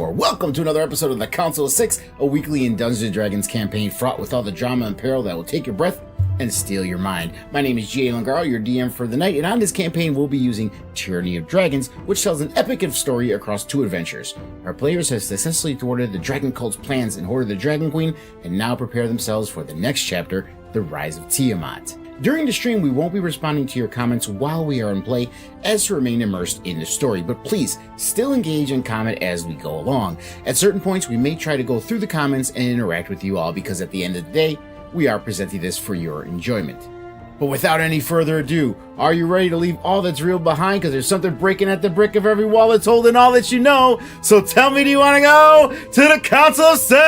4. Welcome to another episode of the Council of Six, a weekly in Dungeons & Dragons campaign fraught with all the drama and peril that will take your breath and steal your mind. My name is G.A. Langaro, your DM for the night, and on this campaign we'll be using Tyranny of Dragons, which tells an epic story across 2 adventures. Our players have successfully thwarted the Dragon Cult's plans and Hoard the Dragon Queen, and now prepare themselves for the next chapter, the Rise of Tiamat. During the stream, we won't be responding to your comments while we are in play, as to remain immersed in the story, but please, still engage and comment as we go along. At certain points, we may try to go through the comments and interact with you all, because at the end of the day, we are presenting this for your enjoyment. But without any further ado, are you ready to leave all that's real behind? Because there's something breaking at the brick of every wall that's holding all that you know. So tell me, do you want to go to the Council of Six?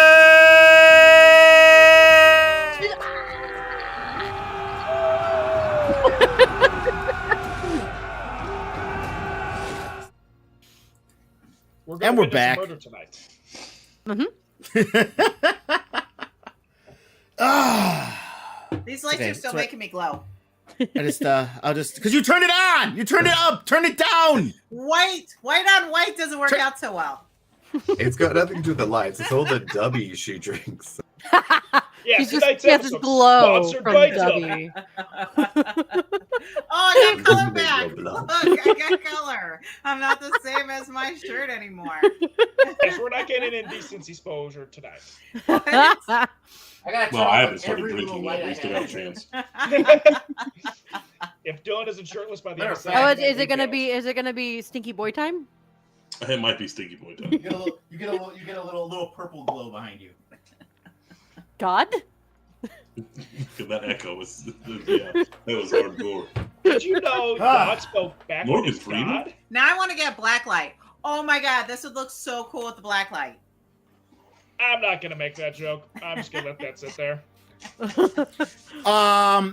We're back. These lights are still making me glow. I'll just, because you turned it on! You turned it up! Turn it down! White on white doesn't work out so well. It's got nothing to do with the lights. It's all the W she drinks. Yeah, she has this glow from W. Oh, I got color back. Look, I got color. I'm not the same as my shirt anymore. Yes, we're not getting indecency exposure tonight. I haven't started drinking yet. We still got a chance. If Dylan isn't shirtless by the end of the Oh, is it gonna be Stinky Boy time? It might be Stinky Boy time. You get a little purple glow behind you. God? That echo was that was hardcore. Did you know God spoke back Morgan with Freeman? God? Now I want to get black light. Oh my god, this would look so cool with the black light. I'm not gonna make that joke. I'm just gonna let that sit there.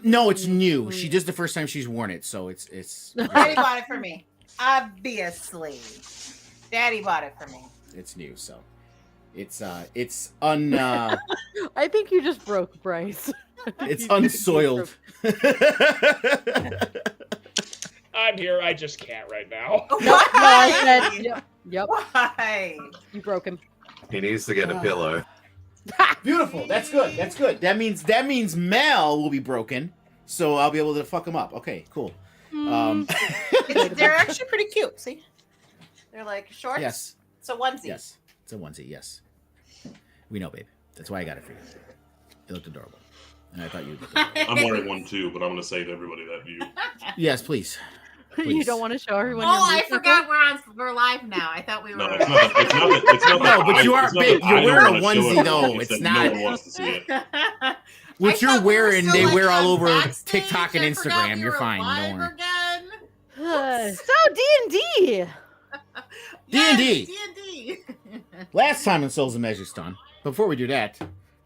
No, it's new. She just the first time she's worn it, so it's. Daddy bought it for me. Obviously. Daddy bought it for me. It's new, so it's I think you just broke Bryce. it's unsoiled. I'm here. I just can't right now. Why? Yep. Why? You broke him. He needs to get a pillow. Beautiful. That's good. That's good. That means Mel will be broken, so I'll be able to fuck him up. Okay, cool. They're actually pretty cute. See, they're like shorts. Yes. It's a onesie. Yes. It's a onesie. Yes. We know, babe. That's why I got it for you. It looked adorable, and I thought you'd. I'm wearing one too, but I'm going to say to everybody that view. Yes, please. You don't want to show everyone. Oh, I forgot we're live now. I thought we were. No, it's not. No, but you are, babe. You're wearing a onesie though. It's that not. No one wants to see it. What you're wearing, they wear all over backstage. TikTok and I forgot Instagram. we You're were fine. live Don't worry. again. So D&D. D&D. D&D. Last time in Souls of Measures Done. Before we do that,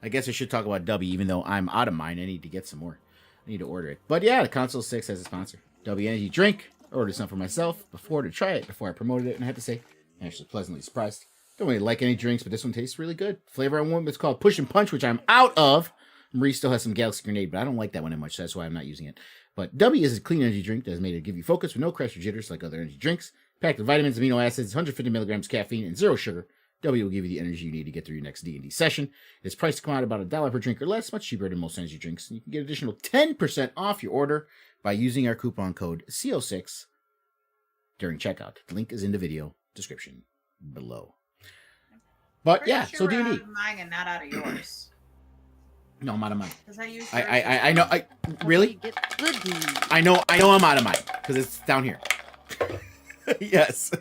I guess I should talk about W, even though I'm out of mine. I need to get some more. I need to order it. But yeah, the Console 6 has a sponsor. W Energy Drink. I ordered some for myself before I promoted it, and I had to say, I'm actually pleasantly surprised. Don't really like any drinks, but this one tastes really good. Flavor I want, it's called Push and Punch, which I'm out of. Marie still has some Galaxy Grenade, but I don't like that one that much, so that's why I'm not using it. But W is a clean energy drink that is made to give you focus with no crash or jitters like other energy drinks. Packed with vitamins, amino acids, 150 milligrams caffeine, and 0 sugar. W will give you the energy you need to get through your next D&D session. It's priced to come out about $1 per drink or less, much cheaper than most energy drinks. And you can get additional 10% off your order by using our coupon code CO6 during checkout. The link is in the video description below. But yeah, so D&D. Out of mine and not out of yours. No, I'm out of mine. Because I use. I know. Really? I know. I'm out of mine because it's down here. Yes.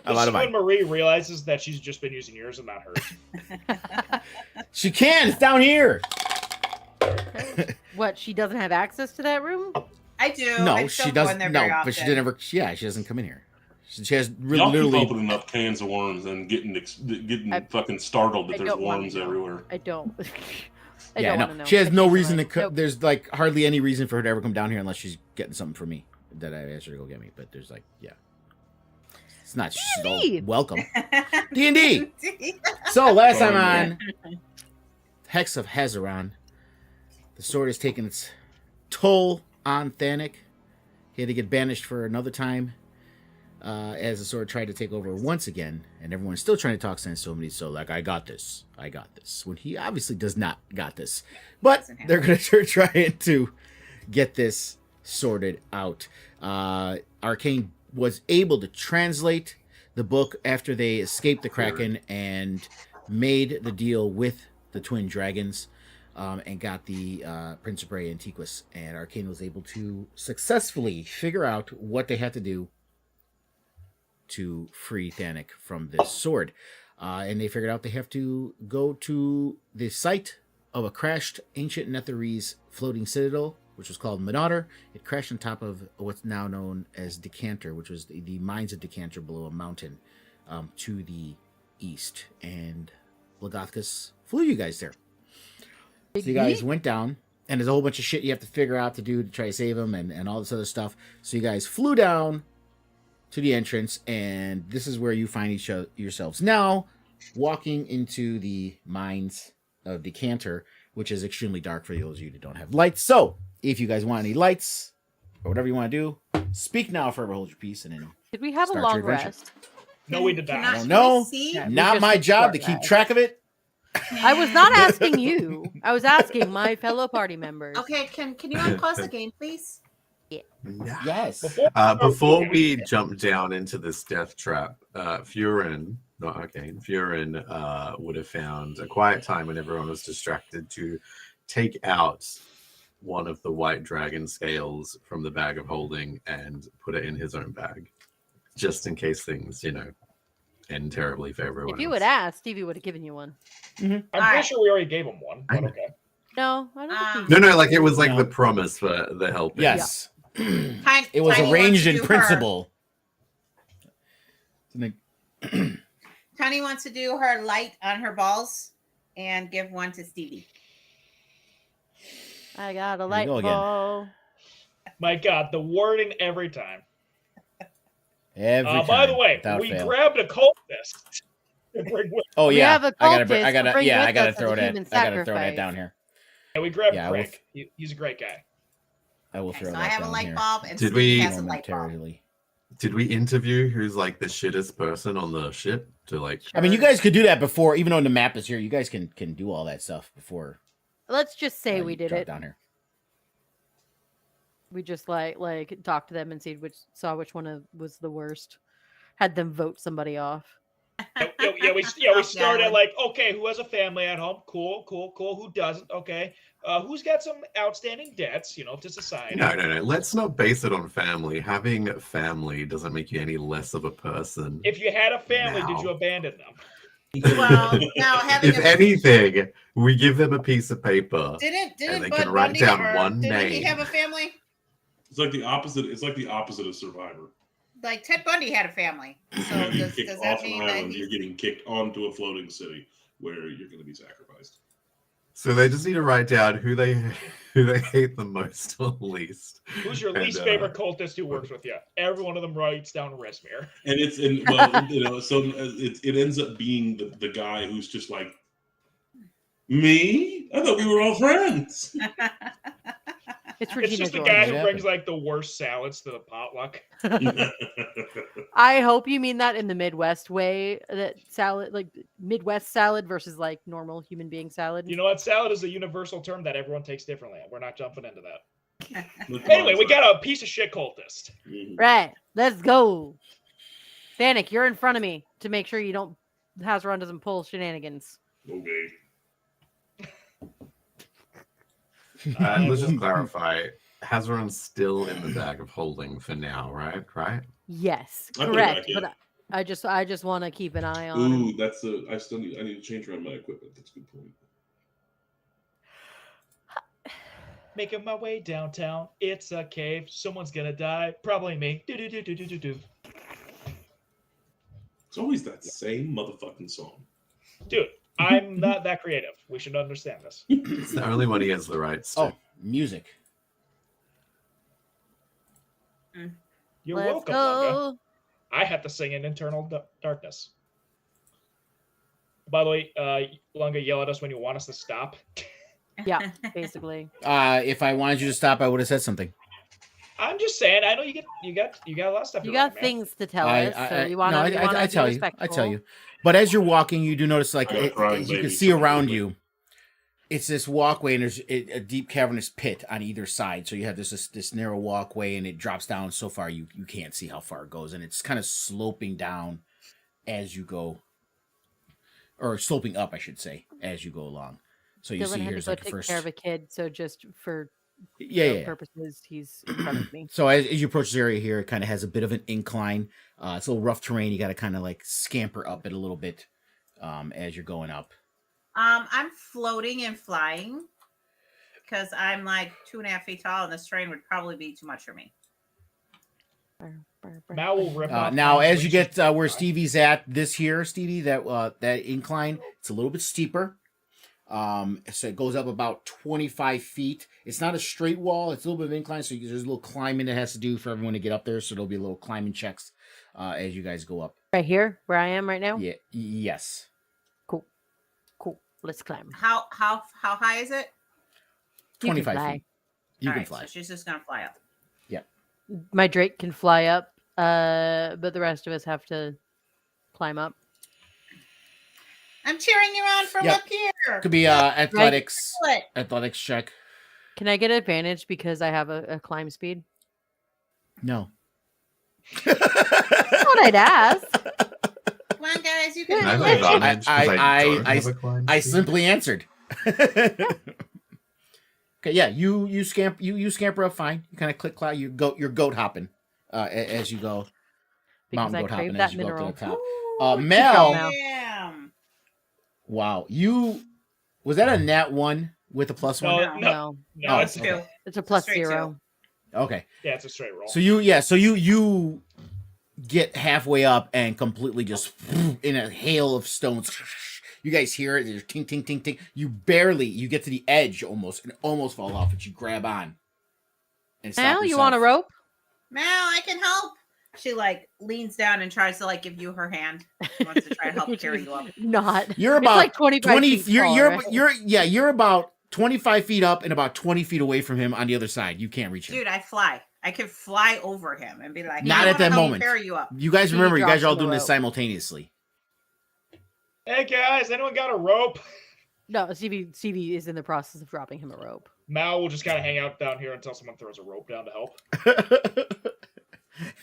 I'm out of mine. When Marie realizes that she's just been using yours and not hers. She can. It's down here. What? She doesn't have access to that room? I do. No, she doesn't. No, but she never. Yeah, she doesn't come in here. She has Y'all keep literally opening up cans of worms and getting fucking startled that there's worms everywhere. I don't. Yeah, don't no. know. She has no reason to. Nope. There's like hardly any reason for her to ever come down here unless she's getting something for me that I asked her to go get me. But there's like, yeah, it's not. She's all welcome. D&D. So last time on Hex of Hazirawn, the sword has taken its toll on Thanik. He had to get banished for another time. as the sword tried to take over once again, and everyone's still trying to talk sense to him. So like, I got this, when he obviously does not got this, but they're going to try to get this sorted out. Arcane was able to translate the book after they escaped the Kraken and made the deal with the twin dragons, and got the Prince of Bray and Tequis, and Arcane was able to successfully figure out what they had to do to free Thanik from this sword. And they figured out they have to go to the site of a crashed ancient Netherese floating citadel, which was called Minotaur. It crashed on top of what's now known as Decanter, which was the mines of Decanter below a mountain to the east. And Lagothkus flew you guys there. So you guys went down, and there's a whole bunch of shit you have to figure out to do to try to save him and all this other stuff. So you guys flew down to the entrance, and this is where you find yourselves now, walking into the mines of Decanter, which is extremely dark for those of you that don't have lights. So if you guys want any lights or whatever you want to do, speak now, forever hold your peace, and then did we have a long rest? No, we did not. I don't know. Not my job to keep track of it. I was not asking you. I was asking my fellow party members. Okay, can you unpause the game, please? Yes. Before we jump down into this death trap, Faerun, not Arcane, Faerun would have found a quiet time when everyone was distracted to take out one of the white dragon scales from the bag of holding and put it in his own bag, just in case things, end terribly for everyone. If you had asked, Stevie would have given you one. I'm pretty sure we already gave him one, but okay. No, I don't think No, like it was like the promise for the help. Yes. Yeah. It was Tiny arranged in wants to do principle. Tiny wants to do her light on her balls and give one to Stevie. I got a Here we light go again. ball. My God, the wording every time. Every time, by the way, without we fail. grabbed a cultist to bring with. Oh We yeah, have a I cultist to bring with gotta us throw as a that. human I gotta throw that sacrifice. down here. Yeah, we grabbed Yeah, I will Craig. He's a great guy. I will Okay, throw so that I have down a light here bulb and Did Stevie we- has a light bulb. momentarily. Did we interview who's like the shittest person on the ship to like? I mean, you guys could do that before, even though the map is here. You guys can do all that stuff before. Let's just say we you did drop it. down here. We just like talked to them and saw which one was the worst. Had them vote somebody off. We started like, okay, who has a family at home? Cool. Who doesn't? Okay. Who's got some outstanding debts, to society? No. Let's not base it on family. Having family doesn't make you any less of a person. If you had a family, Now. did you abandon them? Well, now having If anything, we give them a piece of paper. didn't and they Bud can write Bundy down or one didn't he name. have a family? It's like the opposite. It's like the opposite of Survivor. Like Ted Bundy had a family. So You're getting does kicked that off mean an that island. You're getting kicked onto a floating city where you're going to be sacrificed. So they just need to write down who they hate the most or least. Who's your And, least favorite cultist who works with you? Every one of them writes down Resmir. And it ends up being the guy who's just like, me? I thought we were all friends. It's It's Regina just the George. guy who It brings like the worst salads to the potluck. I hope you mean that in the Midwest way. That salad, like Midwest salad versus like normal human being salad. You know what? Salad is a universal term that everyone takes differently. We're not jumping into that. Look, Anyway, we Monster. got a piece of shit cultist. Mhm. Right. Let's go. Thanik, you're in front of me to make sure you don't Hazirawn doesn't pull shenanigans. Okay. Let's just clarify. Hazirawn's still in the bag of holding for now, right? Right? Yes, I put it correct. back in. But I just want to keep an eye on him. Ooh, that's a. I need to change around my equipment. That's a good point. Making my way downtown. It's a cave. Someone's gonna die. Probably me. Do. It's always that same motherfucking song. Dude, I'm not that creative. We should understand this. It's the only one he has the rights to. Oh, music. You're Let's welcome, Lunga. go. I had to sing in Internal Darkness. By the way, Lunga, yell at us when you want us to stop. Yeah, basically. If I wanted you to stop, I would have said something. I'm just saying. I know you got a lot of stuff. You to got write, man. things to tell us, so you want to. I tell you. I tell you. But as you're walking, you do notice, like, I got a crying as you can baby see sitting around with me. you, it's this walkway, and there's a deep cavernous pit on either side. So you have this narrow walkway, and it drops down so far you can't see how far it goes, and it's kind of sloping down as you go, or sloping up, I should say, as you go along. So you Dylan see had here's to go like the take first. care of a kid, so just for Yeah. purposes, he's in front of me. So as you approach this area here, it kind of has a bit of an incline. It's a little rough terrain. You got to kind of like scamper up it a little bit as you're going up. I'm floating and flying because I'm like 2.5 feet tall, and this terrain would probably be too much for me. Mal will rip off Now, Mal's as you get wings. where Stevie's at, Stevie, that incline, it's a little bit steeper. So it goes up about 25 feet. It's not a straight wall. It's a little bit of incline. So there's a little climbing that has to do for everyone to get up there. So there'll be a little climbing checks as you guys go up. Right here, where I am right now. Yeah. Yes. Cool. Let's climb. How high is it? You can 25 fly. feet. You All can right, fly. so she's just gonna fly up. My Drake can fly up, but the rest of us have to climb up. I'm cheering you on from Yep. up here. Could be athletics. What? Athletics check. Can I get advantage because I have a climb speed? No. That's what I'd ask. Come on, guys, you can I have do it. advantage 'cause I- don't I- have a climb I speed. simply answered. Okay, yeah, you scamper up fine. You kind of click cloud. You're goat hopping as you go. Because Mountain I goat crave hopping that as you go mineral. up to the top. Ooh, Mel. Mel. damn. Wow, was that a nat 1 with a plus No, 1? No, No, Oh, it's Two. okay. it's a plus Straight 0. Okay, yeah, it's a straight roll. so you get halfway up and completely just in a hail of stones. You guys hear it. There's ting, ting, ting, ting. You get to the edge almost and almost fall off, but you grab on. And stop Now you want a yourself. rope? Mel, I can help. She like leans down and tries to like give you her hand. She wants to try to help Which carry is you up. Not. You're It's about like 25 20. feet tall, right? You're about 25 feet up and about 20 feet away from him on the other side. You can't reach him. Dude, I fly. I can fly over him and be like, Not I at that wanna help moment. Carry you up. You guys He remember, you guys drops are all on the doing this rope. simultaneously. Hey guys, anyone got a rope? No, Stevie is in the process of dropping him a rope. Mal will just kind of hang out down here until someone throws a rope down to help.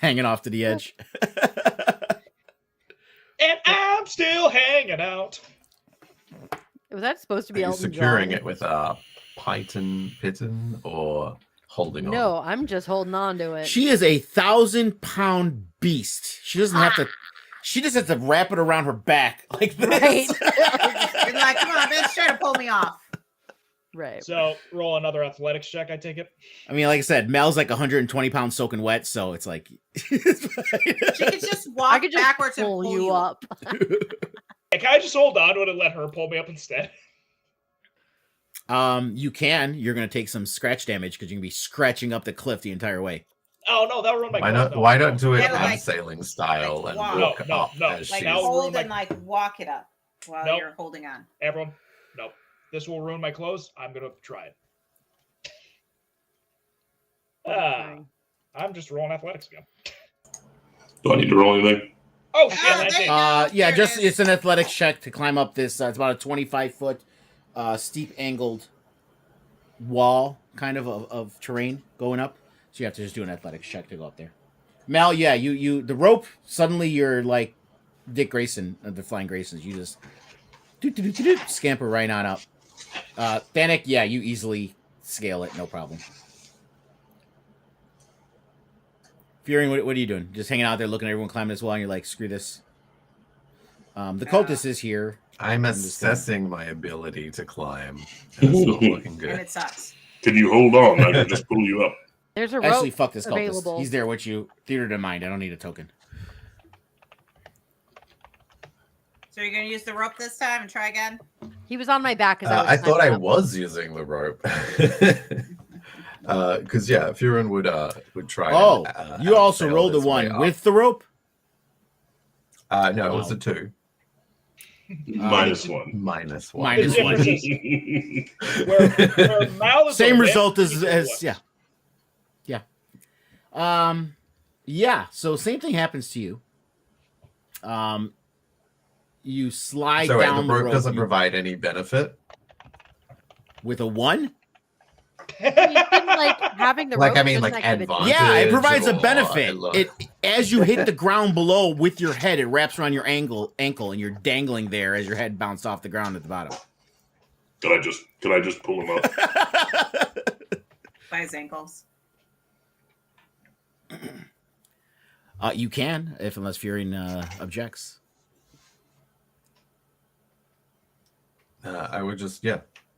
Hanging off to the edge. And I'm still hanging out. Was that supposed to be Are you Elton securing John? it with a python, or holding on? No, I'm just holding on to it. She is 1,000-pound beast. She doesn't have to. She just has to wrap it around her back like this. Right. You're like, come on, bitch, try to pull me off. Right. So roll another athletics check, I take it. I mean, like I said, Mel's like 120 pounds soaking wet, so it's like. She could just walk I could just backwards and pull pull you up. Hey, can I just hold on to it and let her pull me up instead? You can. You're gonna take some scratch damage because you're gonna be scratching up the cliff the entire way. Oh no, that'll ruin my Why clothes. not? No, Why no. not do it Yeah, like- abseiling style like and walk. walk No, up no, as Like she's Now- hold like- and like walk it up while Nope. you're holding on. Everyone, nope. This will ruin my clothes. I'm gonna try it. I'm just rolling athletics again. Do I need to roll anything? Oh shit! Oh, I there did. you go. Yeah, There just it is. it's an athletics check to climb up this. It's about a 25-foot steep angled wall, kind of terrain going up. So you have to just do an athletics check to go up there. Mel, yeah, you the rope. Suddenly you're like Dick Grayson of the Flying Graysons. You just scamper right on up. Thanik, yeah, you easily scale it, no problem. Fury, what are you doing? Just hanging out there, looking at everyone climbing this wall, and you're like, screw this. The cultist is here. I'm just assessing my ability to climb, and it's not looking And good. it sucks. Can you hold on? I can just pull you up. There's a rope. Actually, fuck this cultist. available. He's there with you. Theater to mind. I don't need a token. So you're gonna use the rope this time and try again? He was on my back as I thought I climbing up. was using the rope. Because yeah, Furin would try. Oh, and, you also abseil rolled the his way one up. with the rope? No, it was a 2 -1. minus 1. Minus The one. difference is where Mal is Same a result whip, as he's a as wuss. yeah. Yeah. Yeah. So same thing happens to you. You slide So wait, down the rope rope doesn't provide any benefit. with a 1. You didn't like having the Like, rope. I mean, doesn't like, that give it- advantage. Yeah, it provides a or- benefit. look. It as you hit the ground below with your head, it wraps around your ankle, and you're dangling there as your head bounced off the ground at the bottom. Can I just pull him up? By his ankles. You can, unless Faerun objects. I would just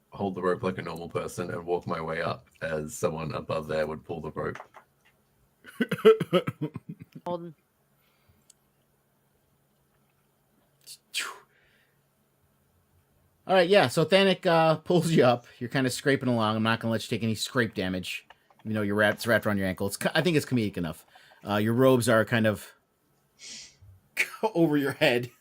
hold the rope like a normal person and walk my way up as someone above there would pull the rope. Holden. All right, yeah. So Thanik pulls you up. You're kind of scraping along. I'm not going to let you take any scrape damage. You know, it's wrapped around your ankle. I think it's comedic enough. Your robes are kind of over your head.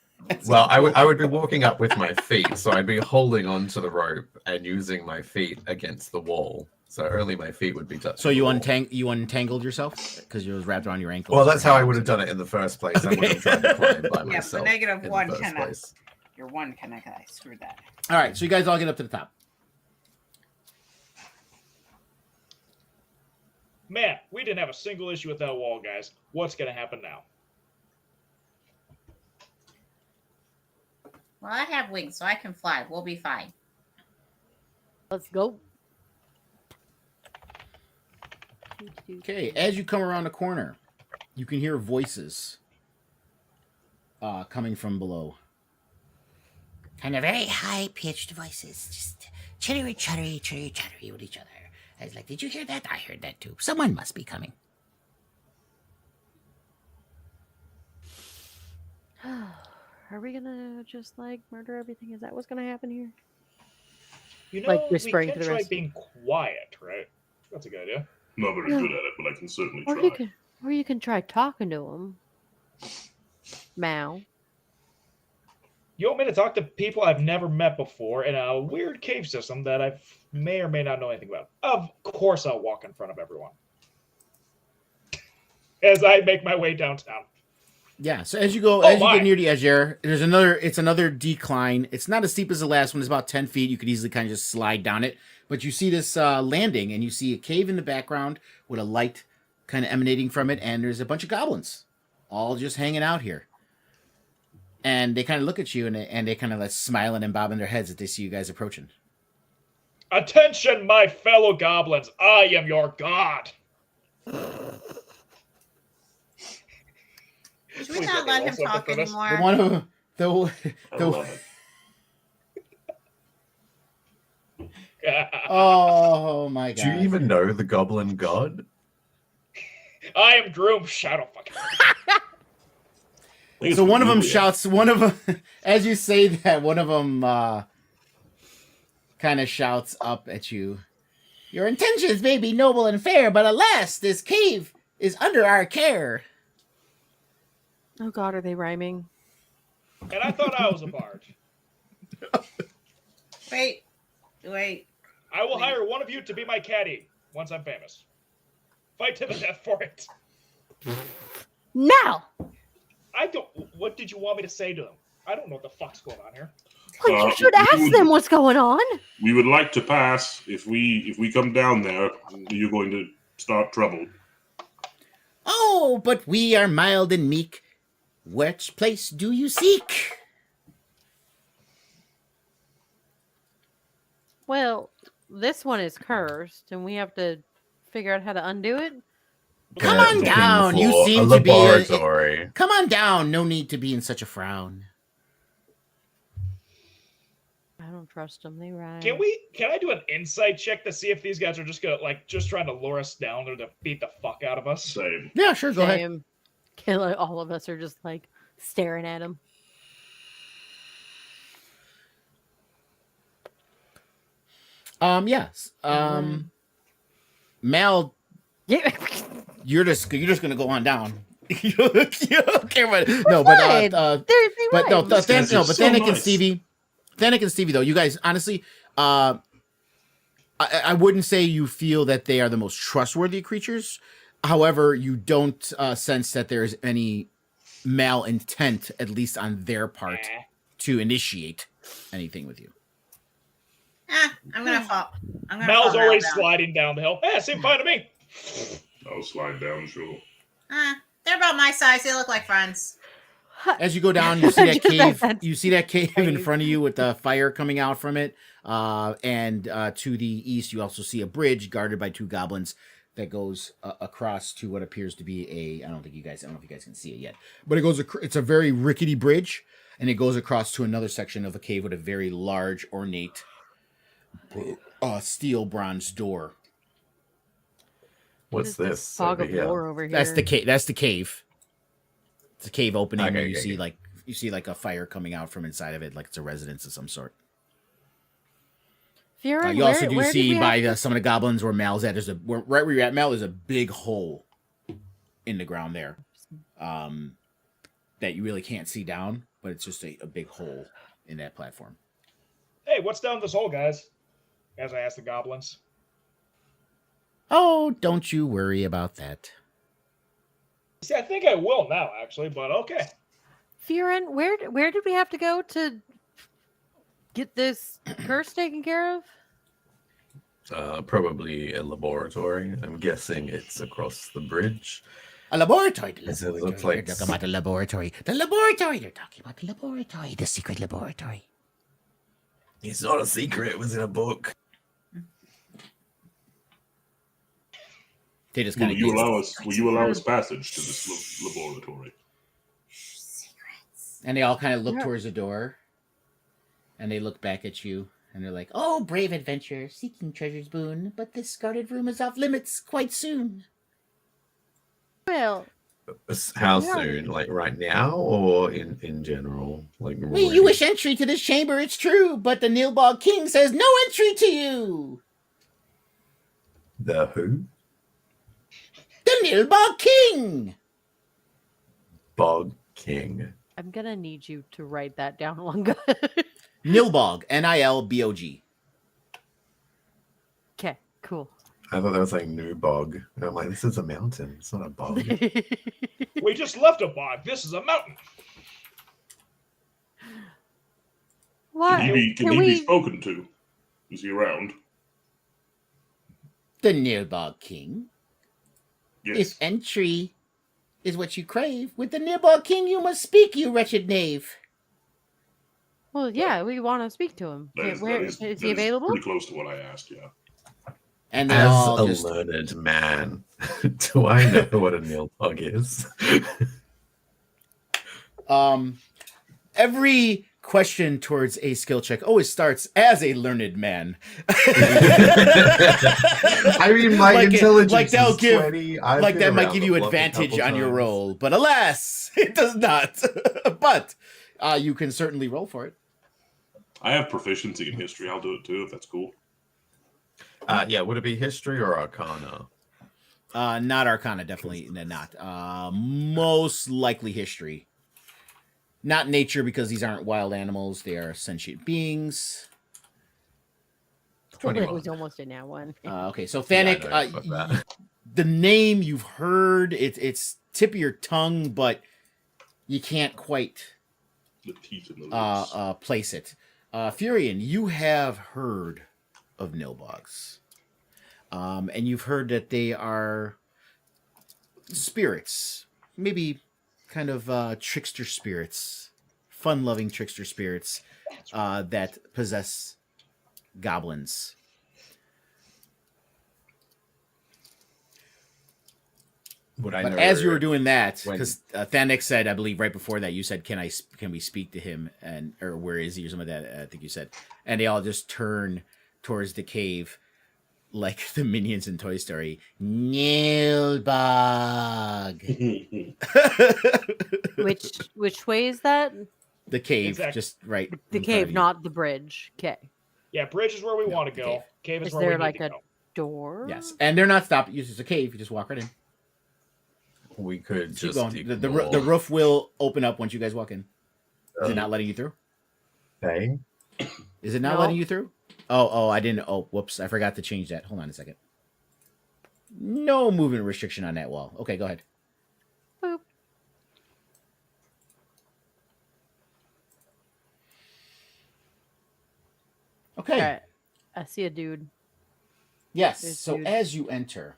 Well, I would be walking up with my feet, so I'd be holding onto the rope and using my feet against the wall. So only my feet would be touching. So you the wall. you untangled yourself because you was wrapped around your ankle. Well, that's how I would have done it in the first place. I wouldn't have tried to climb by Yeah, myself. but negative in the 1 first cannot. place. Your 1 cannot. I screwed that. All right, so you guys all get up to the top. Man, we didn't have a single issue with that wall, guys. What's going to happen now? Well, I have wings, so I can fly. We'll be fine. Let's go. Okay, as you come around the corner, you can hear voices coming from below. Kind of very high-pitched voices, just chittery, chattery, chittery, chattery with each other. I was like, did you hear that? I heard that too. Someone must be coming. Are we gonna just like murder everything? Is that what's gonna happen here? You know, Like whispering we to can the try rest. being quiet, right? That's a good idea. I'm not very No. good at it, but I can certainly Or try. you can try talking to him. Mal. You want me to talk to people I've never met before in a weird cave system that I may or may not know anything about? Of course I'll walk in front of everyone. As I make my way downtown. Yeah, so as you go, Oh, as you my. get near the edge there, it's another decline. It's not as steep as the last one. It's about 10 feet. You could easily kind of just slide down it. But you see this landing, and you see a cave in the background with a light kind of emanating from it, and there's a bunch of goblins all just hanging out here. And they kind of look at you, and they kind of like smiling and bobbing their heads as they see you guys approaching. Attention, my fellow goblins. I am your god. Should we Please not let let me him roll talk something for this. anymore? The one who, I love it. oh my Do you god! even know the Goblin God? I am Groom Shadowfucker. I think So it's one of them Julia. shouts. One of them, as you say that, one of them kind of shouts up at you. Your intentions may be noble and fair, but alas, this cave is under our care. Oh God, are they rhyming? And I thought I was a bard. Wait. I will hire one of you to be my caddy once I'm famous. Fight to the death for it. Now! I don't. What did you want me to say to them? I don't know what the fuck's going on here. Well, you should ask them what's going on. We would like to pass. If we come down there, you're going to start trouble. Oh, but we are mild and meek. Which place do you seek? Well, this one is cursed, and we have to figure out how to undo it. Come on Looking down. You for seem a to be. laboratory. Come on down. No need to be in such a frown. I don't trust them. They rhyme. Can I do an insight check to see if these guys are just trying to lure us down or to beat the fuck out of us? Same. Yeah, sure. Go ahead. Same. Like, all of us are just like staring at him. Yes. Mal, Yeah. you're just gonna go on down. You don't care what. No, but They but no, rhyme. These guys are so Thanik and nice. Stevie, though, you guys honestly, I wouldn't say you feel that they are the most trustworthy creatures. However, you don't sense that there's any malintent, at least on their part, to initiate anything with you. I'm gonna fall. Mal's already sliding down the hill. Seemed fine to me. I'll slide down, sure. They're about my size. They look like friends. As you go down, you see that Just cave. that You see that cave in front of you with the fire coming out from it. And to the east, you also see a bridge guarded by 2 goblins that goes across to what appears to be I don't know if you guys can see it yet, but it's a very rickety bridge, and it goes across to another section of a cave with a very large, ornate, steel bronze door. What's this? Fog over of here? war over here. That's the cave. It's a cave opening, Okay, and you okay. see like a fire coming out from inside of it, like it's a residence of some sort. Faerun, You also do where did see we by have some of the goblins where Mal's at. Right where you're at, Mal, there's a big hole in the ground there, that you really can't see down, but it's just a big hole in that platform. Hey, what's down this hole, guys? As I asked the goblins. Oh, don't you worry about that. See, I think I will now, actually, but okay. Faerun, where did we have to go to get this curse taken care of? Probably a laboratory. I'm guessing it's across the bridge. A laboratory. The It laboratory. looks like- They're talking about the laboratory. The laboratory. They're talking about the laboratory. The secret laboratory. It's not a secret. It was in a book. They just Will kind you of allow us passage to this laboratory? and they all kind of look towards the door, and they look back at you, and they're like, "Oh, brave adventurer, seeking treasure's boon, but this guarded room is off limits quite soon." Well, How Yeah. soon? Like right now, or in general? Like You wish entry to this chamber, it's true, but the Nilbog King says no entry to you. the who? The Nilbog King. Bog King. I'm gonna need you to write that down, Lunga. Nilbog, Nilbog. Okay, cool. I thought that was like new bog. And I'm like, this is a mountain. It's not a bog. We just left a bog. This is a mountain. Why? Can he be spoken to? Is he around? The Nilbog King. Yes. If entry is what you crave, with the Nilbog King you must speak, you wretched knave. Well, yeah, we want to speak to him. Is he available? Pretty close to what I asked, yeah. And they As all a just learned man, do I know what a nilbog is? every question towards a skill check always starts as a learned man. I mean, my intelligence like they'll is give 20. like that might give you advantage on your roll, but alas, it does not. But you can certainly roll for it. I have proficiency in history. I'll do it too, if that's cool. Yeah, would it be history or arcana? Not Arcana, definitely not. Most likely history. Not nature, because these aren't wild animals. They are sentient beings. It 21. was almost a now one. Okay, so Fanic, Yeah, I know, fuck that. the name you've heard, it's tip of your tongue, but you can't quite The teeth in the lips. place it. Furion, you have heard of Nilbogs. And you've heard that they are spirits, maybe kind of trickster spirits, fun-loving trickster spirits that possess goblins. Would I But know as you were doing that, when- because Thanik said, I believe right before that, you said, "Can we speak to him?" And or where is he or something like that? I think you said, and they all just turn towards the cave, like the minions in Toy Story. Nilbog. Which way is that? The cave, Exactly. just right. The in front cave, of you. not the bridge. Okay. Yeah, bridge is where we No, want to the go. cave. Cave is Is where we there need like to a go. door? Yes, and they're not stopped. It's just a cave. You just walk right in. We could Keep just going. The ignore roof will open up once you guys walk in. Is it not letting you through? thing. Is it not No. letting you through? Oh, I didn't. Oh, whoops! I forgot to change that. Hold on a second. no movement restriction on that wall. Okay, go ahead. Boop. Okay. All right. I see a dude. Yes. There's So dude. as you enter,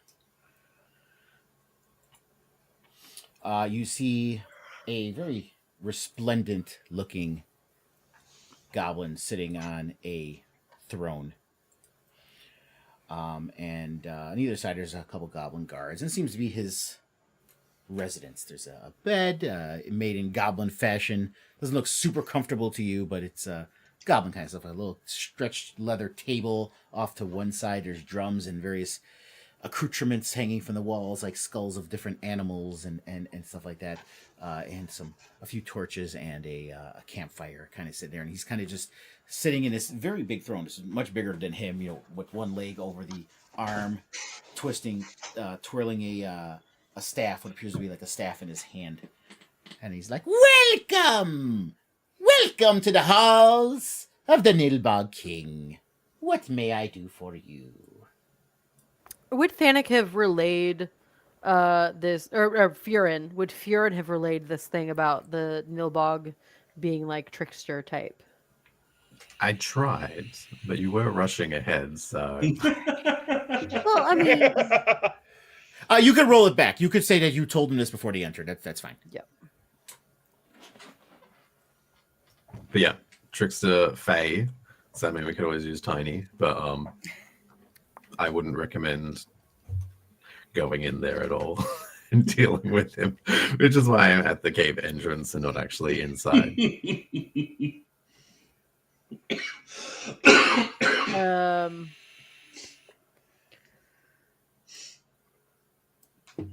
you see a very resplendent looking goblin sitting on a throne. And on either side, there's a couple goblin guards, and it seems to be his residence. There's a bed made in goblin fashion. Doesn't look super comfortable to you, but it's goblin kind of stuff. A little stretched leather table off to one side. There's drums and various accoutrements hanging from the walls, like skulls of different animals and stuff like that, and a few torches and a campfire kind of sitting there. And he's kind of just sitting in this very big throne. This is much bigger than him, with one leg over the arm, twirling a staff, what appears to be like a staff in his hand. And he's like, "Welcome! Welcome to the halls of the Nilbog King. What may I do for you?" Would Thanik have relayed this, or Faerun? Would Faerun have relayed this thing about the Nilbog being like trickster type? I tried, but you were rushing ahead, so. Well, I mean, You could roll it back. You could say that you told him this before they entered. That's fine. yep. But yeah, trickster Fae. So I mean, we could always use Tiny, but I wouldn't recommend going in there at all and dealing with him, which is why I'm at the cave entrance and not actually inside.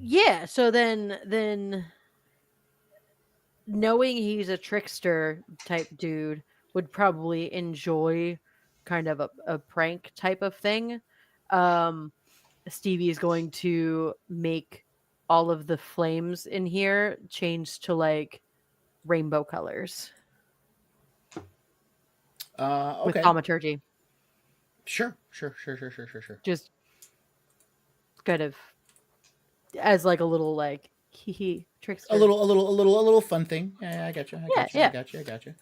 Yeah, so then knowing he's a trickster type dude would probably enjoy kind of a prank type of thing. Stevie is going to make all of the flames in here change to like rainbow colors with Okay. thaumaturgy. Sure. Just kind of as like a little like hee trickster. A little fun thing. Yeah, I got you. I got you.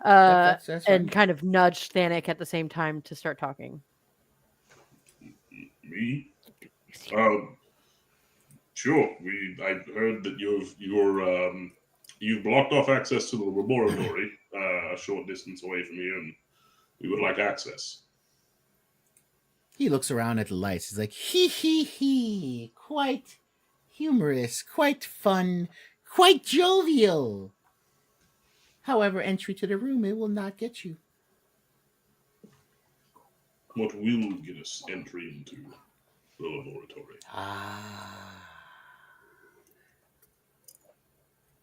That's And fine. kind of nudge Thanik at the same time to start talking. Me? Sure. I heard that you've blocked off access to the laboratory a short distance away from here, and we would like access. He looks around at the lights. He's like, he. Quite humorous, quite fun, quite jovial. However, entry to the room, it will not get you. What will get us entry into the laboratory?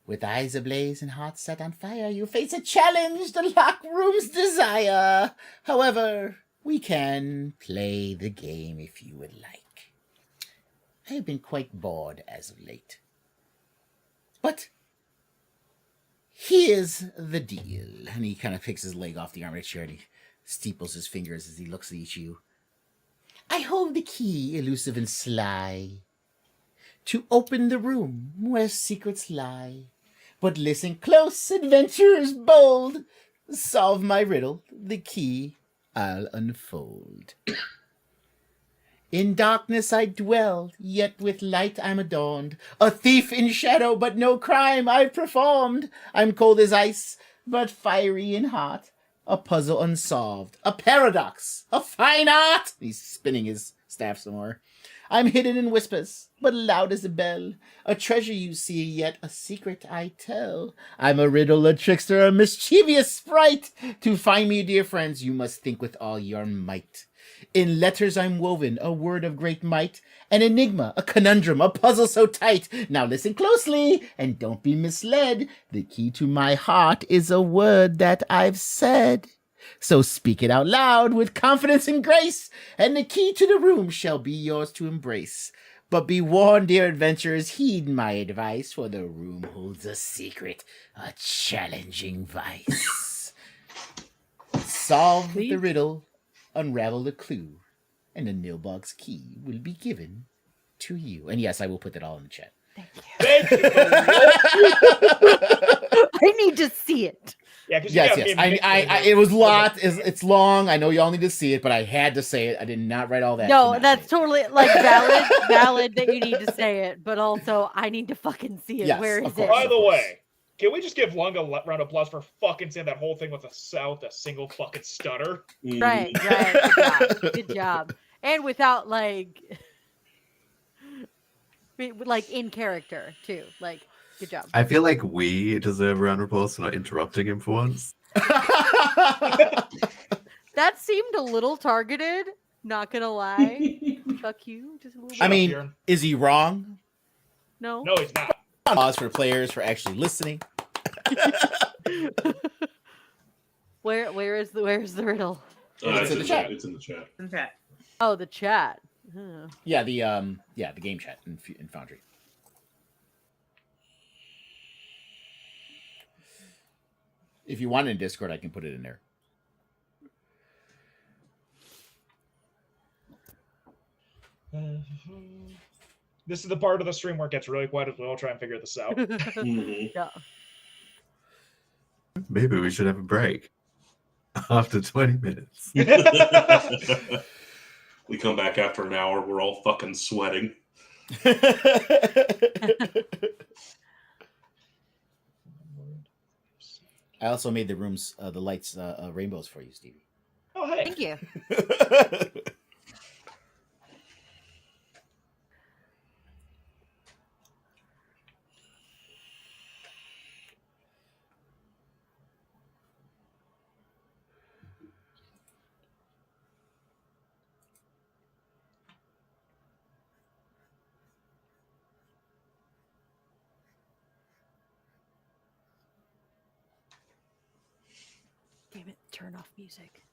With eyes ablaze and hearts set on fire, you face a challenge the locked room's desire. However, we can play the game if you would like. I have been quite bored as of late. But here's the deal. And he kind of picks his leg off the arm of the chair and he steeples his fingers as he looks at you. I hold the key, elusive and sly, to open the room where secrets lie. But listen close, adventurers bold. Solve my riddle, the key I'll unfold. In darkness I dwell, yet with light I'm adorned. A thief in shadow, but no crime I've performed. I'm cold as ice, but fiery in heart. A puzzle unsolved, a paradox, a fine art. He's spinning his staff some more. I'm hidden in whispers, but loud as a bell. A treasure you see, yet a secret I tell. I'm a riddle, a trickster, a mischievous sprite. To find me, dear friends, you must think with all your might. In letters I'm woven, a word of great might, an enigma, a conundrum, a puzzle so tight. Now listen closely, and don't be misled. The key to my heart is a word that I've said. So speak it out loud with confidence and grace, and the key to the room shall be yours to embrace. But be warned, dear adventurers, heed my advice, for the room holds a secret, a challenging vice. Solve the riddle, unravel the clue, and the Nilbog's key will be given to you. And yes, I will put that all in the chat. Thank you. I need to see it. Yeah, because Yes. It was lot. It's long. I know y'all need to see it, but I had to say it. I did not write all that. No, that's totally like valid that you need to say it, but also I need to fucking see it. Yes, Where of is it? course. By the way, can we just give Lung a round of applause for fucking saying that whole thing with a single fucking stutter? Right. Good job. And without like in character too. Like, good job. I feel like we deserve a round of applause for not interrupting him for once. That seemed a little targeted. Not gonna lie. Fuck you. Just a little bit. I mean, is he wrong? No. No, he's not. Applause for players for actually listening. Where's the riddle? It's in the chat. It's in the chat. Okay. Oh, the chat. Huh. Yeah, the game chat in Foundry. If you want it in Discord, I can put it in there. This is the part of the stream where it gets really quiet as well. Try and figure this out. Yeah. Maybe we should have a break after 20 minutes. We come back after an hour. We're all fucking sweating. I also made the rooms, the lights, rainbows for you, Stevie. Oh, hey. Thank you. Damn it, turn off music.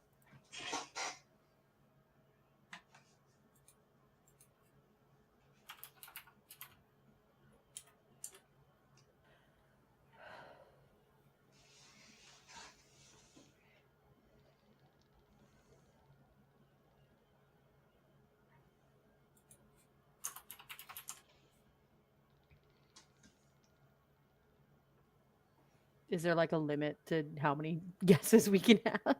Is there like a limit to how many guesses we can have?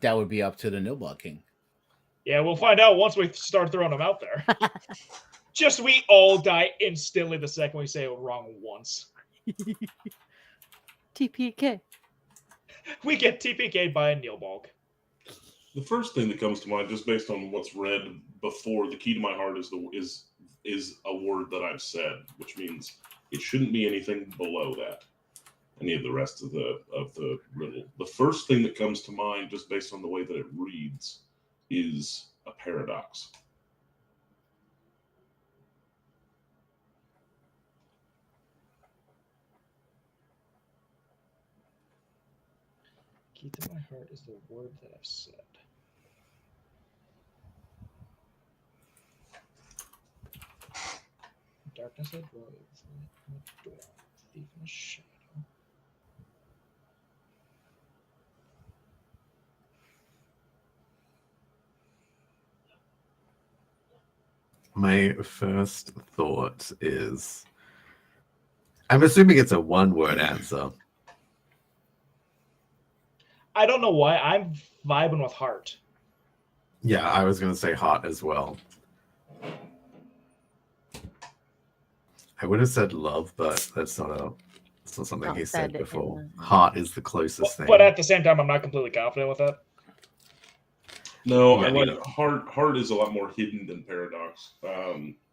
That would be up to the Nilbog King. Yeah, we'll find out once we start throwing them out there. Just we all die instantly the second we say it wrong once. TPK. We get TPK'd by a Neilbog. The first thing that comes to mind, just based on what's read before, the key to my heart is a word that I've said, which means it shouldn't be anything below that. Any of the rest of the riddle. The first thing that comes to mind, just based on the way that it reads, is a paradox. Key to my heart is the word that I've said. Darkness I dwell, thief in the shadow. My first thought is, I'm assuming it's a one-word answer. I don't know why. I'm vibing with heart. Yeah, I was going to say heart as well. I would have said love, but that's not something Not he said said before. in the- Heart is the closest thing. But at the same time, I'm not completely confident with that. No, Yeah, I like neither. heart is a lot more hidden than paradox.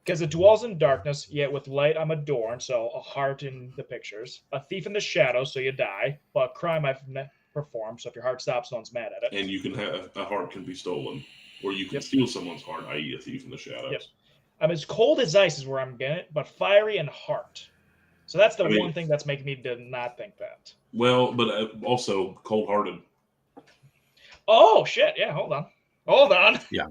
Because it dwells in darkness, yet with light I'm adorned, so a heart in the pictures. A thief in the shadows, so you die. But crime I've performed, so if your heart stops, no one's mad at it. And you can have a heart can be stolen, or you can steal someone's heart, i.e., a thief in the shadows. Yep. I'm as cold as ice is where I'm getting it, but fiery and heart. So that's the one thing that's making me not think that. Well, but also cold-hearted. Oh shit! Yeah, hold on. Yeah.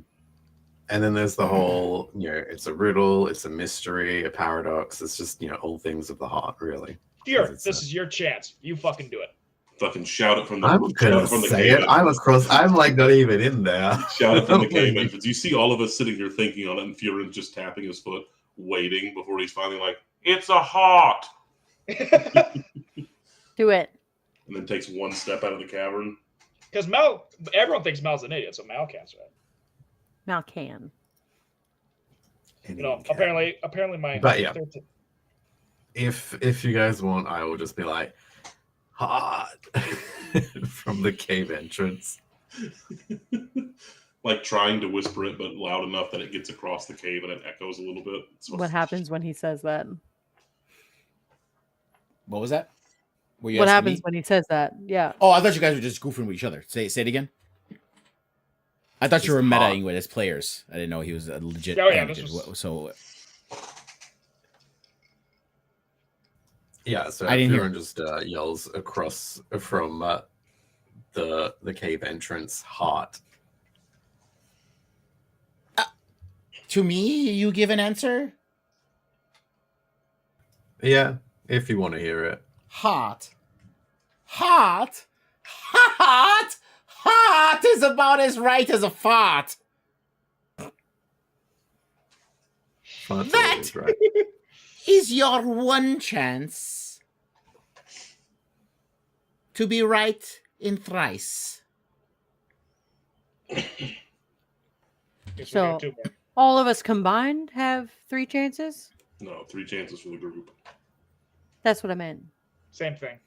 And then there's the whole, it's a riddle, it's a mystery, a paradox. It's just, all things of the heart, really. Fury, It's this is your chance. You fucking do it. Fucking shout it from the. I'm gonna say it. I'm across. I'm like not even in there. Shout it from the cave entrance. You see all of us sitting here thinking on it, and Furin's just tapping his foot, waiting before he's finally like, "It's a heart." Do it. And then takes one step out of the cavern. Because everyone thinks Mal's an idiot, so Mal can't say it. Mal can. No, apparently my. But yeah, if you guys want, I will just be like, hot from the cave entrance. Like trying to whisper it, but loud enough that it gets across the cave and it echoes a little bit. What happens when he says that? What was that? What happens when he says that? Yeah. Oh, I thought you guys were just goofing with each other. Say it again. I thought you were metaing with as players. I didn't know he was a legit. Oh, yeah, So. Yeah, so I didn't hear. Just yells across from the cave entrance. Hot. To me, you give an answer. Yeah, if you want to hear it. Hot is about as right as a fart. That Right. is your one chance to be right in thrice. So all of us combined have 3 chances? No, 3 chances for the group. That's what I meant. Same thing.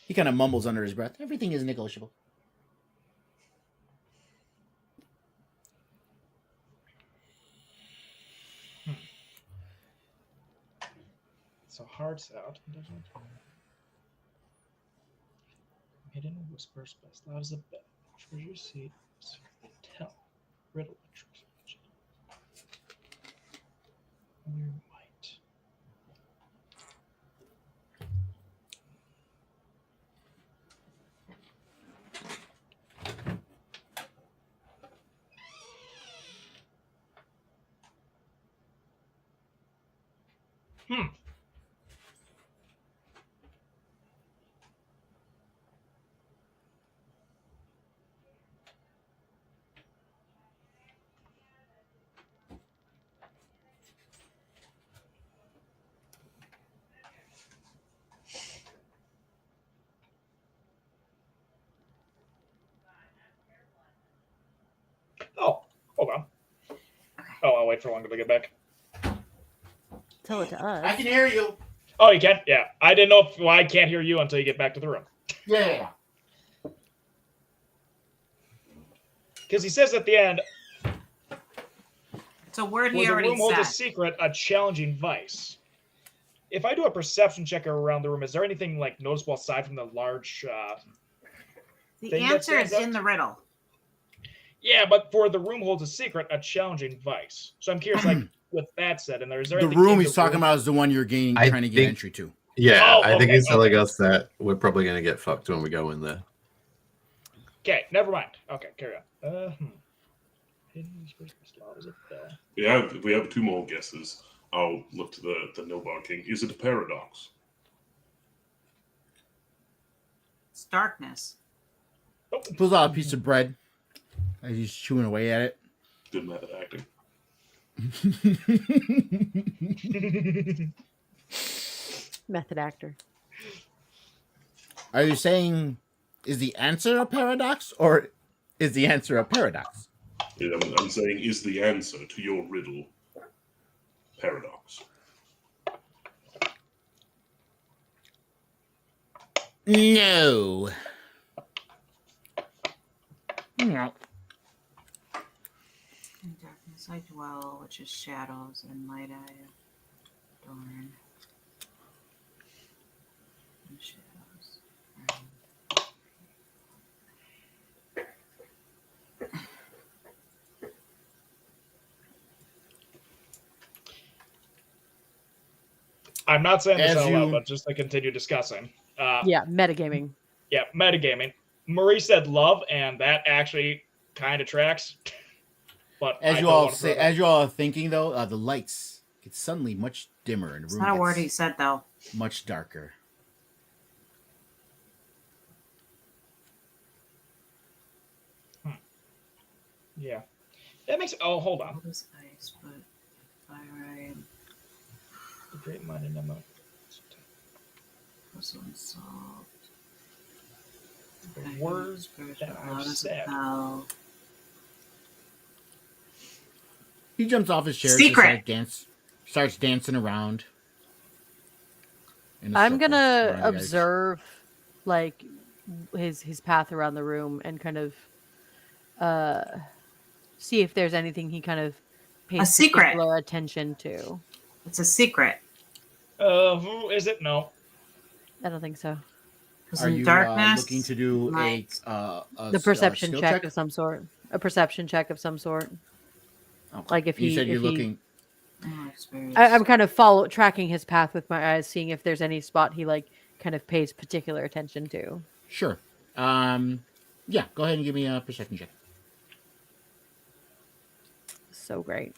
He kind of mumbles under his breath. Everything is negotiable. So hearts out. Hidden whispers best loud as a bell. Treasure seat. Tell. Riddle. Weird white. Oh, hold on. Oh, I'll wait for longer to get back. Tell it to us. I can hear you. Oh, you can? Yeah. I didn't know if I can't hear you until you get back to the room. Yeah. Because he says at the end, It's a word where he the already room holds a said. secret, a challenging vice. If I do a perception check around the room, is there anything like noticeable aside from the large The thing that answer is stands in out? the riddle. Yeah, but for the room holds a secret, a challenging vice. So I'm curious, like, with that said, and is there The anything room in he's talking about is the one you're trying to get think- entry to. Yeah, Oh, I think okay, he's telling okay. us that we're probably going to get fucked when we go in there. Okay, never mind. Okay, carry on. Hidden whispers best loud as a bell. If we have 2 more guesses, I'll look to the Nilbar King. Is it a paradox? It's darkness. Pulls out a piece of bread as he's chewing away at it. Good method acting. Method actor. Are you saying, is the answer a paradox or is the answer a paradox? Yeah, I'm saying, is the answer to your riddle paradox? No. No. In darkness I dwell, which is shadows, and light I adorn. In shadows. I'm not saying this As out loud, you- but just to continue discussing. Yeah, metagaming. Yeah, metagaming. Marie said love, and that actually kind of tracks. But As I you don't all want to say, throw it as you all are thinking though, the lights get suddenly much dimmer and the It's room not a word gets he said, though. much darker. Yeah. That makes... Oh, hold on. What is ice, but fire The great mind and number. was unsolved. The words that I've said. He jumps off his chair. Secret. Starts dancing around. in a I'm circle gonna around the edge. observe like his path around the room and kind of see if there's anything he kind of pays secret. particular attention to. It's a secret. Who is it? No. I don't think so. Because Are in you darkness, looking to do light. The perception skill check of some sort. A perception check of some sort. Okay. Like if you he, said you're if he- looking. I'm kind of tracking his path with my eyes, seeing if there's any spot he like kind of pays particular attention to. Sure. Yeah. Go ahead and give me a perception check. So great.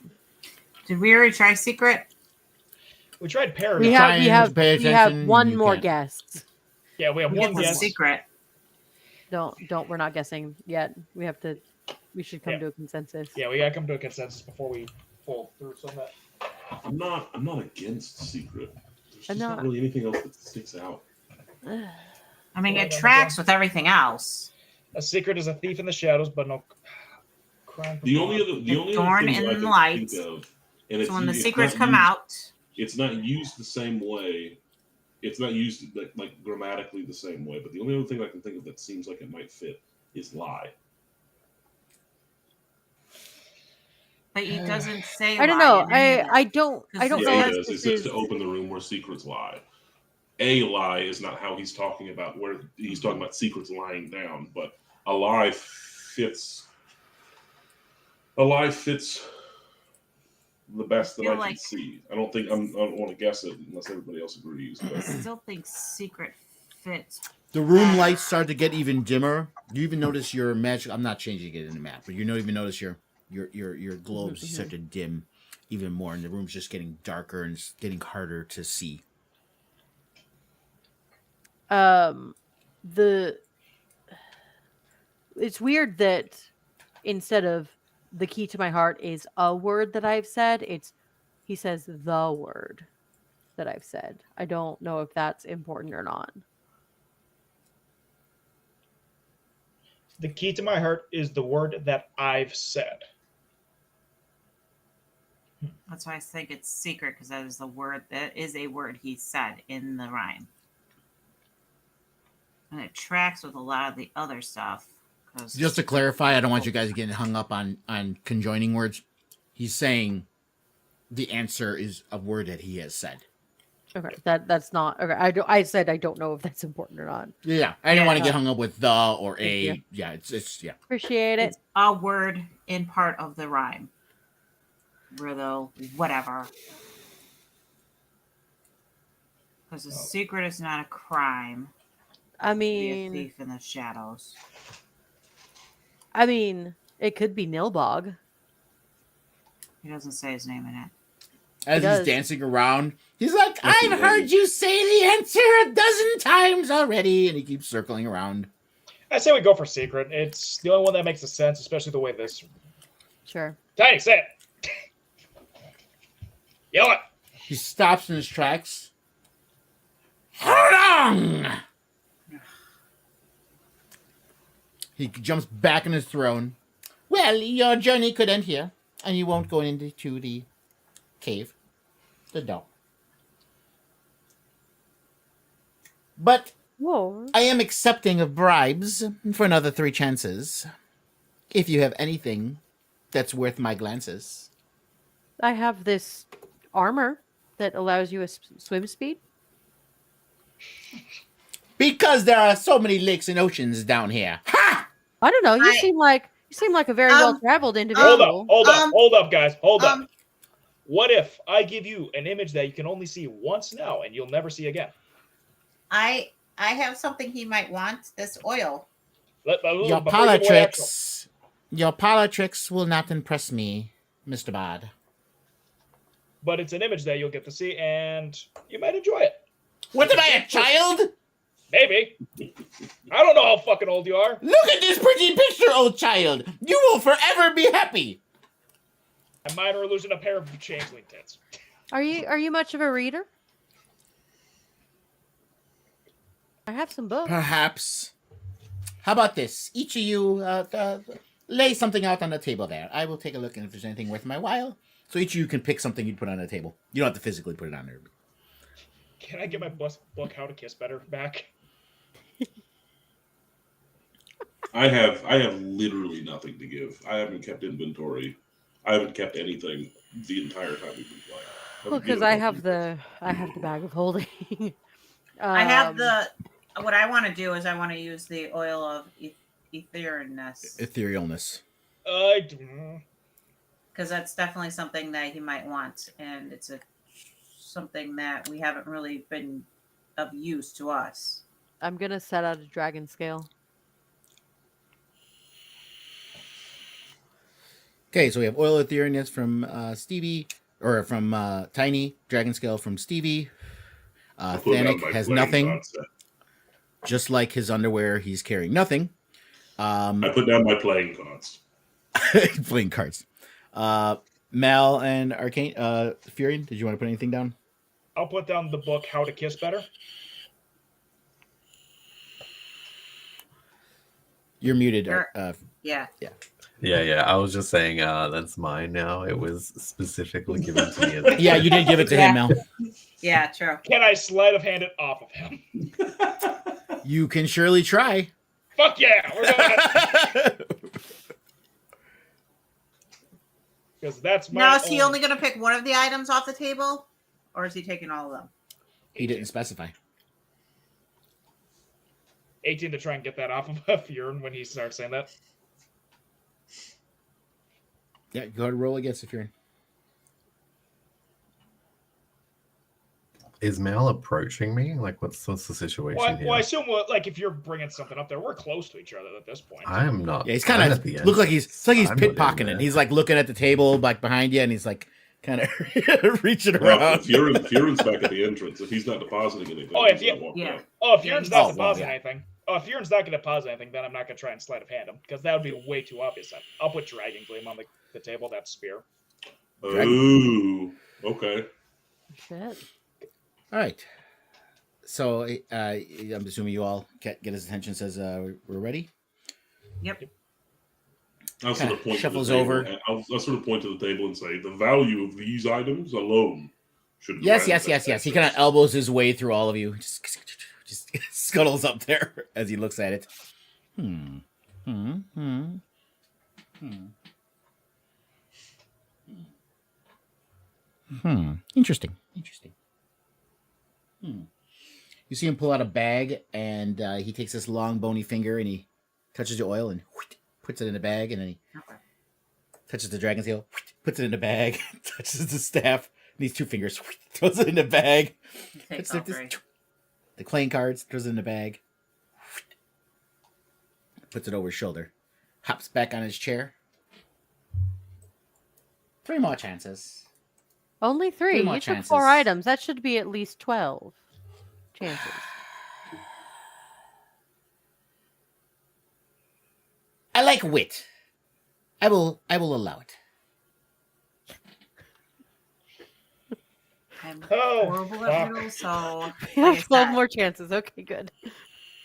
Did we already try secret? We tried paradox. We trying to have pay we have attention, one you more can't. guest. Yeah, we have one It's a guess. secret. We're not guessing yet. We should come Yeah. to a consensus. Yeah, we gotta come to a consensus before we pull through some of that. I'm not against secret. There's just not- not really anything else that sticks out. I mean, Well, it then tracks again- with everything else. A secret is a thief in the shadows, but no crime. The only other Thorn thing in that I can light. think of, and So when the it's secrets not come used- out, it's not used the same way. It's not used like grammatically the same way. But the only other thing I can think of that seems like it might fit is lie. but he doesn't say. I don't lie know. in any of I it. don't Yeah, know. he Yeah, if does. It this says is- to open the room where secrets lie. A lie is not how he's talking about where he's talking about secrets lying down, but a lie fits. A lie fits the best that feel I can like- see. I don't want to guess it unless everybody else agrees. I But still think secret fits. The room lights start to get even dimmer. You even notice your magic. I'm not changing it in the map, but you don't even notice your globes start to dim even more, and the room's just getting darker and it's getting harder to see. It's weird that instead of the key to my heart is a word that I've said, he says the word that I've said. I don't know if that's important or not. The key to my heart is the word that I've said. That's why I think it's secret, because that is the word. That is a word he said in the rhyme, and it tracks with a lot of the other stuff. Just to clarify, I don't want you guys getting hung up on conjoining words. He's saying the answer is a word that he has said. Okay, that's not okay. I said I don't know if that's important or not. Yeah, I didn't want to Yeah. get hung up with the or a. Yeah. Yeah, it's yeah. Appreciate it. It's a word in part of the rhyme. Riddle, whatever. Because a secret is not a crime. I Be a mean, thief in the shadows. it could be Nilbog. He doesn't say his name in it. As He he's does. dancing around, he's like, That's "I've amazing. heard you say the answer a dozen times already," and he keeps circling around. I say we go for secret. It's the only one that makes sense, especially the way this. Sure. Tiny, say it. Yell it. He stops in his tracks. Hold on! He jumps back in his throne. Well, your journey could end here, and you won't go into the cave, the door. But Whoa. I am accepting of bribes for another 3 chances. If you have anything that's worth my glances. I have this armor that allows you a swim speed. Because there are so many lakes and oceans down here. Ha! I don't know. You I- seem like a very well traveled Hold individual. up, hold up, guys. Hold up. Um, What if I give you an image that you can only see once now and you'll never see again? I have something he might want. This oil. Your Before you give away actual- politricks will not impress me, Mr. Bard. But it's an image that you'll get to see and you might enjoy it. What am I, a child? Maybe. I don't know how fucking old you are. Look at this pretty picture, old child. You will forever be happy. And mine are losing a pair of changeling tits. Are you much of a reader? I have some books. Perhaps. How about this? Each of you lay something out on the table there. I will take a look, and if there's anything worth my while. So each of you can pick something you'd put on the table. You don't have to physically put it on there. Can I get my book, How to Kiss Better, back? I have literally nothing to give. I haven't kept inventory. I haven't kept anything the entire time we've been playing. Well, because I have the bag of holding. I have the. What I want to do is I want to use the oil of etherealness. Etherealness. Because that's definitely something that he might want, and it's something that we haven't really been of use to us. I'm gonna set out a dragon scale. Okay, so we have oil etherealness from Stevie, or from Tiny. Dragon scale from Stevie. Thanik has nothing. Just like his underwear, he's carrying nothing. I put down my playing cards. Playing cards. Mal and Arcane, Fury, did you want to put anything down? I'll put down the book How to Kiss Better. You're muted. Yeah. Yeah. I was just saying that's mine now. It was specifically given to me. As Yeah, you did give it to him, Mal. Yeah, true. Can I sleight of hand it off of him? You can surely try. Fuck yeah! We're going because that's my. Now, is he only going to pick one of the items off the table, or is he taking all of them? He didn't specify. 18 to try and get that off of Faerun when he starts saying that. Yeah, go ahead and roll against if you're in. Is Mal approaching me? Like, what's the situation here? Well, I assume like if you're bringing something up there, we're close to each other at this point. I am not. Yeah, he's kind of look like he's pit pocketing it. He's like looking at the table like behind you, and he's like kind of reaching around. Furin's back at the entrance. If he's not depositing anything, if Furin's not depositing anything. if Furin's not going to deposit anything, then I'm not going to try and sleight of hand him because that would be way too obvious. I'll put Dragon Gleam on the table. That's spear. Ooh, okay. Shit. All right. So I'm assuming you all get his attention. Says we're ready. Yep. I'll sort of point shuffles to the table, over. and I'll sort of point to the table and say the value of these items alone should. Yes. He kind of elbows his way through all of you. Just scuttles up there as he looks at it. Interesting. You see him pull out a bag, and he takes this long bony finger and he touches the oil and puts it in the bag, and then he touches the dragon's heel, puts it in the bag, touches the staff, and these two fingers throws it in the bag. The playing cards, throws it in the bag, puts it over his shoulder, hops back on his chair. 3 more chances. Only 3. more You took chances. 4 items. That should be at least 12 chances. I like wit. I will allow it. I'm Oh, horrible at riddles, so We like I have 12 said, more chances. Okay, good.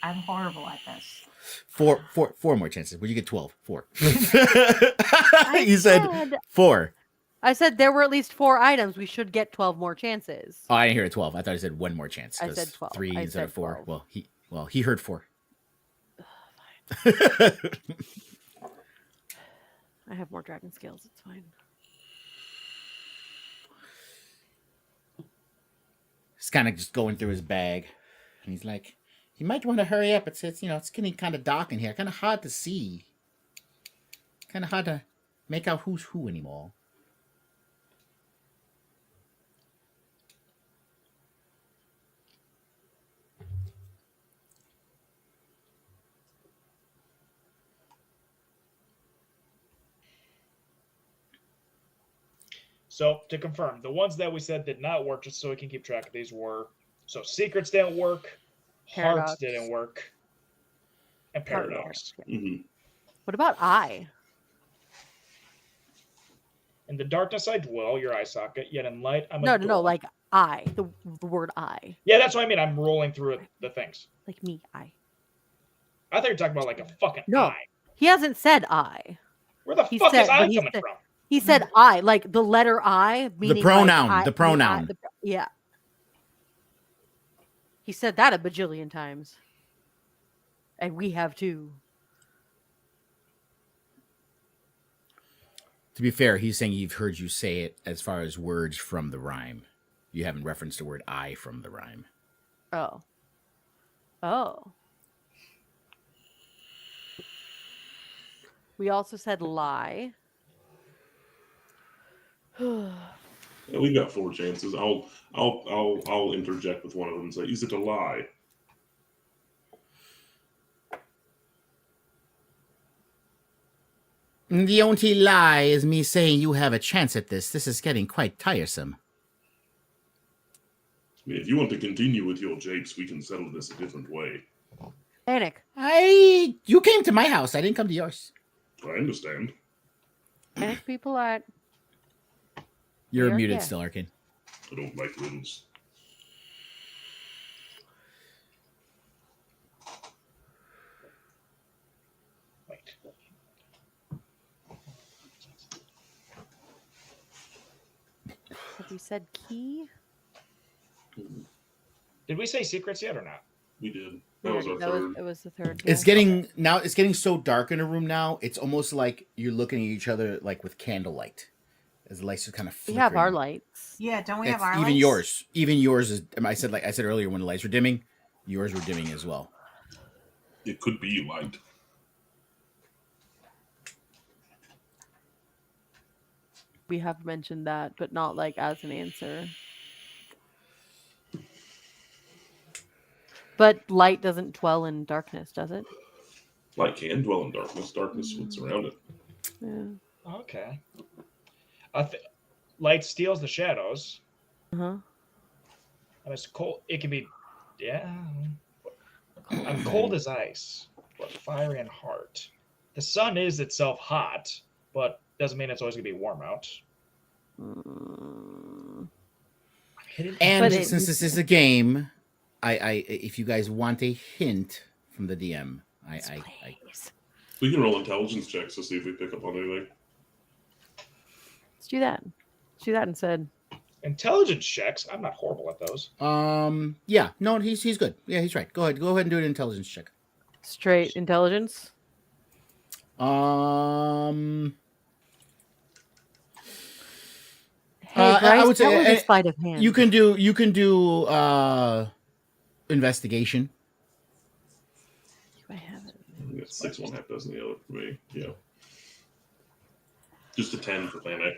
I'm horrible at this. 4 more chances. Would you get 12? 4. You said 4. I said there were at least 4 items. We should get 12 more chances. Oh, I didn't hear a 12. I thought I said 1 more chance. I said 12. 3 I instead of said 4. 12. Well, he heard 4. I have more dragon scales. It's fine. He's kind of just going through his bag, and he's like, "You might want to hurry up. It's it's getting kind of dark in here. Kind of hard to see. Kind of hard to make out who's who anymore." So to confirm, the ones that we said did not work, just so we can keep track of these, were so secrets didn't work, Heart Paradox. didn't work. And Heart, paradox. yeah. Hmm. What about eye? In the darkness I dwell, your eye socket, yet in light I'm No, adored. like eye. The word eye. Yeah, that's what I mean. I'm rolling through the things. Like me, eye. I thought you were talking about like a fucking No. eye. He hasn't said eye. Where the He fuck said- is but I he coming said- from? He said I, like the letter I, meaning pronoun, like, the pronoun. yeah. He said that a bajillion times. And we have too. To be fair, he's saying you've heard you say it as far as words from the rhyme. You haven't referenced the word I from the rhyme. Oh. Oh. We also said lie. Yeah, we've got 4 chances. I'll interject with one of them and say, "Is it a lie?" The only lie is me saying you have a chance at this. This is getting quite tiresome. I mean, if you want to continue with your japes, we can settle this a different way. Panic. You came to my house. I didn't come to yours. I understand. Panic be polite. You're You're- muted yeah. still, Arcane. I don't like riddles. Wait. Have we said key? Did we say secrets yet or not? We did. That was our third. It was the third. It's yeah. getting so dark in a room now. It's almost like you're looking at each other like with candlelight, as the lights are kind of We flickering. have our lights. Yeah, don't we It's have our even lights? yours. Even yours is. I said earlier when the lights were dimming, yours were dimming as well. It could be light. We have mentioned that, but not like as an answer. But light doesn't dwell in darkness, does it? Light can dwell in darkness. Darkness would surround it. Yeah. Okay. Light steals the shadows. Uh-huh. And it's cold. It can be, yeah. I'm cold as ice, but fiery in heart. The sun is itself hot, but doesn't mean it's always gonna be warm out. Mm. And But since this is a game, I if you guys want a hint from the DM, I Please. We can roll intelligence checks to see if we pick up on anything. Let's do that. Let's do that instead. Intelligence checks. I'm not horrible at those. yeah, no, he's good. Yeah, he's right. Go ahead and do an intelligence check. Straight intelligence. Hey, Bryce, I would say that was a sleight of hand. you can do investigation. I have it. I got 6 1 half dozen the other for me. Yeah. Just a 10 for panic.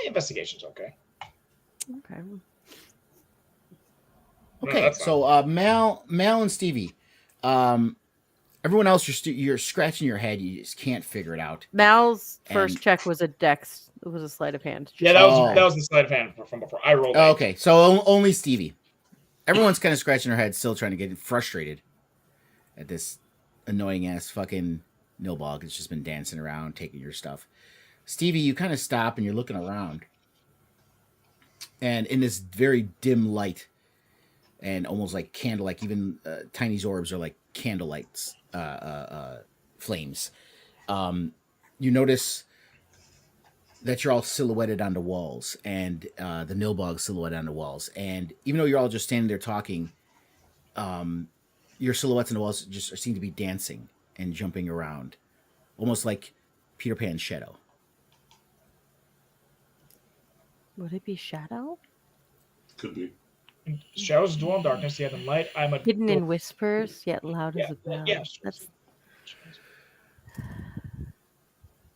Investigation's okay. Okay. Okay, that's so Mal and Stevie, everyone else, you're scratching your head. You just can't figure it out. Mal's first And- check was a dex. It was a sleight of hand. Yeah, that Oh. was the sleight of hand from before. I rolled. Oh, eight. okay, so only Stevie. Everyone's kind of scratching their head, still trying to get frustrated at this annoying ass fucking Nilbog. It's just been dancing around, taking your stuff. Stevie, you kind of stop and you're looking around, and in this very dim light, and almost like candle, like even tiny orbs are like candlelights, flames. You notice that you're all silhouetted on the walls, and the Nilbog silhouetted on the walls. And even though you're all just standing there talking, your silhouettes on the walls just seem to be dancing and jumping around, almost like Peter Pan's shadow. Would it be shadow? Could be. Shadows dwell in darkness, yet in light I'm a Hidden in whispers, yet loud as Yeah, a bell. yeah. That's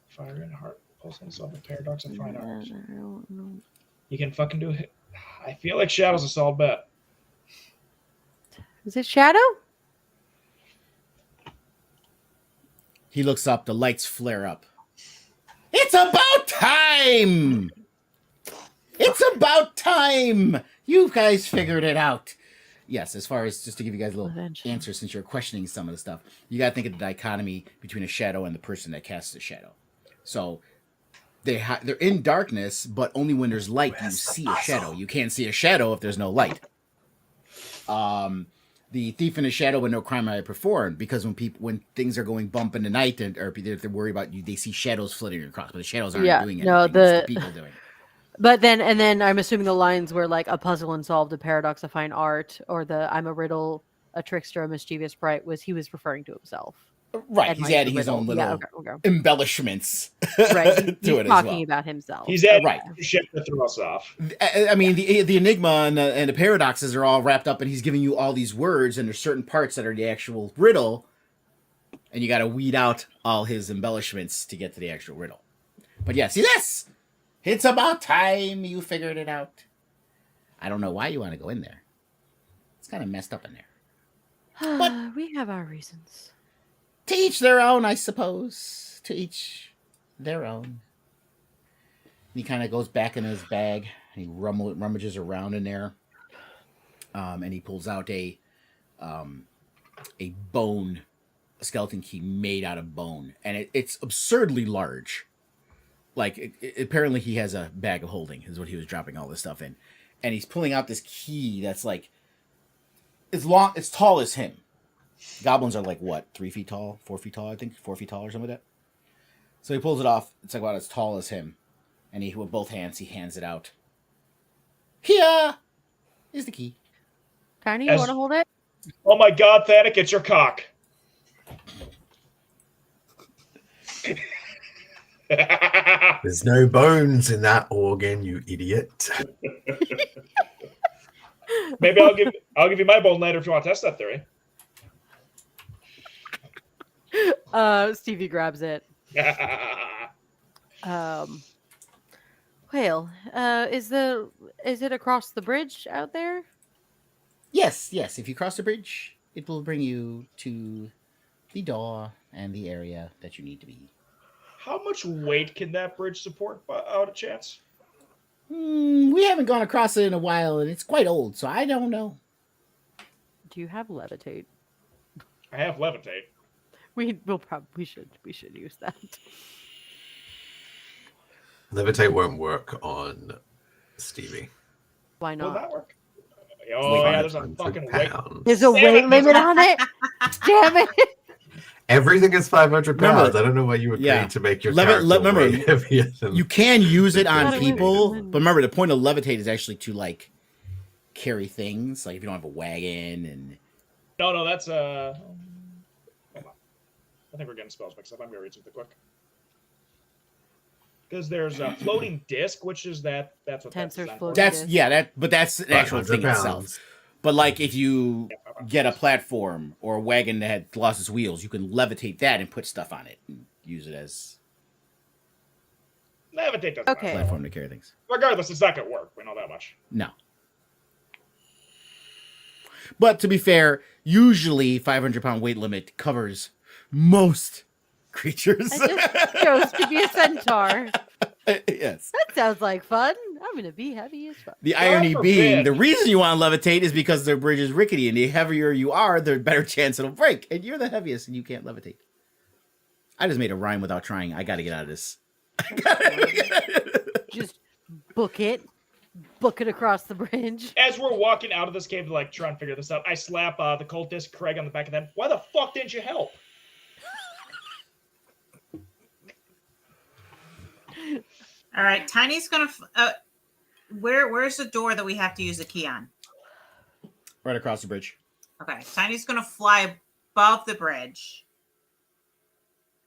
Fire in heart, pulse and soul, paradox and fine arts. I don't know. You can fucking do it. I feel like Shadow's a solid bet. Is it shadow? He looks up, the lights flare up. It's about time! It's about time! You guys figured it out. Yes, as far as just to give you guys a little Eventually. answer, since you're questioning some of the stuff, you got to think of the dichotomy between a shadow and the person that casts the shadow. So they're in darkness, but only when there's light do you see a shadow. You can't see a shadow if there's no light. The thief in the shadow with no crime I performed, because when things are going bump in the night or they're worried about you, they see shadows flitting across, but the shadows aren't doing anything. No, It's the people doing it. But then I'm assuming the lines were like a puzzle unsolved, a paradox, a fine art, or the I'm a riddle, a trickster, a mischievous sprite he was referring to himself. Right, And he's like adding the his own riddle. little Okay. embellishments Right. to it as talking well. about himself. He's adding Right. shit to throw us off. I mean, the enigma and the paradoxes are all wrapped up, and he's giving you all these words, and there's certain parts that are the actual riddle, and you got to weed out all his embellishments to get to the actual riddle. But yeah, see this? It's about time you figured it out. I don't know why you want to go in there. It's kind of messed up in there. But we have our reasons. to each their own, I suppose. To each their own. He kind of goes back in his bag. He rummages around in there, and he pulls out a bone, a skeleton key made out of bone, and it's absurdly large. Like apparently he has a bag of holding is what he was dropping all this stuff in, and he's pulling out this key that's like as tall as him. Goblins are like what, 3 feet tall, 4 feet tall, I think 4 feet tall or something like that. So he pulls it off. It's like about as tall as him. And he, with both hands, he hands it out. Here is the key. Tiny, you want to hold it? Oh my God, Thanik, it's your cock. There's no bones in that organ, you idiot. Maybe I'll give you my bone later if you want to test that theory. Stevie grabs it. Well, is it across the bridge out there? Yes. If you cross the bridge, it will bring you to the door and the area that you need to be. How much weight can that bridge support out of chance? We haven't gone across it in a while, and it's quite old, so I don't know. Do you have levitate? I have levitate. We should use that. Levitate won't work on Stevie. Why Will not? that work? Oh yeah, there's a 500 fucking weight. pounds. There's a weight limit on it. Damn it! Everything is 500 pounds. Remember- I don't know why you would Yeah. pay to make your Levit- character remember, way heavier than You can use it on Gotta win. people, but remember the point of levitate is actually to like carry things. Like if you don't have a wagon and No, that's hold on. I think we're getting spells mixed up. I'm gonna read something quick. Because there's a floating disc, which is that's what that's Tensor designed floating for. that's an actual 500 thing itself. pounds. But like if you get a platform or a wagon that had lost its wheels, you can levitate that and put stuff on it and use it as Levitate doesn't Okay. matter. platform to carry things. Regardless, it's not gonna work. We know that much. No. But to be fair, usually 500-pound weight limit covers most creatures. I just chose to be a centaur. Yes. That sounds like fun. I'm gonna be heavy as fuck. The irony being, forbid. the reason you want to levitate is because the bridge is rickety, and the heavier you are, the better chance it'll break. And you're the heaviest, and you can't levitate. I just made a rhyme without trying. I got to get out of this. Just book it across the bridge. As we're walking out of this cave to like try and figure this out, I slap the cultist Craig on the back of the head. Why the fuck didn't you help? All right, Tiny's gonna. Where's the door that we have to use the key on? Right across the bridge. Okay, Tiny's gonna fly above the bridge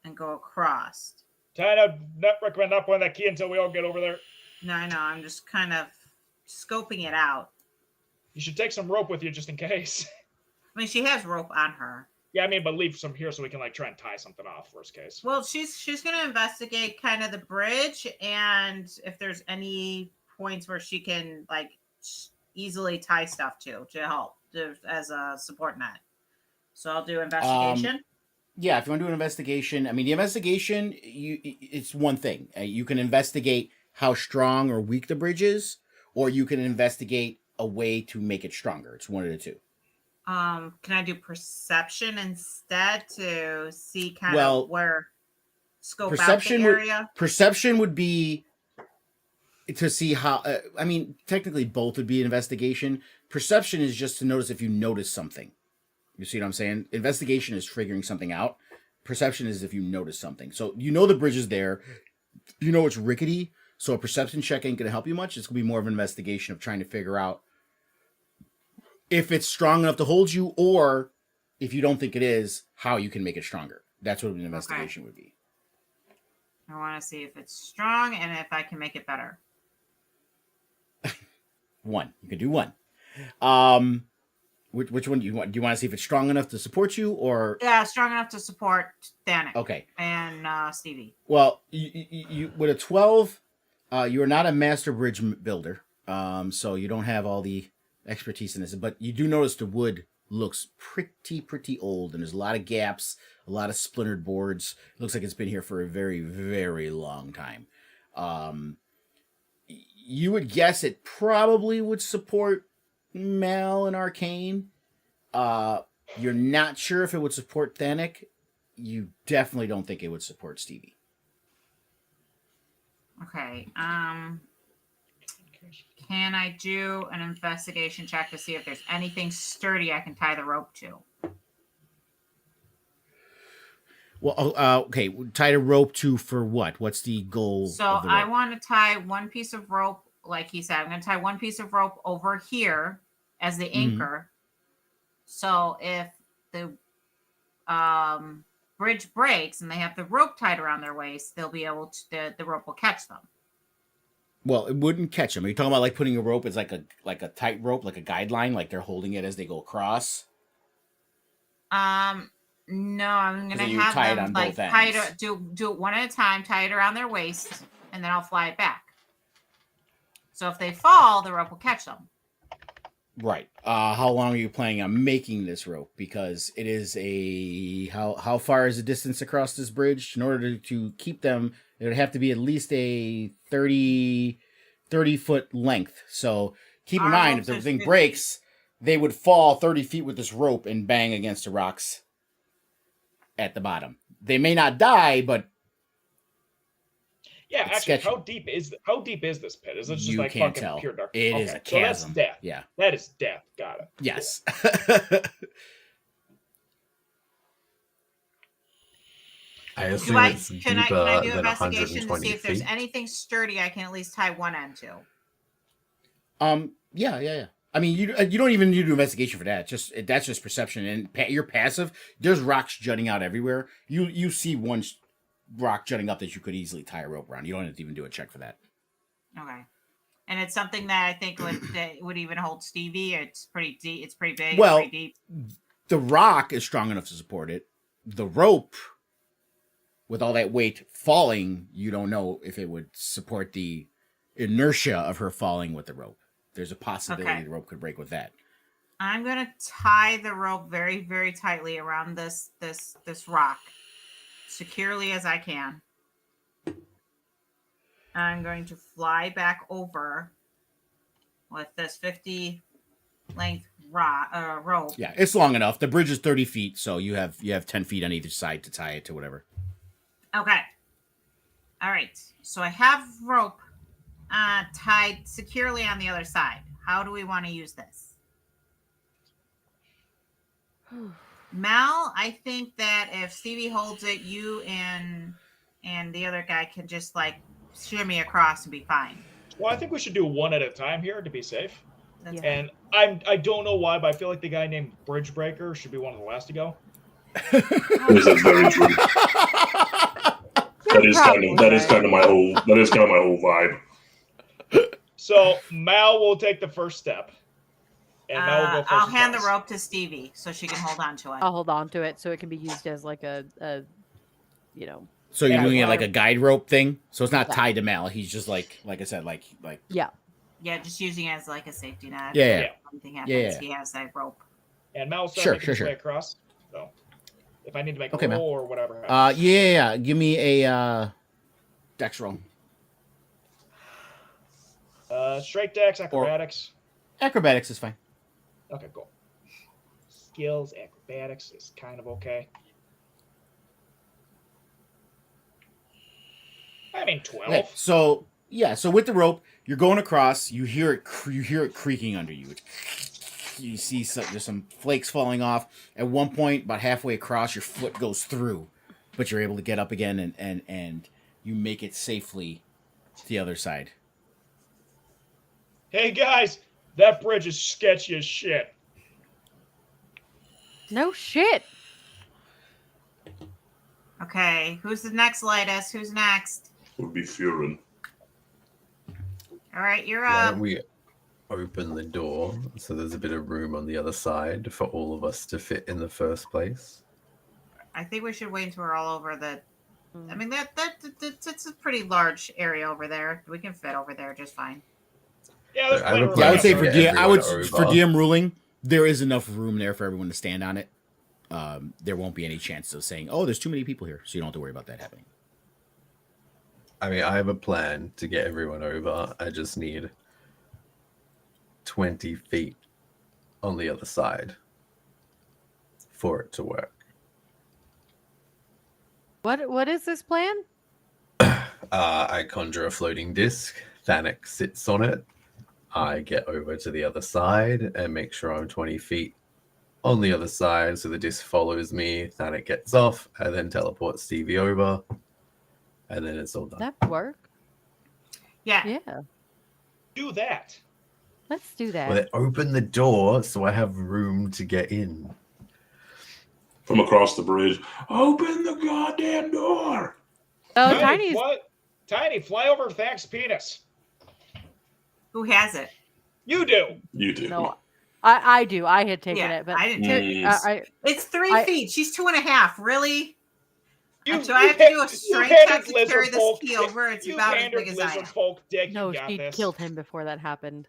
and go across. Tyna, not recommend not pulling that key until we all get over there. No, I know. I'm just kind of scoping it out. You should take some rope with you just in case. I mean, she has rope on her. Yeah, I mean, but leave some here so we can like try and tie something off. Worst case. Well, she's gonna investigate kind of the bridge and if there's any points where she can like easily tie stuff to help as a support net. So I'll do investigation. Yeah, if you want to do an investigation, I mean, the investigation, it's one thing. You can investigate how strong or weak the bridge is, or you can investigate a way to make it stronger. It's one of the two. Can I do perception instead to see kind Well, of where scope perception out the area? Perception would be to see how. I mean, technically, both would be investigation. Perception is just to notice if you notice something. You see what I'm saying? Investigation is figuring something out. Perception is if you notice something. So you know the bridge is there. You know it's rickety. So a perception check ain't going to help you much. It's going to be more of an investigation of trying to figure out if it's strong enough to hold you, or if you don't think it is, how you can make it stronger. That's what an investigation would be. I want to see if it's strong and if I can make it better. One. You can do one. Which one do you want? Do you want to see if it's strong enough to support you, or strong enough to support Danik? Okay. And Stevie. Well, you with a 12, you are not a master bridge builder, so you don't have all the expertise in this. But you do notice the wood looks pretty old, and there's a lot of gaps, a lot of splintered boards. It looks like it's been here for a very, very long time. You would guess it probably would support Mal and Arcane. You're not sure if it would support Thanik. You definitely don't think it would support Stevie. Okay. Can I do an investigation check to see if there's anything sturdy I can tie the rope to? Well, okay. Tie the rope to for what? What's the goal? So of the rope? I want to tie one piece of rope, like he said. I'm going to tie one piece of rope over here as the anchor. So if the bridge breaks and they have the rope tied around their waist, they'll be able to. The rope will catch them. Well, it wouldn't catch them. Are you talking about like putting a rope as like a tight rope, like a guideline, like they're holding it as they go across? No, I'm gonna you have tie it them on like both tie ends. it, do it one at a time, tie it around their waist, and then I'll fly it back. So if they fall, the rope will catch them. Right. How long are you planning on making this rope? Because it is how far is the distance across this bridge? In order to keep them, it would have to be at least a 30 foot length. So keep in Our mind, if ropes the are thing 50. breaks, they would fall 30 feet with this rope and bang against the rocks at the bottom. They may not die, but Yeah, it's actually, sketchy. how deep is this pit? Is it just You like can't fucking tell. pure dark? It is a chasm. So that's death. Yeah. That is death. Got it. Yes. I assume it's deeper Can I do than investigation to 120 see if there's feet. anything sturdy I can at least tie one end to? Yeah. I mean, you don't even need to do investigation for that. That's just perception, and you're passive. There's rocks jutting out everywhere. You see one rock jutting up that you could easily tie a rope around. You don't have to even do a check for that. Okay. And it's something that I think would even hold Stevie. It's pretty deep. It's pretty big. Well, it's pretty deep. The rock is strong enough to support it. The rope, with all that weight falling, you don't know if it would support the inertia of her falling with the rope. There's a possibility the rope could break with that. I'm gonna tie the rope very, very tightly around this rock, securely as I can. I'm going to fly back over with this 50 length rope. Yeah, it's long enough. The bridge is 30 feet, so you have 10 feet on either side to tie it to whatever. Okay. All right. So I have rope tied securely on the other side. How do we want to use this? Mal, I think that if Stevie holds it, you and the other guy can just like shimmy across and be fine. Well, I think we should do one at a time here to be safe. That's And I don't know why, but I feel like the guy named Bridgebreaker should be one of the last to go. Is that very true? That is kind of my whole vibe. So Mal will take the first step. And Mal will go first. I'll hand the rope to Stevie so she can hold on to it. I'll hold on to it so it can be used as like a So you're Yeah, doing it well- like a guide rope thing? So it's not Yeah. tied to Mal. He's just like I said, like yeah. Yeah, just using it as like a safety net. Yeah. If something happens, Yeah. he has that rope. And Mal will start Sure, making his sure. way across. So if I need to make Okay, a Mal. roll or whatever. Yeah. Give me a dex roll. Straight dex, acrobatics. Acrobatics is fine. Okay, cool. Skills, acrobatics is kind of okay. I mean, 12. Okay, so yeah, so with the rope, you're going across. You hear it creaking under you. You see there's some flakes falling off. At one point, about halfway across, your foot goes through, but you're able to get up again, and you make it safely to the other side. Hey guys, that bridge is sketchy as shit. No shit. Okay, who's the next lightest? Who's next? Would be Faerun. All right, you're Why up. don't we open the door so there's a bit of room on the other side for all of us to fit in the first place? I think we should wait until we're all over the. I mean that's a pretty large area over there. We can fit over there just fine. Yeah, there's I have a plenty of Yeah, I would plan. say room. for Get DM, everyone for over. DM ruling, there is enough room there for everyone to stand on it. There won't be any chance of saying, "Oh, there's too many people here," so you don't have to worry about that happening. I mean, I have a plan to get everyone over. I just need 20 feet on the other side for it to work. What is this plan? I conjure a floating disc. Thanek sits on it. I get over to the other side and make sure I'm 20 feet on the other side so the disc follows me. Thanek gets off and then teleports Stevie over. And then it's all done. That work? Yeah. Yeah. Do that. Let's do that. Well, then open the door so I have room to get in. From across the bridge. Open the goddamn door! Oh, Tiny's. Tiny, fly over Thak's penis. Who has it? You do. You do. No, I do. I had taken Yeah, it, but I didn't Ter- take it. It's 3 I- feet. She's 2.5. Really? You, Do I have to do a you strength handed check to lizard carry this folk key dick. over? It's You about as handed big as I lizard am. folk dick. no, you got she this. killed him before that happened.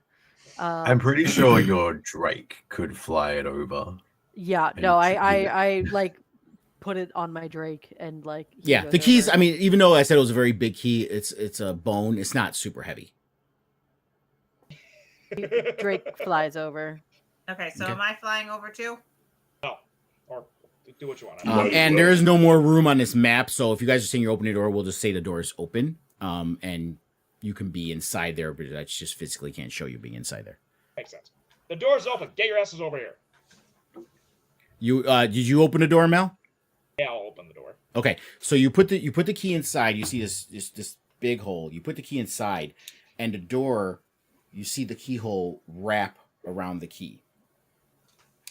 I'm pretty sure your Drake could fly it over. Yeah, and no, keep it. I like put it on my Drake and like. he Yeah, goes the keys. over. I mean, even though I said it was a very big key, it's a bone. It's not super heavy. Drake flies over. Okay, so Okay. am I flying over too? Or do what you want. Might as And well. there is no more room on this map, so if you guys are saying you're opening the door, we'll just say the door is open. And you can be inside there, but I just physically can't show you being inside there. Makes sense. The door's open. Get your asses over here. You did you open the door, Mel? Yeah, I'll open the door. Okay, so you put the key inside. You see this big hole. You put the key inside, and the door. You see the keyhole wrap around the key,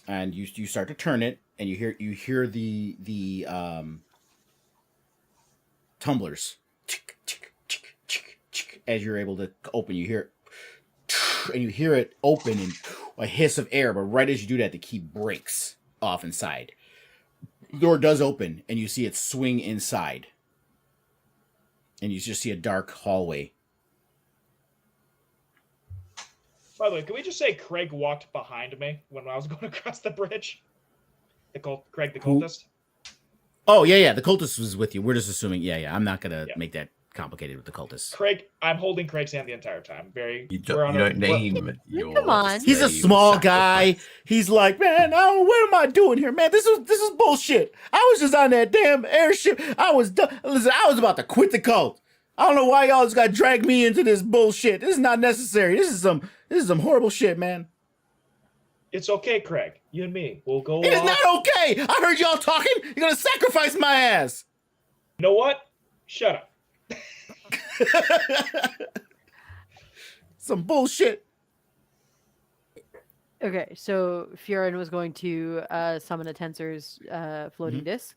and you start to turn it, and you hear the tumblers tick, tick, tick, tick, tick, as you're able to open. You hear it, and you hear it open and a hiss of air. But right as you do that, the key breaks off inside. The door does open, and you see it swing inside. And you just see a dark hallway. By the way, can we just say Craig walked behind me when I was going across the bridge? Craig the Who? cultist. Oh, yeah. The cultist was with you. We're just assuming. Yeah. I'm not going to Yeah. make that complicated with the cultist. Craig, I'm holding Craig's hand the entire time. You don't name your. Come on. He's a slave small guy. sacrifice. He's like, man, what am I doing here, man? This is bullshit. I was just on that damn airship. I was about to quit the cult. I don't know why y'all just got to drag me into this bullshit. This is not necessary. This is some horrible shit, man. It's okay, Craig. You and me. We'll go It is off. not okay. I heard y'all talking. You're gonna sacrifice my ass. You know what? Shut up. Some bullshit. Okay, so Faerun was going to summon a Tensor's floating Mm-hmm. disc.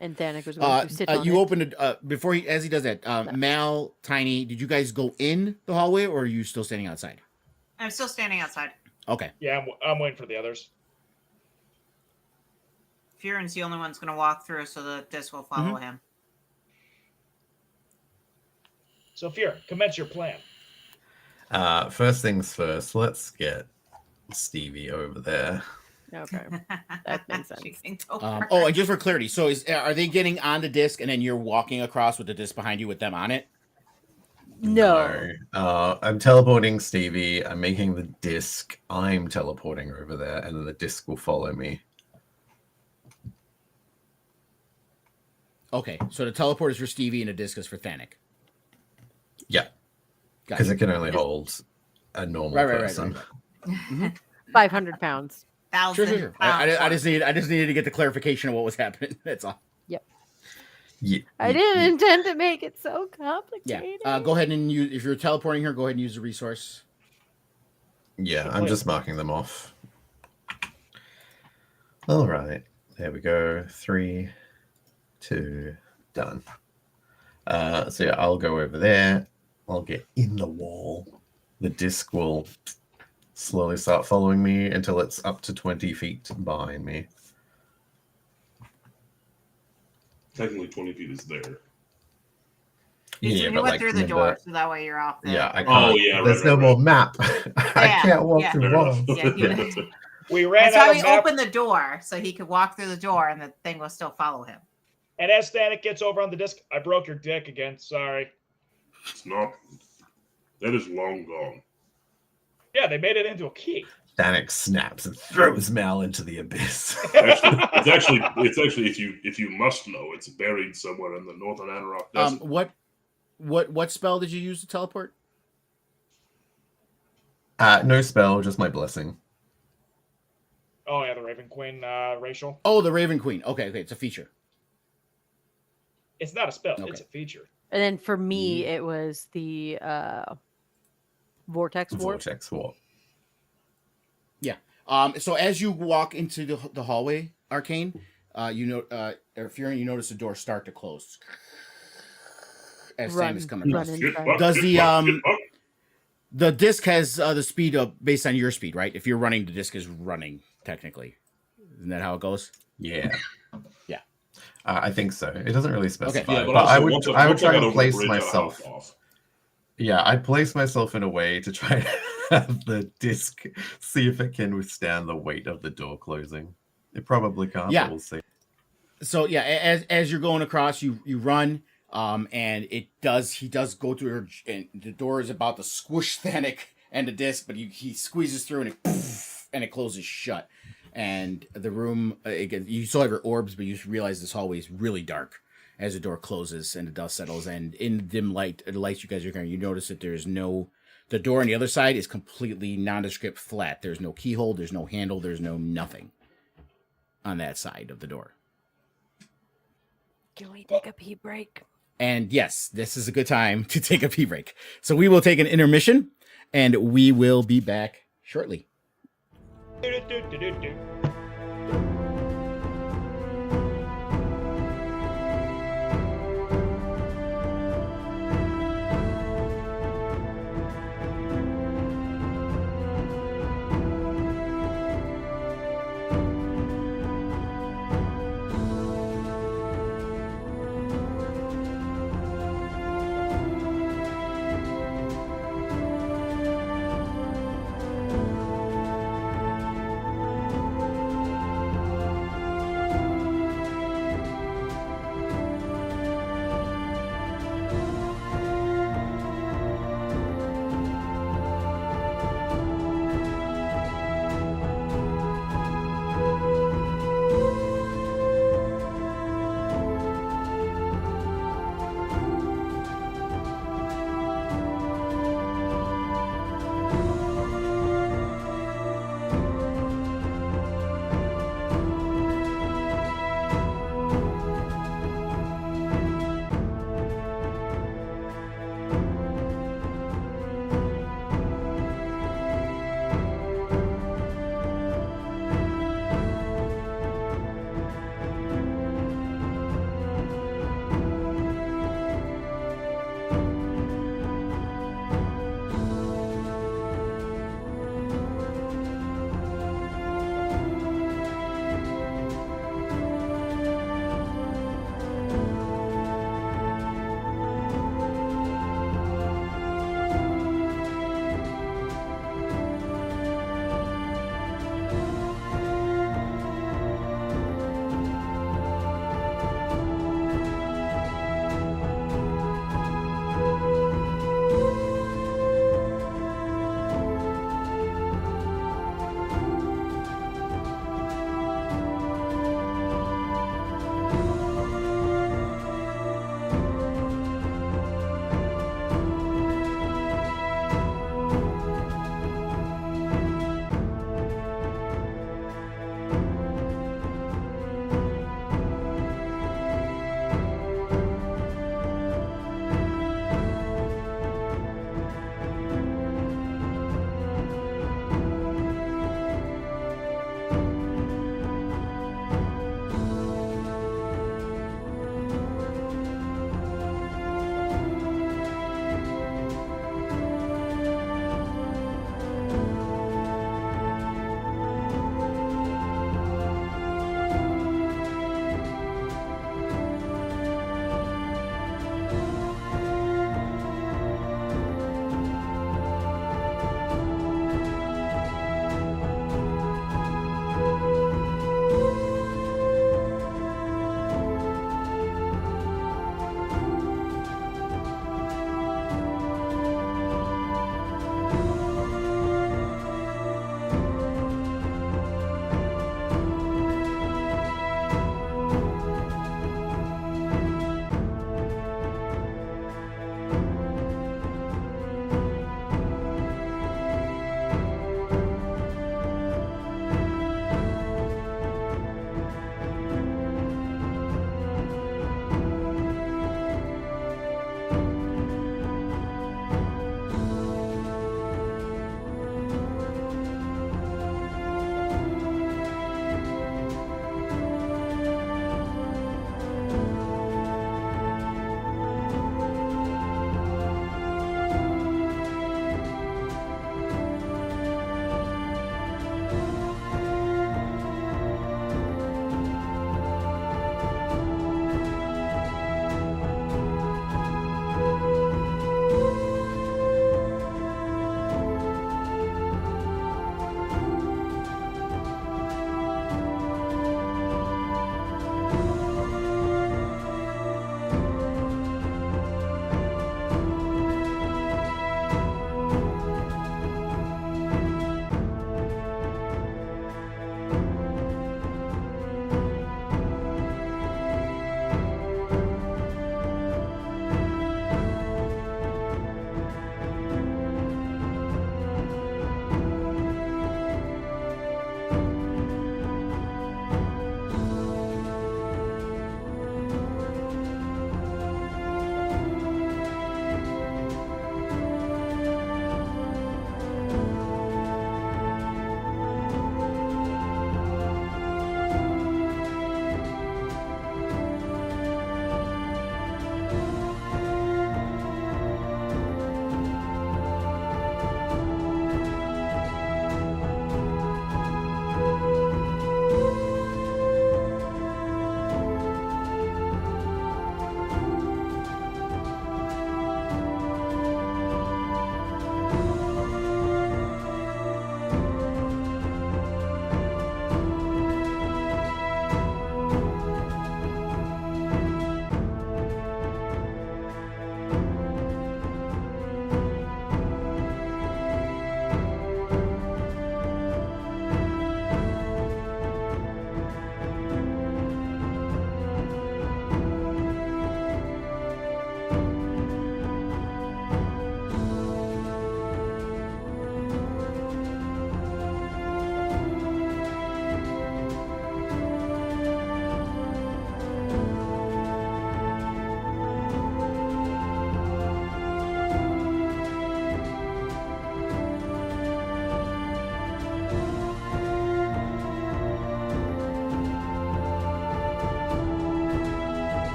And Thanek was going to sit on You it. opened it before as he does that. Mal, Tiny, did you guys go in the hallway or are you still standing outside? I'm still standing outside. Okay. Yeah, I'm waiting for the others. Faerun's the only one's going to walk through, so the disc will follow him. So, Fear, commence your plan. First things first, let's get Stevie over there. Okay, that makes She sense. can go Oh, first. and just for clarity, so are they getting on the disc and then you're walking across with the disc behind you with them on it? No. I'm teleporting Stevie. I'm making the disc. I'm teleporting over there, and then the disc will follow me. Okay, so the teleport is for Stevie and the disc is for Thanik. Yeah, because it can only hold a normal person. Right. 500 pounds. Sure. I just needed to get the clarification of what was happening. That's all. Yeah, I didn't intend to make it so complicated. Yeah. Go ahead and use, if you're teleporting her, go ahead and use the resource. Yeah, I'm just marking them off. All right, there we go. 3, 2, done. So yeah, I'll go over there. I'll get in the wall. The disc will slowly start following me until it's up to 20 feet behind me. Technically, 20 feet is there. You but went through the door, so that way you're off there. Yeah, I can't. Oh, yeah, There's no more map. I can't walk through Fair walls. enough. Yeah, We ran That's out why of we map, opened the door so he could walk through the door and the thing will still follow him. and as Thanik gets over on the disc, I broke your dick again. Sorry. It's not. That is long gone. Yeah, they made it into a key. Thanik snaps and throws Mal into the abyss. Actually, it's actually if you must know, it's buried somewhere in the northern Anarok Desert. What spell did you use to teleport? No spell, just my blessing. Oh yeah, the Raven Queen racial. Oh, the Raven Queen. Okay, it's a feature. It's not a spell; Okay. it's a feature. And then for me, it was the Vortex Warp. Vortex Warp. Yeah. So as you walk into the hallway, Arcane, Faerun, you notice the door start to close as Sam is coming across. Does the disc has the speed of based on your speed, right? If you're running, the disc is running technically. Isn't that how it goes? Yeah. Yeah. I think so. It doesn't really specify. Okay. Yeah, but also, I would once try I got to over the place bridge, I myself. hopped off. Yeah, I'd place myself in a way to try to have the disc see if it can withstand the weight of the door closing. It probably can't, Yeah. but we'll see. So yeah, as you're going across, you run, and he does go through her, and the door is about to squish Thanik and the disc, but he squeezes through and it closes shut. And the room, again, you still have your orbs, but you realize this hallway is really dark as the door closes and the dust settles. And in dim light, the lights you guys are carrying, you notice that the door on the other side is completely nondescript flat. There's no keyhole, there's no handle, there's no nothing on that side of the door. Can we take a pee break? And yes, this is a good time to take a pee break. So we will take an intermission, and we will be back shortly.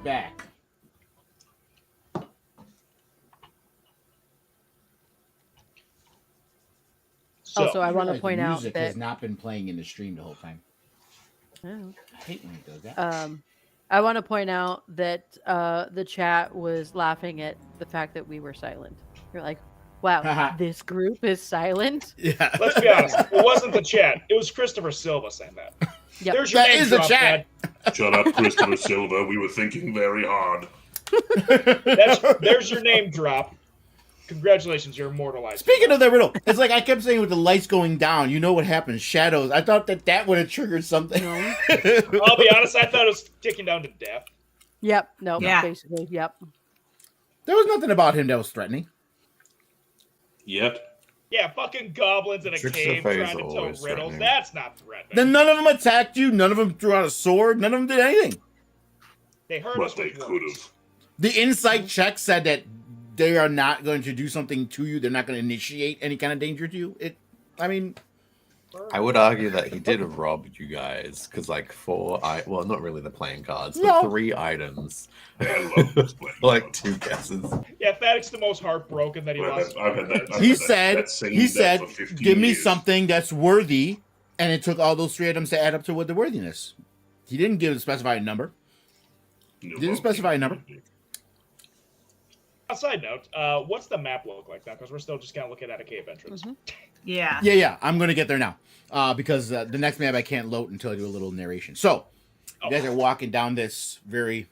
back. So, Also, I want to realize point the out music that has not been playing in the stream the whole time. oh, I hate when it does that. I want to point out that the chat was laughing at the fact that we were silent. You're like, wow, this group is silent. Yeah. let's be honest. It wasn't the chat. It was Christopher Silva saying that. Yep. There's your That name is the drop, chat. Dad. Shut up, Christopher Silva. We were thinking very hard. There's your name drop. Congratulations, you're immortalized. Speaking of the riddle, it's like I kept saying with the lights going down, you know what happens? Shadows. I thought that would have triggered something. No. I'll be honest, I thought it was ticking down to death. Yep. No. Yeah. Basically. Yep. There was nothing about him that was threatening. Yet. Yeah, fucking goblins in a Tricks cave of Fae trying is to tell always riddles. threatening. That's not threatening. Then none of them attacked you. None of them threw out a sword. None of them did anything. They hurt But us they with could words. have. The insight check said that they are not going to do something to you. They're not going to initiate any kind of danger to you. I would argue that he did rob you guys because, like, well, not really the playing cards, but No. 3 items, I love this playing like cards. 2 guesses. Yeah, Fatic's the most heartbroken that he lost. I've had that. I've He had said, that same he death said, for 15 give me years. something that's worthy. And it took all those 3 items to add up to what the worthiness. He didn't give a specified number. No, Didn't specify a number. A side note, what's the map look like now? Because we're still just kind of looking at a cave entrance. Mhm. Yeah. Yeah. I'm going to get there now. Because the next map I can't load until I do a little narration. So, you guys are walking down this very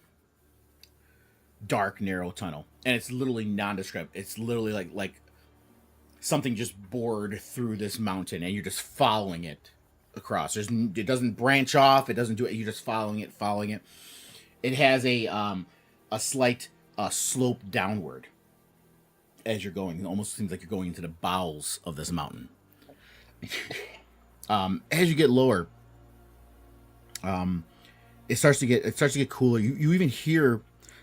dark, narrow tunnel. And it's literally nondescript. It's literally like something just bored through this mountain. And you're just following it across. It doesn't branch off. It doesn't do it. You're just following it. It has a slight slope downward as you're going. It almost seems like you're going into the bowels of this mountain. As you get lower, it starts to get cooler. You even hear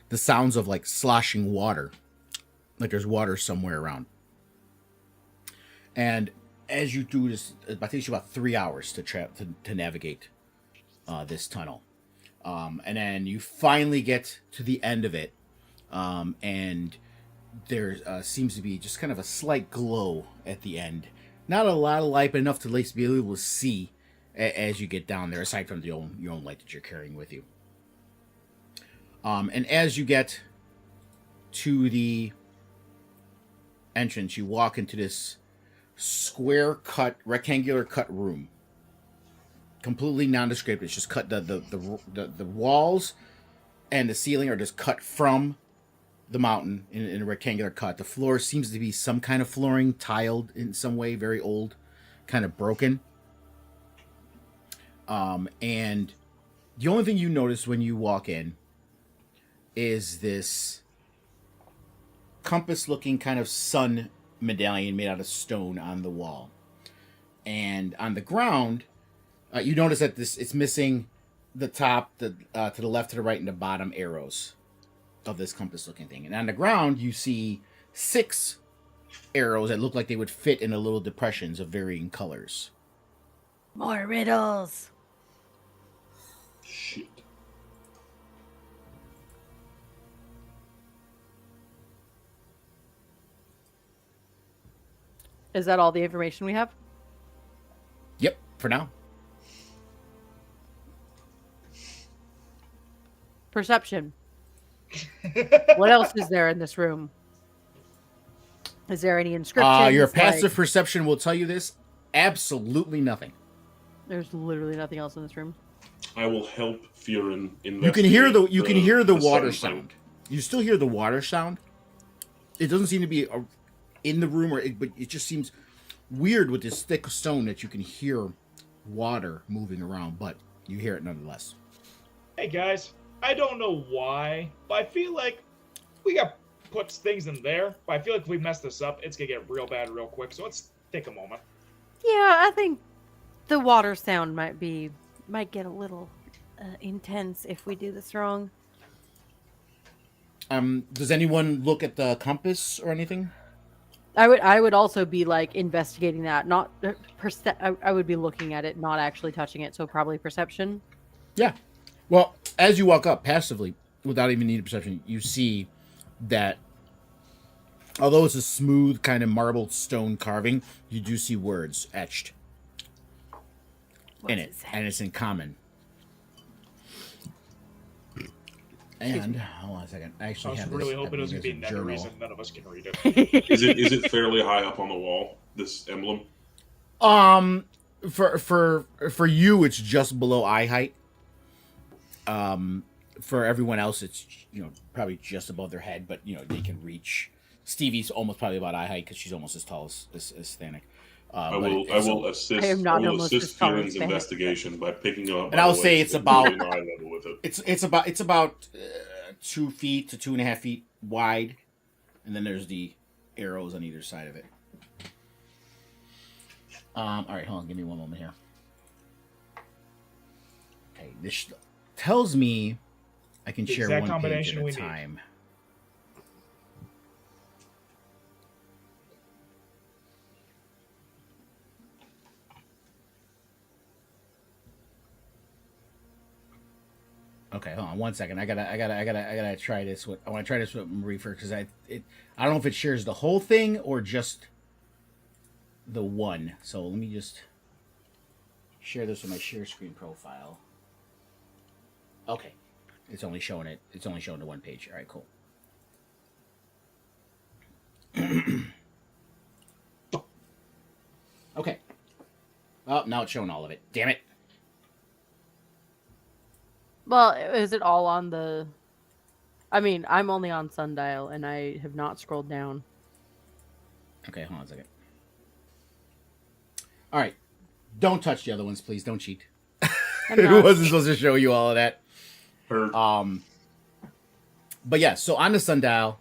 the sounds of like sloshing water, like there's water somewhere around. And as you do this, it takes you about 3 hours to navigate this tunnel. And then you finally get to the end of it, and there seems to be just kind of a slight glow at the end. Not a lot of light, but enough to at least be able to see as you get down there, aside from your own light that you're carrying with you. And as you get to the entrance, you walk into this rectangular cut room. Completely nondescript. It's just cut. The walls and the ceiling are just cut from the mountain in a rectangular cut. The floor seems to be some kind of flooring, tiled in some way, very old, kind of broken. And the only thing you notice when you walk in is this compass-looking kind of sun medallion made out of stone on the wall. And on the ground, you notice that it's missing the top, to the left, to the right, and the bottom arrows of this compass-looking thing. And on the ground, you see 6 arrows that look like they would fit in the little depressions of varying colors. More riddles. Shit. Is that all the information we have? Yep, for now. Perception. What else is there in this room? Is there any inscriptions? Your passive perception will tell you this. Absolutely nothing. There's literally nothing else in this room. I will help Faerun investigate. You can hear the water sun sound. You still hear the water sound. It doesn't seem to be in the room, but it just seems weird with this thick stone that you can hear water moving around, but you hear it nonetheless. Hey guys, I don't know why, but I feel like we got put things in there. But I feel like if we mess this up, it's gonna get real bad real quick. So let's take a moment. Yeah, I think the water sound might get a little intense if we do this wrong. Does anyone look at the compass or anything? I would also be like investigating that, not I would be looking at it, not actually touching it. So probably perception. Yeah. Well, as you walk up passively, without even needing perception, you see that although it's a smooth kind of marbled stone carving, you do see words etched in it, and it's in common. And hold on a second, I I actually was have really this. hoping it was I going to be believe there's a another journal. reason none of us can read it. Is it fairly high up on the wall? This emblem. For you, it's just below eye height. For everyone else, it's probably just above their head, but they can reach. Stevie's almost probably about eye height because she's almost as tall as Thanik. I will assist. I am not I will almost assist as tall as Fearon's Thanik. investigation by picking up. And I will say it's about- eye level with it. It's about 2 feet to 2.5 feet wide, and then there's the arrows on either side of it. All right, hold on, give me one moment here. Okay, this tells me I can The share exact one page combination at a we need. time. Okay, hold on one second. I gotta try this. I want to try this with Marie first because I don't know if it shares the whole thing or just the one. So let me just share this with my share screen profile. Okay, it's only showing it. It's only showing the one page. All right, cool. Okay. Oh, now it's showing all of it. Damn it. Well, is it all on the... I mean, I'm only on Sundial, and I have not scrolled down. Okay, hold on a second. All right. Don't touch the other ones, please. Don't cheat. I'm It not. wasn't supposed to show you all of that. Heard. But yeah, so on the sundial,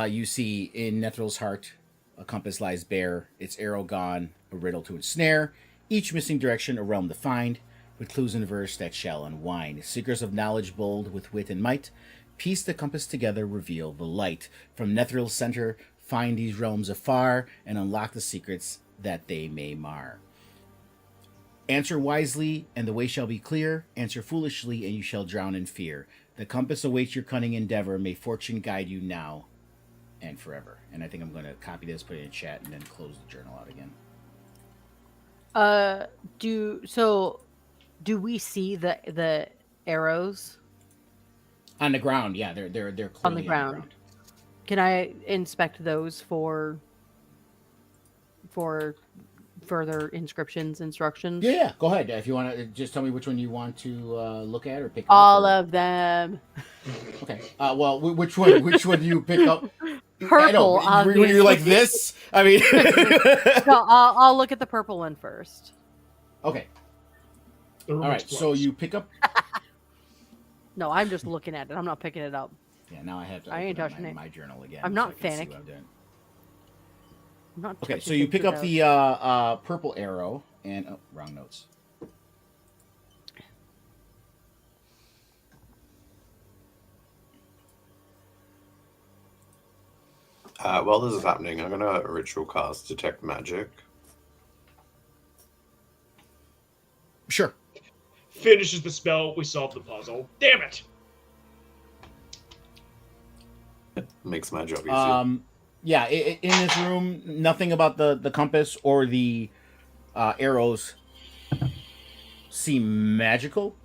you see in Nethral's heart, a compass lies bare, its arrow gone, a riddle to ensnare, each missing direction a realm to find, with clues in verse that shall unwind. Seekers of knowledge bold with wit and might, piece the compass together, reveal the light. From Nethral's center, find these realms afar, and unlock the secrets that they may mar. Answer wisely, and the way shall be clear. Answer foolishly, and you shall drown in fear. The compass awaits your cunning endeavor. May fortune guide you now and forever. And I think I'm going to copy this, put it in chat, and then close the journal out again. Do we see the arrows On the ground, yeah, they're clearly on the ground? Can I inspect those for further inscriptions, instructions? Yeah, go ahead. If you want to, just tell me which one you want to look at or pick up. All of them. Okay. Well, which one? Which one do you pick up? Purple, I know, when you're like obviously. this. I mean. No, I'll look at the purple one first. Okay. The room All right. So explodes. you pick up. No, I'm just looking at it. I'm not picking it up. Yeah. Now I have to. I ain't open up touching it. my journal again. I'm not I can see Fennec. what I'm doing. I'm not Okay. touching So you things pick up without- the purple arrow and wrong notes. While this is happening, I'm gonna ritual cast detect magic. Sure. Finishes the spell, we solve the puzzle. Damn it! Makes my job easier. Yeah. In this room, nothing about the compass or the arrows seem magical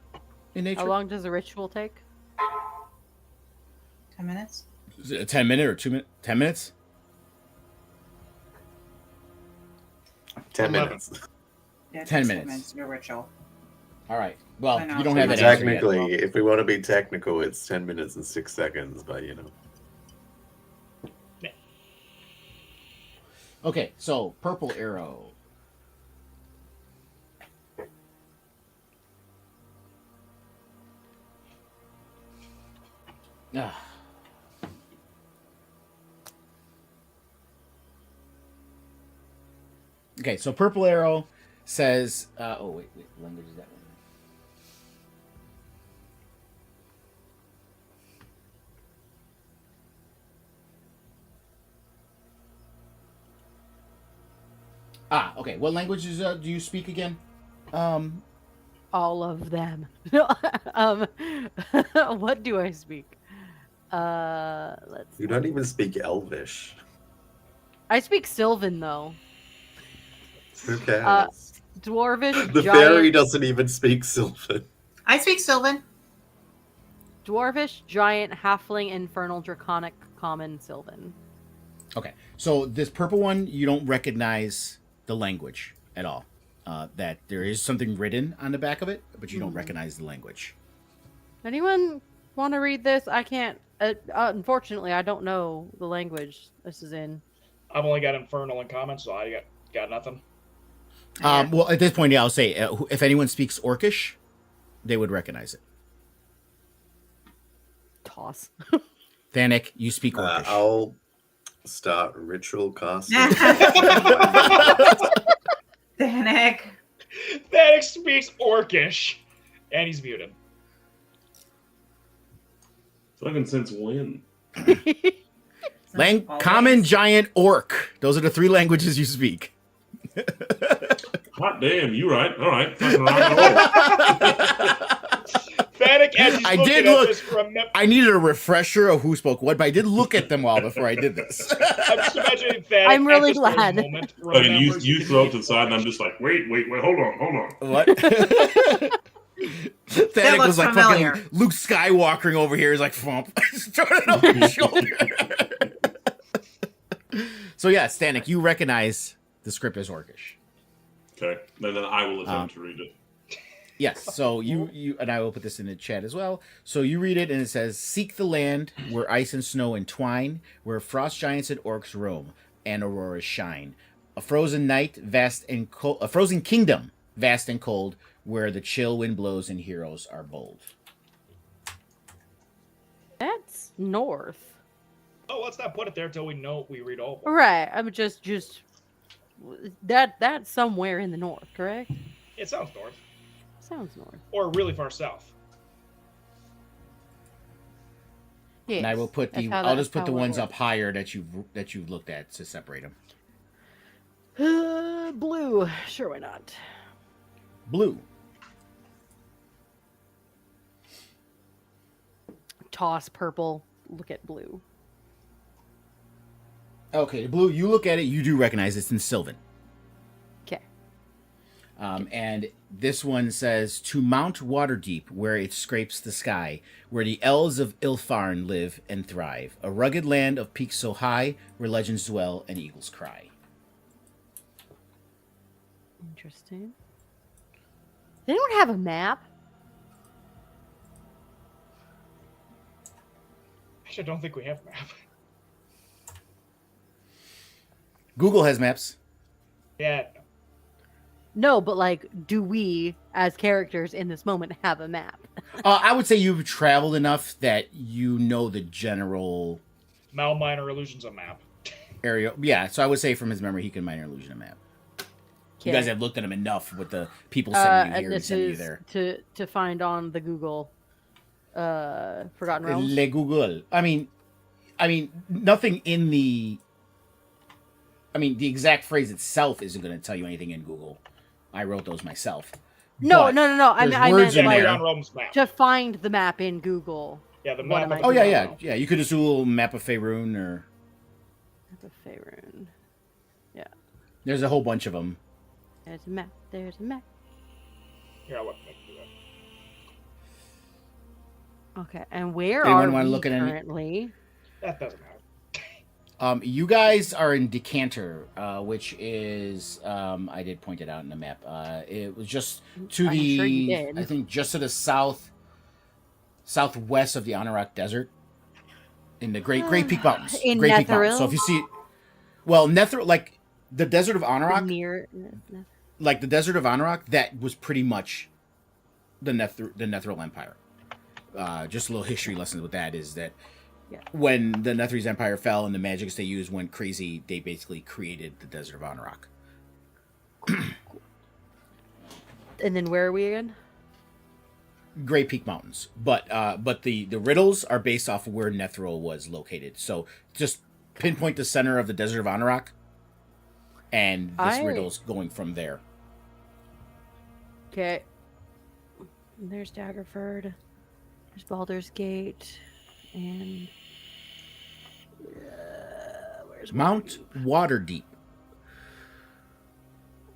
in nature. How long does the ritual take? 10 minutes? Is it a 10-minute or 2 minute? 10 minutes? 10 11. minutes. Yeah, 10 just minutes. Your ritual. All right. Well, I know, you don't so have that answer yet. Technically, if we want to be technical, it's 10 minutes and 6 seconds, but you know. Okay, so purple arrow. Ah. Okay, so purple arrow says, oh wait, language is that one? Okay. What languages do you speak again? All of them. What do I speak? Let's. You don't even speak Elvish. I speak Sylvan though. Who cares? Dwarvish, The giant, fairy doesn't even speak Sylvan. I speak Sylvan. Dwarvish, giant, halfling, infernal, draconic, common, Sylvan. Okay, so this purple one, you don't recognize the language at all. That there is something written on the back of it, but you don't recognize the language. Anyone want to read this? I can't. Unfortunately, I don't know the language this is in. I've only got infernal in common, so I got nothing. Well, at this point, yeah, I'll say if anyone speaks Orcish, they would recognize it. Toss. Thanik, you speak Orcish. I'll start ritual casting. Danik. That speaks Orcish, and he's muted. So I can sense wind. Common, giant, orc. Those are the 3 languages you speak. Hot damn, you right. All right. Fucking rock and roll. Fennec, as he's I looking did at look- this from I needed a refresher of who spoke what, but I did look at them all before I did this. I'm just imagining Fennec I'm really at this very glad. moment And you remembers he throw it can to the side, and I'm just like, wait, hold on. What? Thanik looks was like familiar. fucking Luke Skywalkering over here. He's like, "Fump." Just throwing it over his shoulder. So yeah, Thanik, you recognize the script as Orcish. Okay, and then I will attempt to read it. Yes, so you and I will put this in the chat as well. So you read it, and it says, "Seek the land where ice and snow entwine, where frost giants and orcs roam, and auroras shine. A frozen night, vast and cold, a frozen kingdom, vast and cold, where the chill wind blows and heroes are bold." That's north. Oh, let's not put it there till we know we read all of them. Right. I'm just that's somewhere in the north, correct? It sounds north. Sounds north. Or really far south. Yes. And I will put that's the how I'll that- just put how the it ones works. up higher that you've looked at to separate them. Blue. Sure, why not? Blue. Toss purple. Look at blue. Okay, blue. You look at it, you do recognize it's in Sylvan. Okay. And this one says, "To Mount Waterdeep, where it scrapes the sky, where the elves of Ilfarn live and thrive, a rugged land of peaks so high, where legends dwell and eagles cry." Interesting. Does anyone have a map? Actually, I don't think we have a map. Google has maps. Yeah. No, but like, do we, as characters in this moment, have a map? I would say you've traveled enough that you know the general Mal Minor Illusions a map. area. Yeah, so I would say from his memory, he can minor illusion a map. You guys have looked at him enough with the people sending you and here and this sending you is there. to find on the Google Forgotten Realms. Le Google. I mean, nothing in the. I mean, the exact phrase itself isn't going to tell you anything in Google. I wrote those myself. No. But I there's meant words in like there. Forgotten Realms map. to find the map in Google. Yeah, the What map. am I of Oh yeah, doing? yeah, yeah. You could just do a little map of Faerun, or Map of Faerun. there's a whole bunch of them. There's a map. There's a map. Here, I'll let me do that. Okay, and where Anyone are wanna we look at any- currently? That doesn't matter. You guys are in Decanter, which is I did point it out in the map. It was just to I'm the sure you did. I think just to the southwest of the Anorak Desert, in the Great Peak Mountains. In Great Peak Mountains. Netheril? So if you see, well, Nether, like the Desert of Anorak, Near. like the Desert of Anorak, that was pretty much the Netheril Empire. Just a little history lesson with that is that when the Netherese Empire fell and the magics they used went crazy, they basically created the Desert of Anorak. And then where are we again? Great Peak Mountains, but the riddles are based off of where Netheril was located. So just pinpoint the center of the Desert of Anorak, and this riddle's going from there. Okay. There's Daggerford. There's Baldur's Gate. And Where's Mount Waterdeep.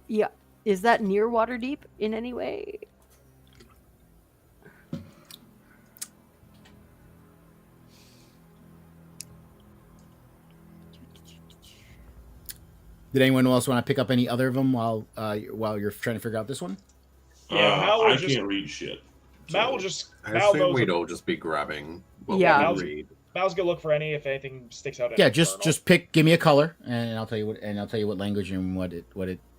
Yeah. Is that near Waterdeep in any way? Did anyone else want to pick up any other of them while you're trying to figure out this one? Yeah, Mal will I just- can't read shit. Mal will just. I Mal assume knows. we'd all just be grabbing what Yeah. we Mal's- can read. Mal's gonna look for if anything sticks out. Yeah, any just journal. just pick. Give me a color, and I'll tell you what language and what it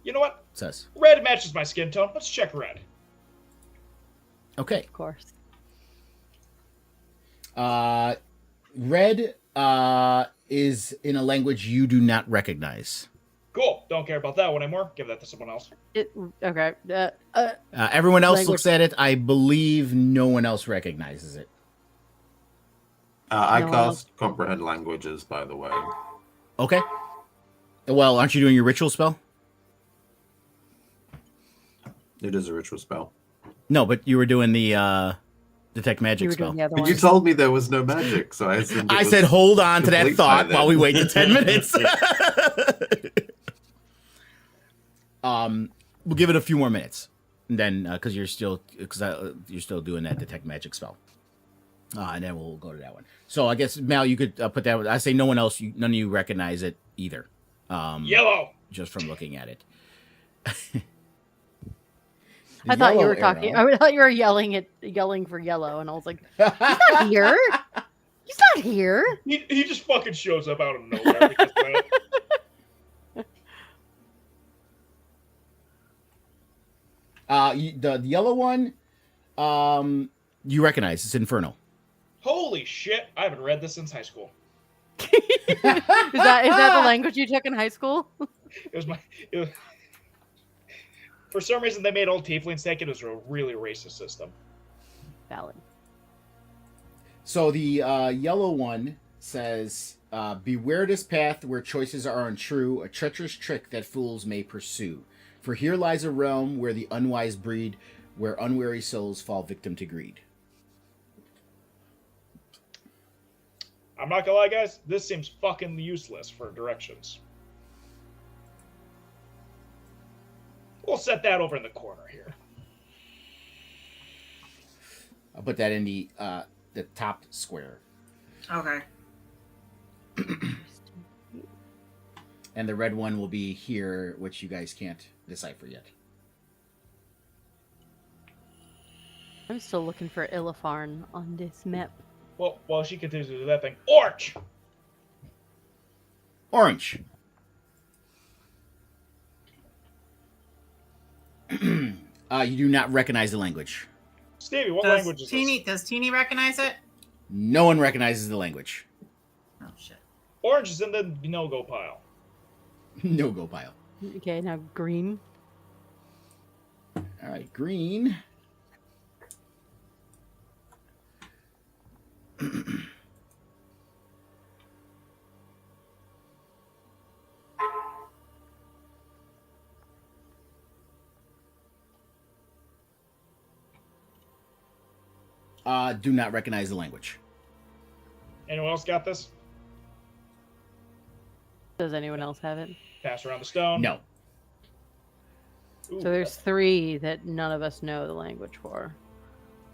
You know what? says. Red matches my skin tone. Let's check red. Okay. Of course. Red is in a language you do not recognize. Cool. Don't care about that one anymore. Give that to someone else. Okay. Everyone else Language. looks at it. I believe no one else recognizes it. I No one cast comprehend languages, by the way. Okay. Well, aren't you doing your ritual spell? It is a ritual spell. No, but you were doing the detect magic You were spell. doing the other But one. you told me there was no magic, so I assumed it I was said hold on to that complete thought by while then. we wait the 10 minutes. We'll give it a few more minutes, and then because you're still doing that detect magic spell, and then we'll go to that one. So I guess Mal, you could put that. I say no one else, none of you recognize it either. Yellow. Just from looking at it. I thought you Yellow were talking. arrow. I thought you were yelling for yellow, and I was like, he's not here. He's not here. He just fucking shows up out of nowhere. Because of that. The yellow one, you recognize. It's Infernal. Holy shit! I haven't read this since high school. Is that the language you took in high school? It was for some reason they made old tieflings take it. It was a really racist system. Valid. So the yellow one says, beware this path where choices are untrue, a treacherous trick that fools may pursue. For here lies a realm where the unwise breed, where unwary souls fall victim to greed. I'm not gonna lie, guys. This seems fucking useless for directions. We'll set that over in the corner here. I'll put that in the top square. Okay. And the red one will be here, which you guys can't decipher yet. I'm still looking for Illifarn on this map. Well, while she continues to do that thing, Orch! Orange. You do not recognize the language. Stevie, what language is this? Does Teeny recognize it? No one recognizes the language. Oh shit. Orange is in the no-go pile. No go pile. Okay, now green. All right, green. Do not recognize the language. Anyone else got this? Does anyone else have it? Pass around the stone. No. Ooh, So there's 3 that none of us know the language for.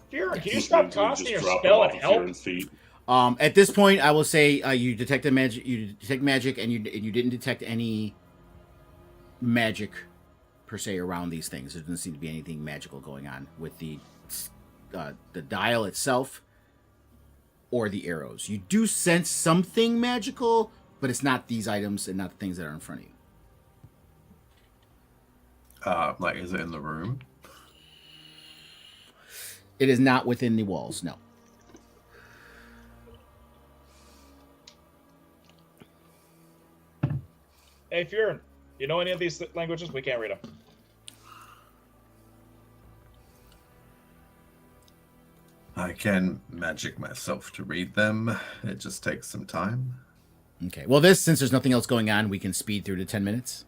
Fear, can you Just stop just casting your drop spell him and off help? Faerun's feet. At this point, I will say you detected magic. You detect magic, and you didn't detect any magic per se around these things. There doesn't seem to be anything magical going on with the dial itself or the arrows. You do sense something magical, but it's not these items and not the things that are in front of you. Like, is it in the room? It is not within the walls. No. Hey, Fearin, you know any of these languages? We can't read them. I can magic myself to read them. It just takes some time. Okay. Well, since there's nothing else going on, we can speed through to 10 minutes.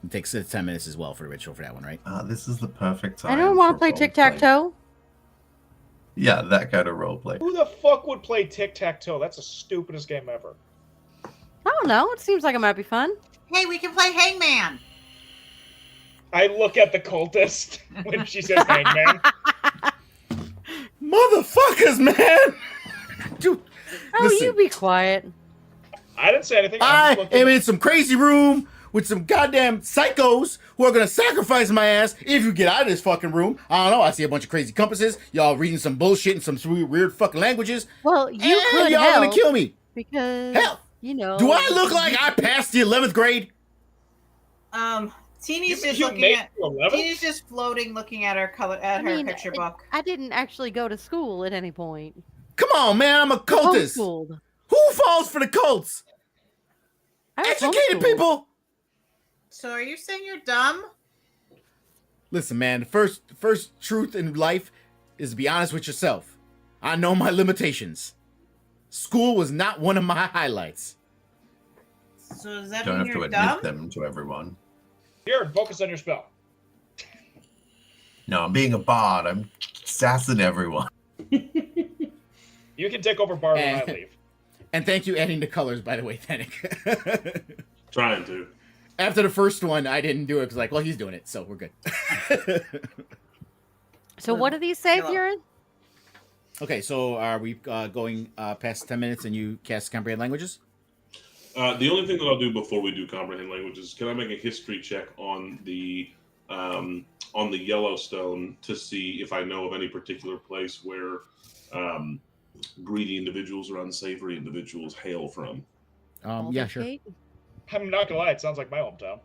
It takes 10 minutes as well for the ritual for that one, right? This is the perfect time. I don't want to for play roleplay. tic-tac-toe. Yeah, that kind of roleplay. Who the fuck would play tic-tac-toe? That's the stupidest game ever. I don't know. It seems like it might be fun. Hey, we can play Hangman. I look at the cultist when she says hangman. Motherfuckers, man! Dude, Oh, listen, you be quiet. I didn't say anything. I just am in some crazy room with some goddamn psychos who are gonna sacrifice my ass if you get out of this fucking room. I don't know. I see a bunch of crazy compasses. Y'all reading some bullshit in some weird fucking languages. Well, you and could y'all help gonna kill me. because Hell, you know. do I look like I passed the 11th grade? Teeny's just you looking made at. it to 11? Teeny's just floating, looking at her color at her picture book. I didn't actually go to school at any point. Come on, man. I'm a cultist. Homeschooled. Who falls for the cults? I was Educated homeschooled. people. So are you saying you're dumb? Listen, man. The first truth in life is to be honest with yourself. I know my limitations. School was not one of my highlights. So does that Don't mean have to you're admit dumb? them to everyone. Here, focus on your spell. No, I'm being a bard. I'm sassing everyone. You can take over bar when I And- leave. And thank you adding the colors, by the way, Fennec. Trying to. After the first one, I didn't do it because, like, well, he's doing it, so we're good. So what do these say, Hello. Faerun? Okay, so are we going past 10 minutes and you cast comprehend languages? The only thing that I'll do before we do comprehend languages, can I make a history check on the Yellowstone to see if I know of any particular place where greedy individuals or unsavory individuals hail from? Yeah, Baldur's sure. Gate? I'm not gonna lie, it sounds like my hometown.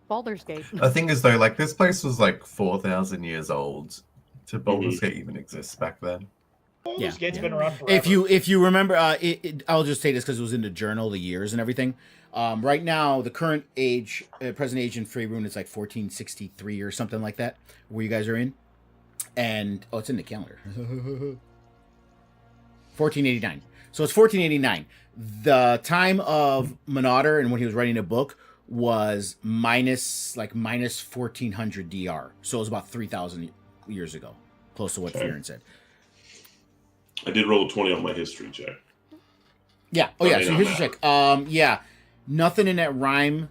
Baldur's Gate. The thing is, though, like, this place was like 4,000 years old. Did Baldur's Gate even exist back then? Baldur's Gate's yeah. been around forever. If you remember, I'll just say this because it was in the journal, the years and everything. Right now, the current age, present age in Faerun is like 1463 or something like that, where you guys are in. And, it's in the calendar. 1489. So it's 1489. The time of Monauder and when he was writing a book was minus 1400 DR. So it was about 3,000 years ago, close to what Okay. Faerun said. I did roll a 20 on my history check. Yeah. Oh yeah. I mean, So on here's your that. check. Yeah. Nothing in that rhyme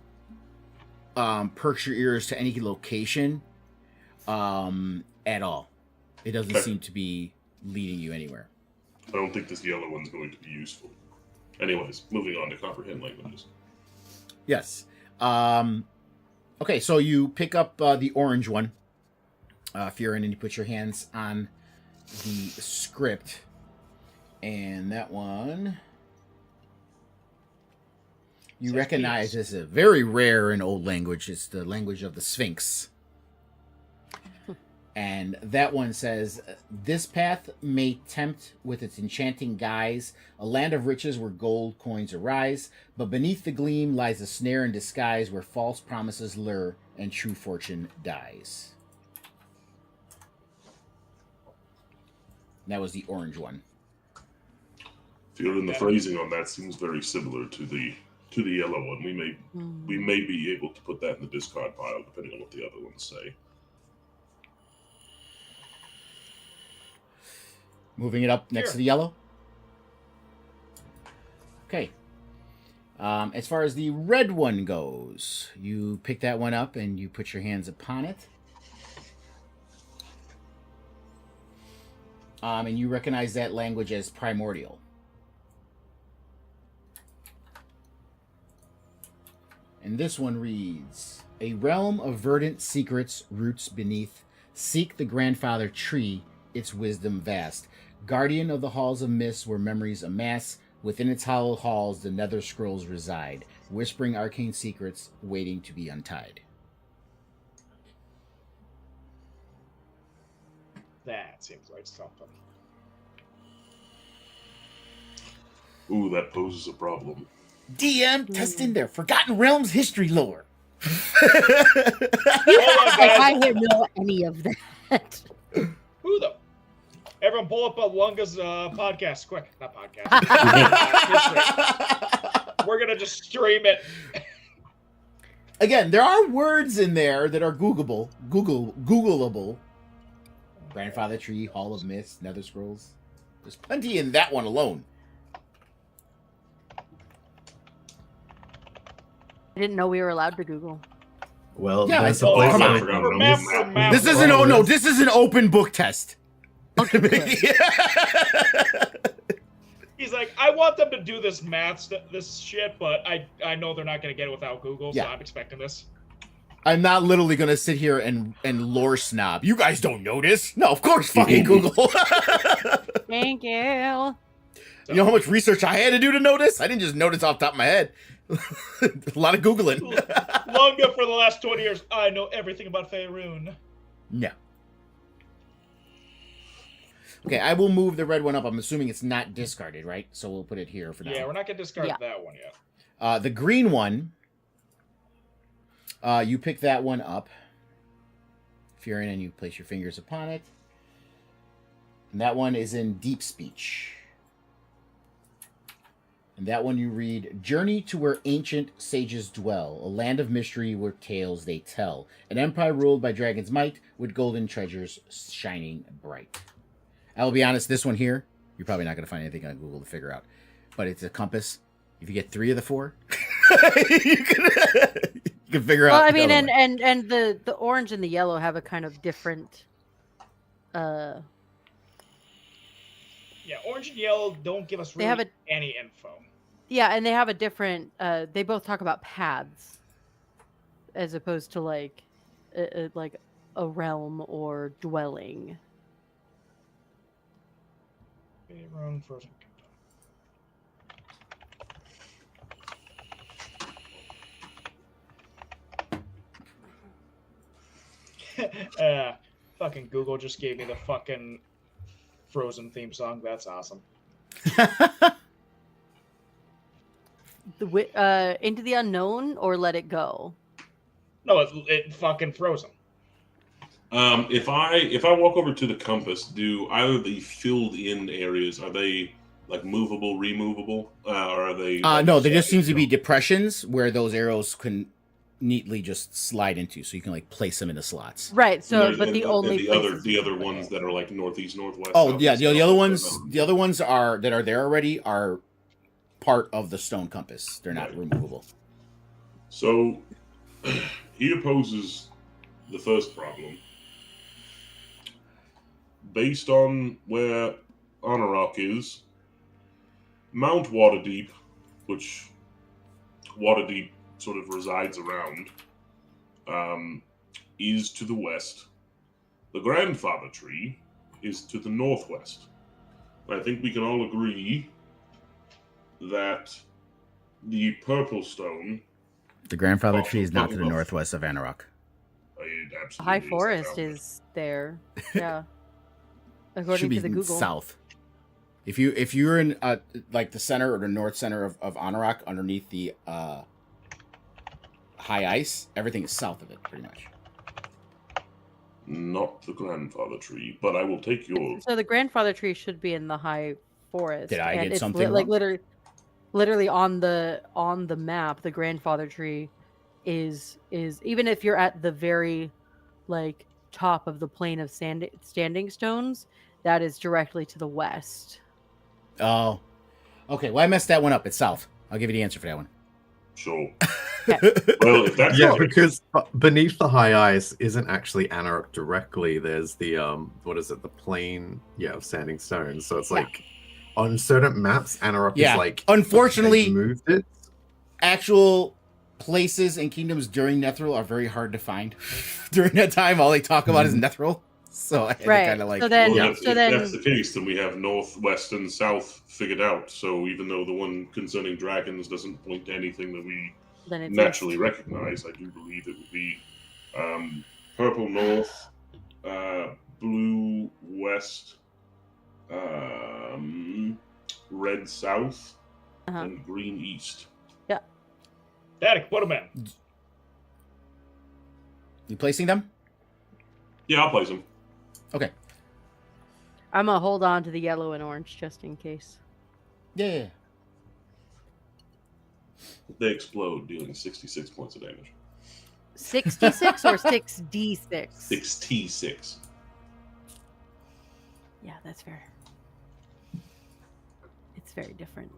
perks your ears to any location at all. It doesn't Okay. seem to be leading you anywhere. I don't think this yellow one's going to be useful. Anyways, moving on to comprehend languages. Yes. Okay, so you pick up the orange one, Faerun, and you put your hands on the script. And that one, you Says recognize penis. as a very rare and old language. It's the language of the Sphinx. And that one says, this path may tempt with its enchanting guise, a land of riches where gold coins arise, but beneath the gleam lies a snare in disguise where false promises lure and true fortune dies. That was the orange one. Feeling the phrasing on that seems very similar to the yellow one. We may be able to put that in the discard pile depending on what the other ones say. Moving it up next Sure. to the yellow. Okay. As far as the red one goes, you pick that one up and you put your hands upon it. And you recognize that language as primordial. And this one reads, a realm of verdant secrets roots beneath. Seek the grandfather tree, its wisdom vast. Guardian of the halls of mist where memories amass. Within its hollow halls the nether scrolls reside. Whispering arcane secrets waiting to be untied. That seems like something. Ooh, that poses a problem. DM testing their Forgotten Realms history lore. Hold on, Like, I guys. didn't know any of that. Who the? Everyone pull up Lunga's podcast, quick. Not podcast. We're going to just stream it. Again, there are words in there that are Googleable. Grandfather tree, Hall of Mist, Nether Scrolls. There's plenty in that one alone. I didn't know we were allowed to Google. Well, Yeah, there's I- a place come where on. we can For map, for use- map. This isn't. Oh no, this is an open book test. He's like, I want them to do this this shit, but I know they're not gonna get it without Google, Yeah. so I'm expecting this. I'm not literally gonna sit here and lore snob. You guys don't know this. No, of course, fucking Google. Thank you. You know how much research I had to do to know this? I didn't just know this off the top of my head. A lot of Googling. Longer for the last 20 years, I know everything about Faerun. No. Okay, I will move the red one up. I'm assuming it's not discarded, right? So we'll put it here for now. Yeah, we're not gonna discard Yeah. that one yet. The green one, you pick that one up. If you're in and you place your fingers upon it. And that one is in deep speech. And that one you read, Journey to where ancient sages dwell, a land of mystery where tales they tell. An empire ruled by dragon's might, with golden treasures shining bright. I will be honest, this one here, you're probably not going to find anything on Google to figure out. But it's a compass. If you get 3 of the 4, you can figure out. Well, I the mean, other one. and the orange and the yellow have a kind of different. Yeah, orange and yellow don't give us They have really any info. Yeah, and they have a different. They both talk about paths, as opposed to like a realm or dwelling. Faerun, Frozen Kingdom. Fucking Google just gave me the fucking Frozen theme song. That's awesome. Into the unknown or let it go. No, it fucking Frozen. If I walk over to the compass, do either of the filled in areas, are they like movable, removable, or are they? No, there just seems to be depressions where those arrows can neatly just slide into, so you can like place them in the slots. Right. So, And but the only the other ones that are like northeast, northwest. Oh yeah, southeast, the other southwest, ones, the other ones are that are there already are part of the stone compass. They're not removable. So here poses the first problem. Based on where Anarok is, Mount Waterdeep, which Waterdeep sort of resides around, is to the west. The Grandfather Tree is to the northwest. And I think we can all agree that the Purple Stone... The grandfather Oh, tree is not to the oh, northwest of Anarok. It absolutely High is Forest down is there. Yeah. Should According be to the Google. south. If you're in like the center or the north center of Anarok, underneath the high ice, everything is south of it, pretty much. Not the Grandfather Tree, but I will take yours. So the grandfather tree should be in the high forest. Did I and get it's something like wrong? literally on the map, the grandfather tree is even if you're at the very like top of the plane of standing stones, that is directly to the west. Oh, okay. Well, I messed that one up. It's south. I'll give you the answer for that one. Sure. Well, if that's Yeah, the case, because beneath the high ice isn't actually Anarok directly. There's the what is it? The plain, of standing stones. So it's Yeah. like on certain maps, Anarok Yeah. is like Unfortunately, they've moved it. actual places and kingdoms during Nethril are very hard to find. During that time, all they talk about is Nethril. So I had Right. to kind of like. So then- well, Yeah. if so then- that's the case, then we have north, west, and south figured out. So even though the one concerning dragons doesn't point to anything that we Then it's naturally recognize, I do believe it would be purple north, blue west, red south, Uh-huh. and green east. Daddy, put them in. You placing them? Yeah, I'll place them. Okay. I'm gonna hold on to the yellow and orange just in case. Yeah. They explode, dealing 66 points of damage. 66 or 6d6? 66. Yeah, that's fair. It's very different.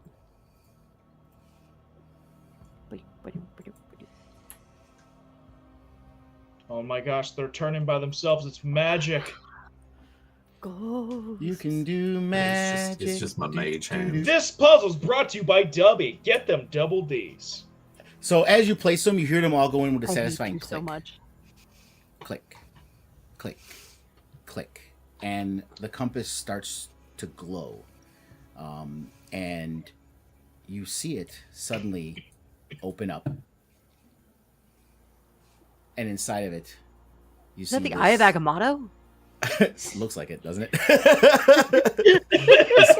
Oh my gosh, they're turning by themselves. It's magic. Ghosts. You can do magic. It's just my mage hand. This puzzle's brought to you by Dubby. Get them double D's. So as you place them, you hear them all go in with a I hate satisfying you click. so much. Click, click, click, and the compass starts to glow, and you see it suddenly open up, and inside of it, you Is see that the Eye of Agamotto? looks like it, doesn't it? This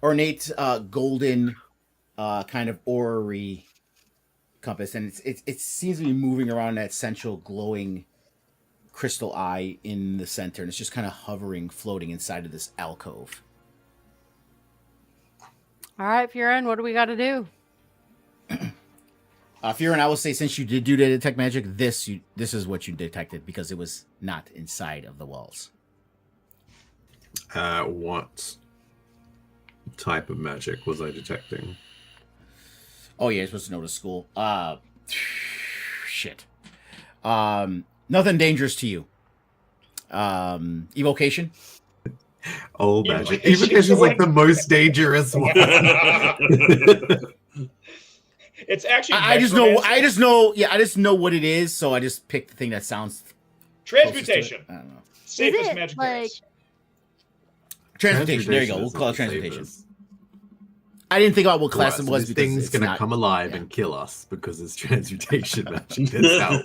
ornate golden kind of orrery compass, and it seems to be moving around that central glowing crystal eye in the center, and it's just kind of hovering, floating inside of this alcove. All right, Faerun, what do we got to do? Faerun, I will say, since you did do the detect magic, this is what you detected because it was not inside of the walls. What type of magic was I detecting? Oh yeah, you're supposed to know the school. Shit. Nothing dangerous to you. Evocation. Old Yeah, magic. like, Evocation is like the most dangerous one. It's actually. I just know what it is, so I just picked the thing that sounds Transmutation. I don't know. Safest it, magic like- there is. Transmutation. There you go. We'll is call it the transmutation. safest. I didn't think about what class Right, it so was this because thing's it's gonna not, come alive yeah. and kill us because it's transmutation magic. That's how it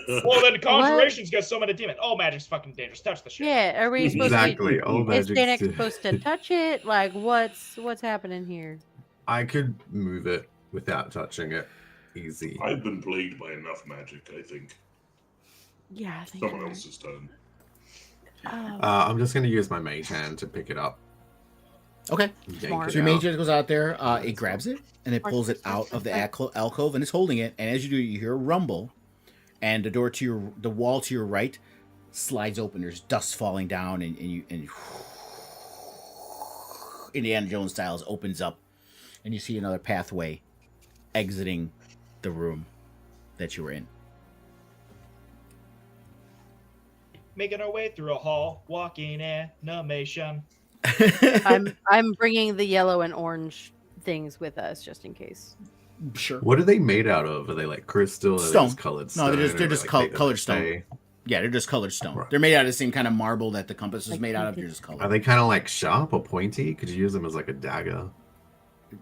works. Well, then Conjuration's got so many demons. All magic's fucking dangerous. Touch the shit. Yeah, are we supposed Exactly. to? All Is magic's Danik too- supposed to touch it? Like, what's happening here? I could move it without touching it. Easy. I've been plagued by enough magic, I think. Yeah, I think Someone you're else has done. right. I'm just gonna use my mage hand to pick it up. Okay. Yank Smart. it So your out. mage hand goes out there, it grabs it, and it Smart. pulls it out of the alcove, and it's holding it. And as you do, you hear a rumble, and the wall to your right slides open. There's dust falling down, and Indiana Jones styles opens up, and you see another pathway exiting the room that you were in. Making our way through a hall, walking animation. I'm bringing the yellow and orange things with us just in case. Sure. What are they made out of? Are they like crystal? Or are they Stone. just colored No, stone? they're or just like col- made of colored stone. clay? Yeah, they're just colored stone. Right. They're made out of the same kind of marble that the compass was Like made out of. painted. They're just colored. Are they kind of like sharp or pointy? Could you use them as like a dagger?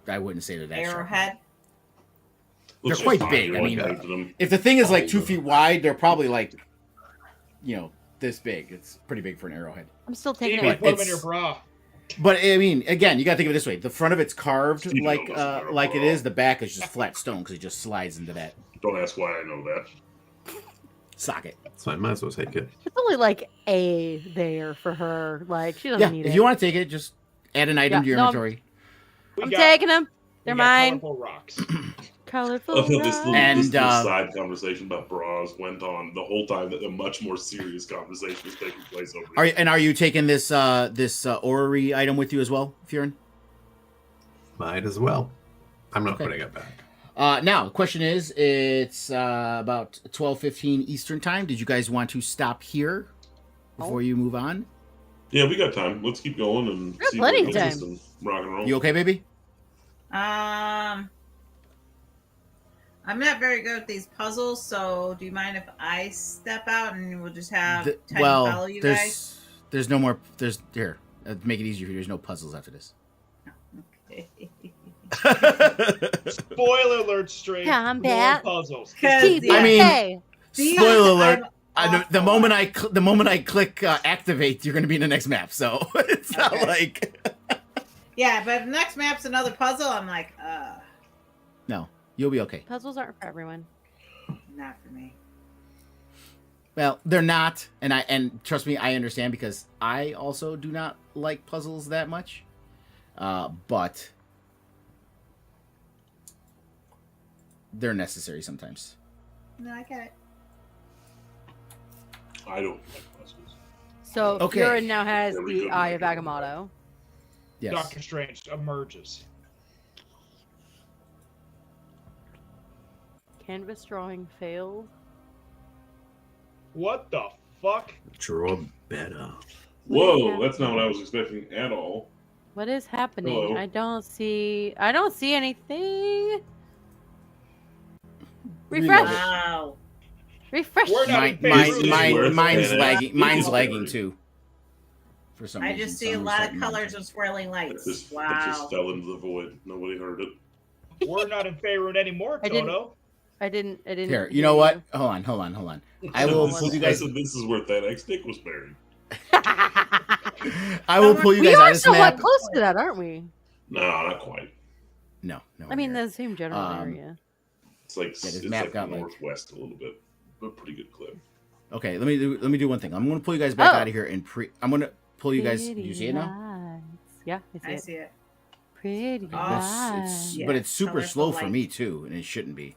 I wouldn't say they're that sharp. Arrowhead. They're Looks quite like big. I fire, mean, like, to them. If the thing is like 2 Oh, feet wide, they're probably like, this big. It's pretty big for an arrowhead. I'm still taking Even it. put them in it's- your bra. But I mean, again, you got to think of it this way: the front of it's carved Steve like knows that. like it is. The back is just flat stone because it just slides into that Don't ask why I know that. socket. So I might as well take it. It's only like a there for her. Like she doesn't Yeah, need if it. you want to take it, just add an item Yeah, to your no, inventory. We I'm got- taking them. we They're got mine. colorful rocks. Colorful. This little, And, this little uh, side conversation about bras went on the whole time that a much more serious conversation was taking place over here. Are you taking this orrery item with you as well, Faerun? Might as well. I'm not Okay. putting it back. Now the question is, it's about 12:15 Eastern time. Did you guys want to stop here before you move on? Yeah, we got time. Let's keep going and We got see plenty what of gets us time. and rock and roll. You okay, baby? I'm not very good at these puzzles, so do you mind if I step out and we'll just have time to follow you guys? There's no more. Here. Make it easier for you. There's no puzzles after this. Spoiler alert, straight. Combat. More puzzles. 'Cause, yeah. I mean- TPK. These Spoiler alert. I'm The awful moment at. the moment I click activate, you're going to be in the next map. So it's not Okay. like Yeah, but if next map's another puzzle, I'm like, no. You'll be okay. Puzzles aren't for everyone. not for me. Well, they're not, and trust me, I understand because I also do not like puzzles that much. But they're necessary sometimes. No, I get it. I don't like puzzles. So Okay. Faerun now has Very the good, Eye of very good. Agamotto. Yes. Doctor Strange emerges. Canvas drawing failed. What the fuck? Draw better. Whoa, that's not what I was expecting at all. What is happening? Hello. I don't see anything. Refresh. Wow. Refresh. We're not in Mine's Faerun. lagging. Mine's Faerun. lagging too. For some I reason, just see a someone's lot of starting colors to- of swirling That lights. just Wow. fell into the void. Nobody heard it. We're not in Faerun anymore, I didn't- Toto. I didn't. Here, you know what? Hold on. I will This pull is- you guys. This is where that X-Dick was buried. I will pull you We guys out are of this somewhat map. close to that, aren't we? No, not quite. No. I mean, the same general Um, area. It's like this it's map like got, like- northwest a little bit, but pretty good clip. Okay, let me do one thing. I'm gonna pull you guys back Oh. out of here and I'm gonna pull you guys. Do you see it now? Lights. Yeah, I see I it. see it. Pretty Oh, lights. Yeah, But it's super colorful slow for me lights. too, and it shouldn't be.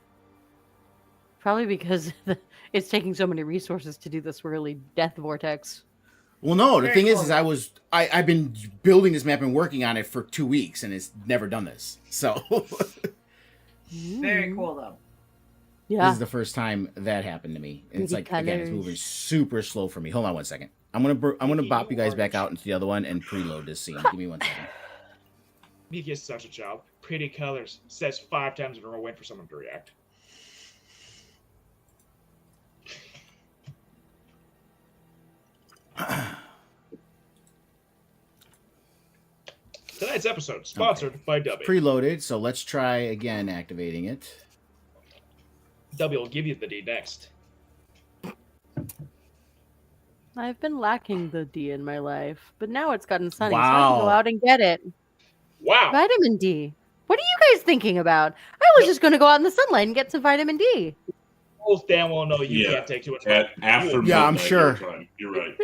Probably because it's taking so many resources to do this swirly death vortex. Well, no. The Very thing cool. is I've been building this map and working on it for 2 weeks, and it's never done this. So Very Mm. cool though. this Yeah. is the first time that happened to me. And it's Pretty like again, it's colors. moving super slow for me. Hold on 1 second. I'm gonna bop you guys back out into the other one and preload this scene. Give me 1 second. Miki is such a child. Pretty colors. Says 5 times in a row, waiting for someone to react. Tonight's episode sponsored by W. Preloaded. So let's try again activating it. W will give you the D next. I've been lacking the D in my life, but now it's gotten sunny, so I can go Wow. out and get it. Wow. Vitamin D. What are you guys thinking about? I was just going to go out in the sunlight and get some vitamin D. Both damn well know you Yeah. can't take too much. After Yeah, I'm midnight sure. your time. You're right.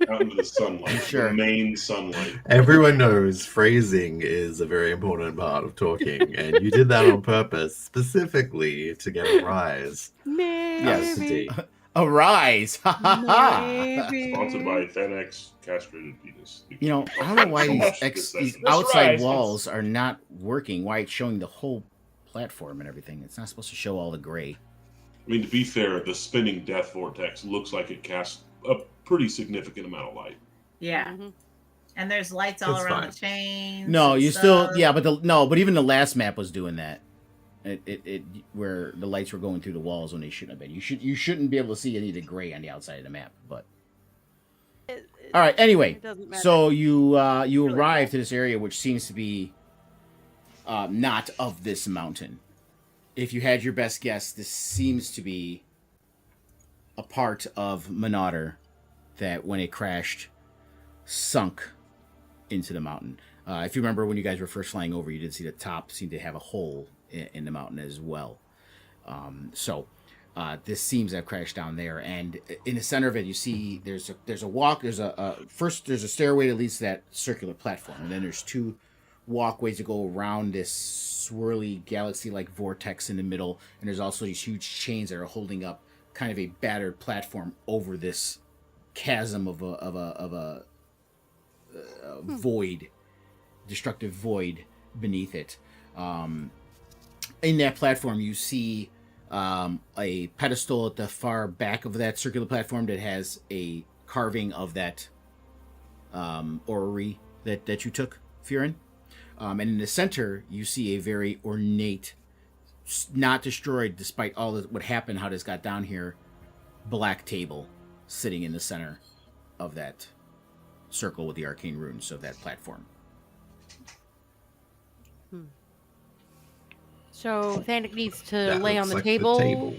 Out into the sunlight. Sure. The main sunlight. Everyone knows phrasing is a very important part of talking, and you did that on purpose, specifically to get a rise. Maybe. Yes. D. Arise! Ha ha ha! Maybe. Sponsored by Fenex Castrated Penis. You know, I don't know why So these much this these session. outside Rise, walls are not working. Why it's showing the whole platform and everything. It's not supposed to show all the gray. I mean, to be fair, the spinning death vortex looks like it casts a pretty significant amount of light. Yeah. Mhm. And there's lights all It's around fine. the chains. No, and you still stuff. but even the last map was doing that. It where the lights were going through the walls when they shouldn't have been. You shouldn't be able to see any of the gray on the outside of the map. But all right. Anyway, It doesn't matter. so you Really arrive to this area which seems to be not of this mountain. If you had your best guess, this seems to be a part of Monauter that when it crashed sunk into the mountain. If you remember when you guys were first flying over, you did see the top seemed to have a hole in the mountain as well. So this seems to have crashed down there, and in the center of it, you see there's a walk. There's a stairway that leads to that circular platform, and then there's 2 walkways to go around this swirly galaxy-like vortex in the middle, and there's also these huge chains that are holding up kind of a battered platform over this chasm of a void, destructive void beneath it. In that platform, you see a pedestal at the far back of that circular platform that has a carving of that orrery that you took, Faerun. And in the center, you see a very ornate, not destroyed despite all what happened, how this got down here, black table sitting in the center of that circle with the arcane runes of that platform. So Thanik needs to That lay on looks the like table,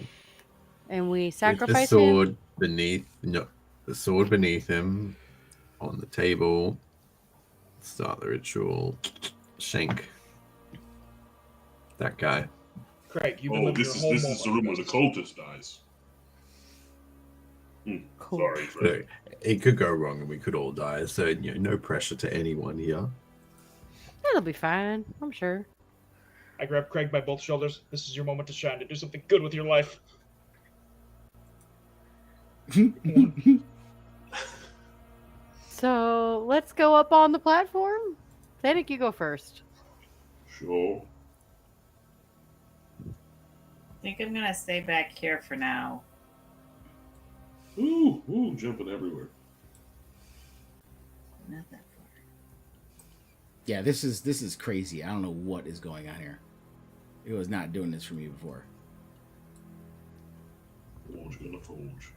and we With sacrifice the him. sword the sword beneath him on the table. Start the ritual. Shank that guy. Craig, you've been Oh, living this your is whole this is the room where the cultist dies. Cool. Sorry, Fred. Look, it could go wrong and we could all die, so no pressure to anyone here. It'll be fine, I'm sure. I grab Craig by both shoulders. This is your moment to shine, to do something good with your life. So let's go up on the platform. Thanik, you go first. Sure. I think I'm gonna stay back here for now. Ooh, jumping everywhere. Not that far. Yeah, this is crazy. I don't know what is going on here. It was not doing this for me before. Forge gonna forge.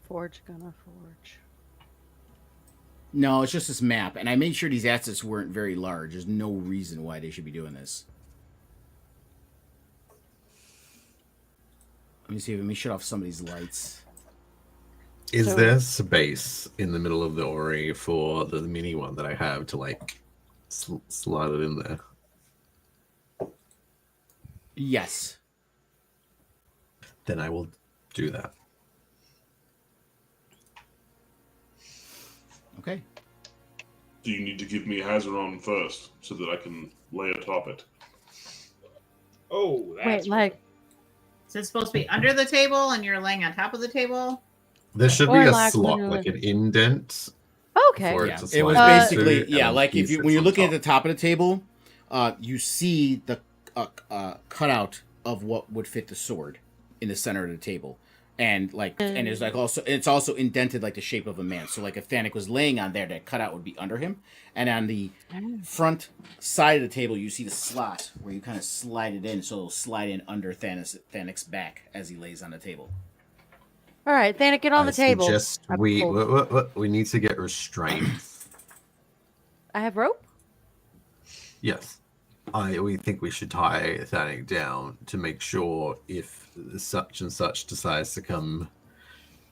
Forge gonna forge. No, it's just this map, and I made sure these assets weren't very large. There's no reason why they should be doing this. Let me shut off some of these lights. Is So- there space in the middle of the Ori for the mini one that I have to like slide it in there? Yes. Then I will do that. Okay. Do you need to give me Hazirawn first so that I can lay atop it? Oh, that's Wait, like, Is it supposed to be under the table and you're laying on top of the table? There should Or be a like slot, when you're like an indent. okay. For it Yeah, to it was slide basically into, and then like if piece you it when you're on looking top. at the top of the table, you see the cutout of what would fit the sword in the center of the table, and there's like also it's also indented like the shape of a man. So like if Thanik was laying on there, that cutout would be under him, and on the front side of the table, you see the slot where you kind of slide it in, so it'll slide in under Thanik's back as he lays on the table. All right, Thanik, get on the table. Suggest I'm we cold. we need to get restraint. I have rope. Yes. We think we should tie Thanik down to make sure if such and such decides to come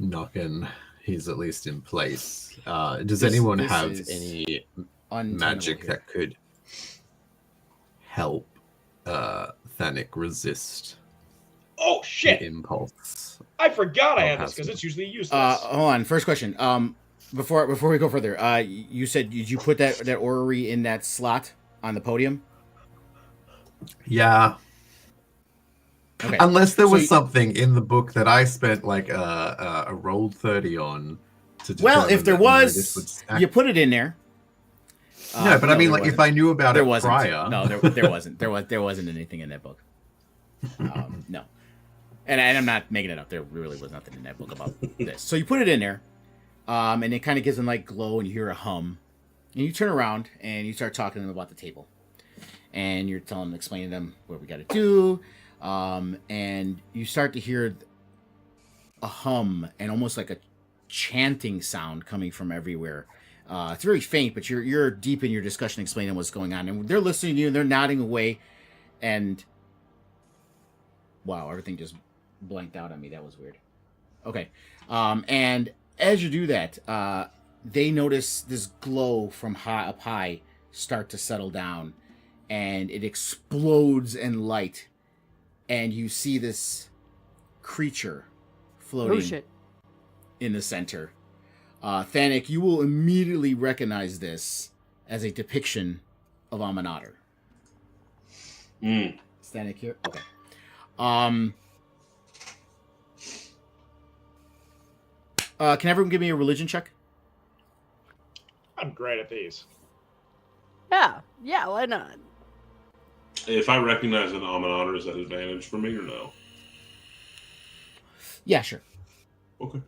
knocking, he's at least in place. Does anyone this have is any Untenable magic here. that could help Thanik resist Oh the shit! impulse? I forgot I Oh, had this has because to. it's usually useless. Hold on. First question. Before we go further, you said did you put that orrery in that slot on the podium? Yeah. Okay. Unless there So was you- something in the book that I spent like a rolled 30 on. To Well, determine if there that, you know, this would was, stack. you put it in there. No, but I mean, there like, if wasn't. I knew about There it wasn't. prior. No, there wasn't. There wasn't anything in that book. No, and I'm not making it up. There really was nothing in that book about this. So you put it in there, and it kind of gives them like glow, and you hear a hum, and you turn around and you start talking to them about the table, and you're telling them, explaining to them what we got to do, and you start to hear a hum and almost like a chanting sound coming from everywhere. It's very faint, but you're deep in your discussion explaining what's going on, and they're listening to you and they're nodding away. And wow, everything just blanked out on me. That was weird. Okay, and as you do that, they notice this glow from up high start to settle down, and it explodes in light, and you see this creature floating Oh shit. in the center. Thanik, you will immediately recognize this as a depiction of Aminator. Mm. Is Thanik here? Okay. Can everyone give me a religion check? I'm great at these. Yeah. Yeah. Why not? If I recognize an Aminator, is that an advantage for me or no? Yeah, sure. Okay.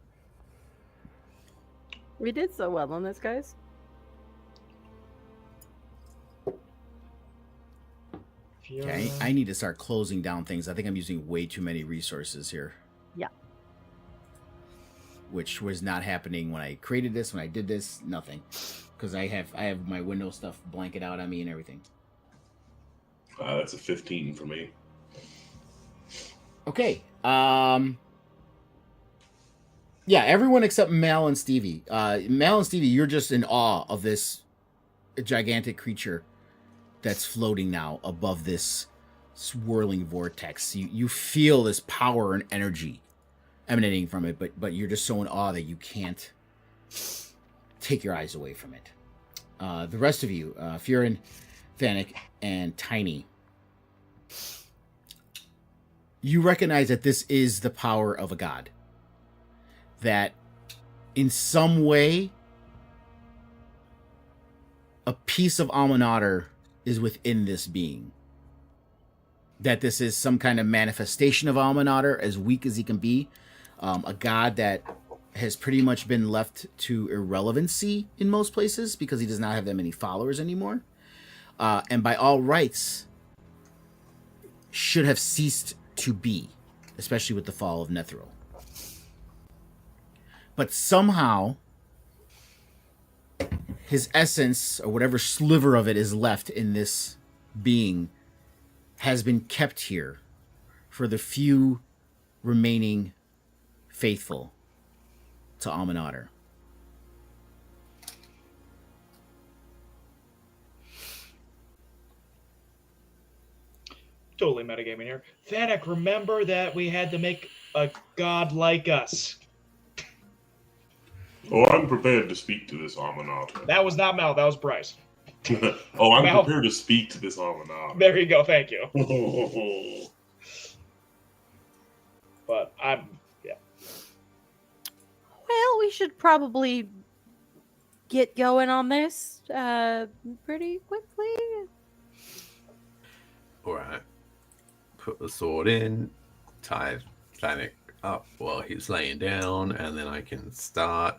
We did so well on this, guys. Okay, I need to start closing down things. I think I'm using way too many resources here. Yeah. Which was not happening when I created this, when I did this, nothing. Because I have my Windows stuff blanket out on me and everything. That's a 15 for me. Okay. Yeah, everyone except Mal and Stevie. Mal and Stevie, you're just in awe of this gigantic creature that's floating now above this swirling vortex. You feel this power and energy emanating from it, but you're just so in awe that you can't take your eyes away from it. The rest of you, Faerun, Thanik, and Tiny, you recognize that this is the power of a god. That in some way, a piece of Aminator is within this being. That this is some kind of manifestation of Aminator, as weak as he can be. a god that has pretty much been left to irrelevancy in most places because he does not have that many followers anymore. And by all rights, should have ceased to be, especially with the fall of Netheril. But somehow, his essence, or whatever sliver of it is left in this being, has been kept here for the few remaining faithful to Almanater. Totally metagaming here. Thanek, remember that we had to make a god like us. Oh, I'm prepared to speak to this Almanater. That was not Mel, that was Bryce. Oh, I'm Mal. prepared to speak to this Almanater. There you go, thank you. But yeah. Well, we should probably get going on this pretty quickly. All right. Put the sword in, tie Thanik up while he's laying down, and then I can start.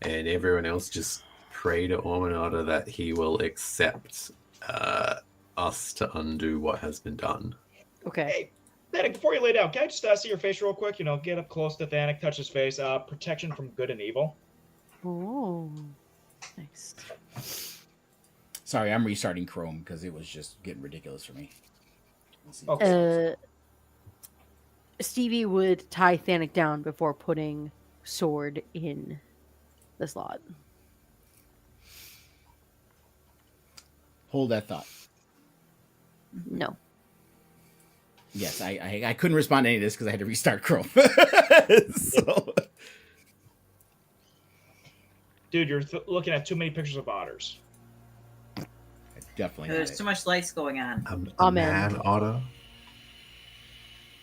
And everyone else just pray to Ormanada that he will accept us to undo what has been done. Okay. Hey, Thanik, before you lay down, can I just see your face real quick? You know, get up close to Thanik, touch his face. Protection from good and evil. Oh, nice. Sorry, I'm restarting Chrome because it was just getting ridiculous for me. Okay. Stevie would tie Thanik down before putting sword in the slot. Hold that thought. No. Yes, I couldn't respond to any of this because I had to restart Chrome. So, Dude, you're looking at too many pictures of otters. definitely. There's too much lights going on. A Amen. mad otter.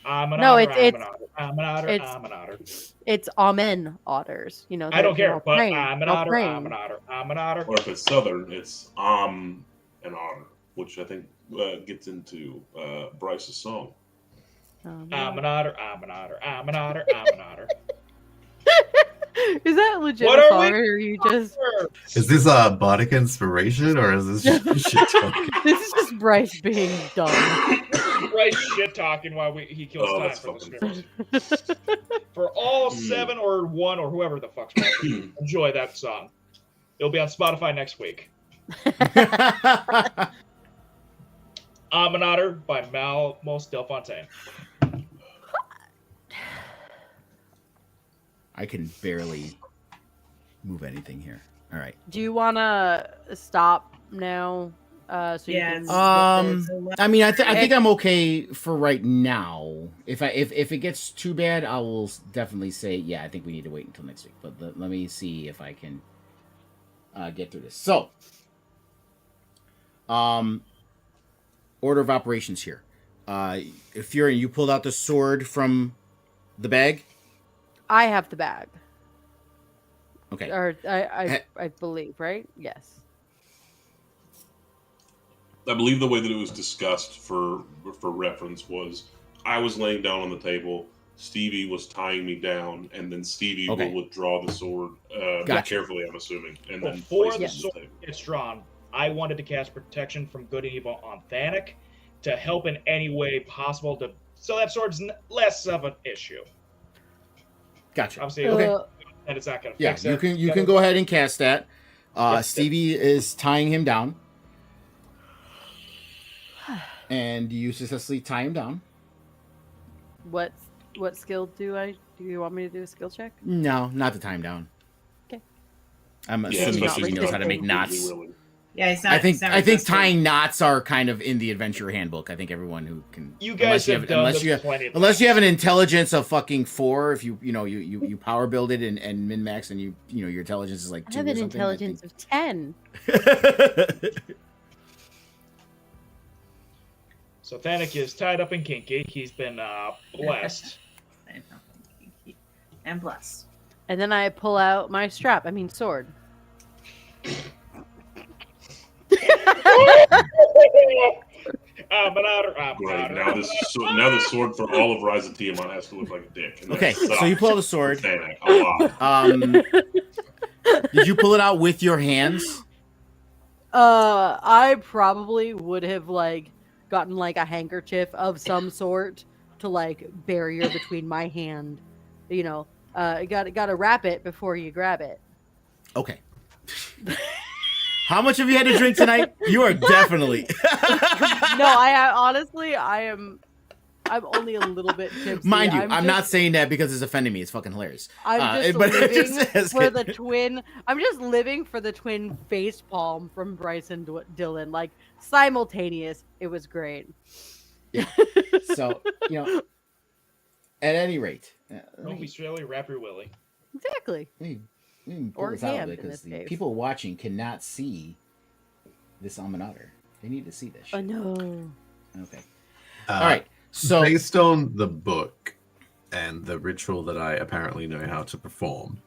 I'm an No, otter, it's- I'm an otter, it's- I'm an otter. It's Amen otters. You know, I don't they're care, all but praying. I'm an They're all otter, praying. I'm an otter, I'm an otter. Or if it's southern, it's an otter, which I think gets into Bryce's song. Amen. I'm an otter, I'm an otter, I'm an otter, I'm an otter. Is that legit What a are song, we- or are you just... Is this a bardic inspiration or is this just shit talking? This is just Bryce being dumb. Right shit talking while he kills Oh, time that's for the fucking streamers. For all 7 or 1 or whoever the fuck's watching, enjoy that song. It'll be on Spotify next week. I'm an Otter by Malmos Del Fontaine. I can barely move anything here. All right. Do you want to stop now? So you Yes. can... I mean, I think I'm okay for right now. If it gets too bad, I will definitely say, yeah, I think we need to wait until next week. But let me see if I can get through this. So, order of operations here. Fury, you pulled out the sword from the bag. I have the bag. Okay. Or I believe, right? Yes. I believe the way that it was discussed for reference was I was laying down on the table, Stevie was tying me down, and then Stevie Okay. will withdraw the sword Gotcha. carefully, I'm assuming, and then Before place the it on sword the table. gets drawn, I wanted to cast protection from good and evil on Thanik to help in any way possible so that sword's less of an issue. Gotcha. Obviously, Uh, and it's not going to Yeah, fix you it. can go ahead and cast that. Yes, Stevie is tying him down, and you successfully tie him down. What skill do you want me to do a skill check? No, not to tie him down. Okay. I'm Yeah, assuming especially Stevie knows how to make completely knots. willing. Yeah, he's not. I think he's not I think resisting. tying knots are kind of in the adventure handbook. I think everyone who can You guys have done unless this you plenty of unless you have times. an intelligence of fucking 4, if you power build it and min max and your intelligence is like 2 I have or an something, intelligence of 10. So Thanik is tied up and kinky. He's been blessed. And blessed. And then I pull out my sword. Great. Now the sword for all of Rise of Tiamat has to look like a dick. And Okay, that so you sucks pull out the for sword. Thanak a lot. Did you pull it out with your hands? I probably would have like gotten like a handkerchief of some sort to like barrier between my hand. You know, gotta wrap it before you grab it. Okay. How much have you had to drink tonight? You are definitely. No, I'm only a little bit tipsy. Mind you, I'm not saying that because it's offending me. It's fucking hilarious. I'm just but living for the twin. I'm just living for the twin face palm from Bryce and Dylan, like simultaneous. It was great. Yeah. So at any rate, Don't be silly, wrap your willy. Exactly. Or hand, in this because the case. people watching cannot see this almond otter. They need to see this. Oh Shit. no. Okay. All right. So based on the book and the ritual that I apparently know how to perform,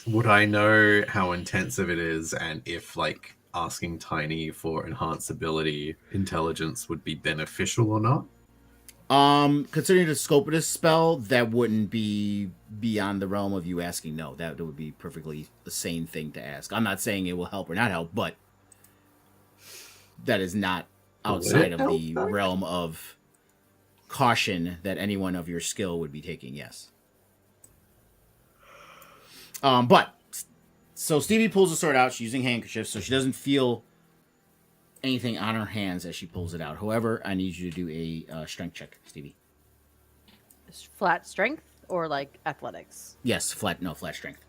would I know how intensive it is, and if like asking Tiny for enhanced ability intelligence would be beneficial or not? Considering the scope of this spell, that wouldn't be beyond the realm of you asking. No, that would be perfectly the sane thing to ask. I'm not saying it will help or not help, but that is not outside of the realm of caution that anyone of your skill would be taking. Yes. But so Stevie pulls the sword out. She's using handkerchiefs, so she doesn't feel anything on her hands as she pulls it out. However, I need you to do a strength check, Stevie. Flat strength or like athletics? Yes, flat strength.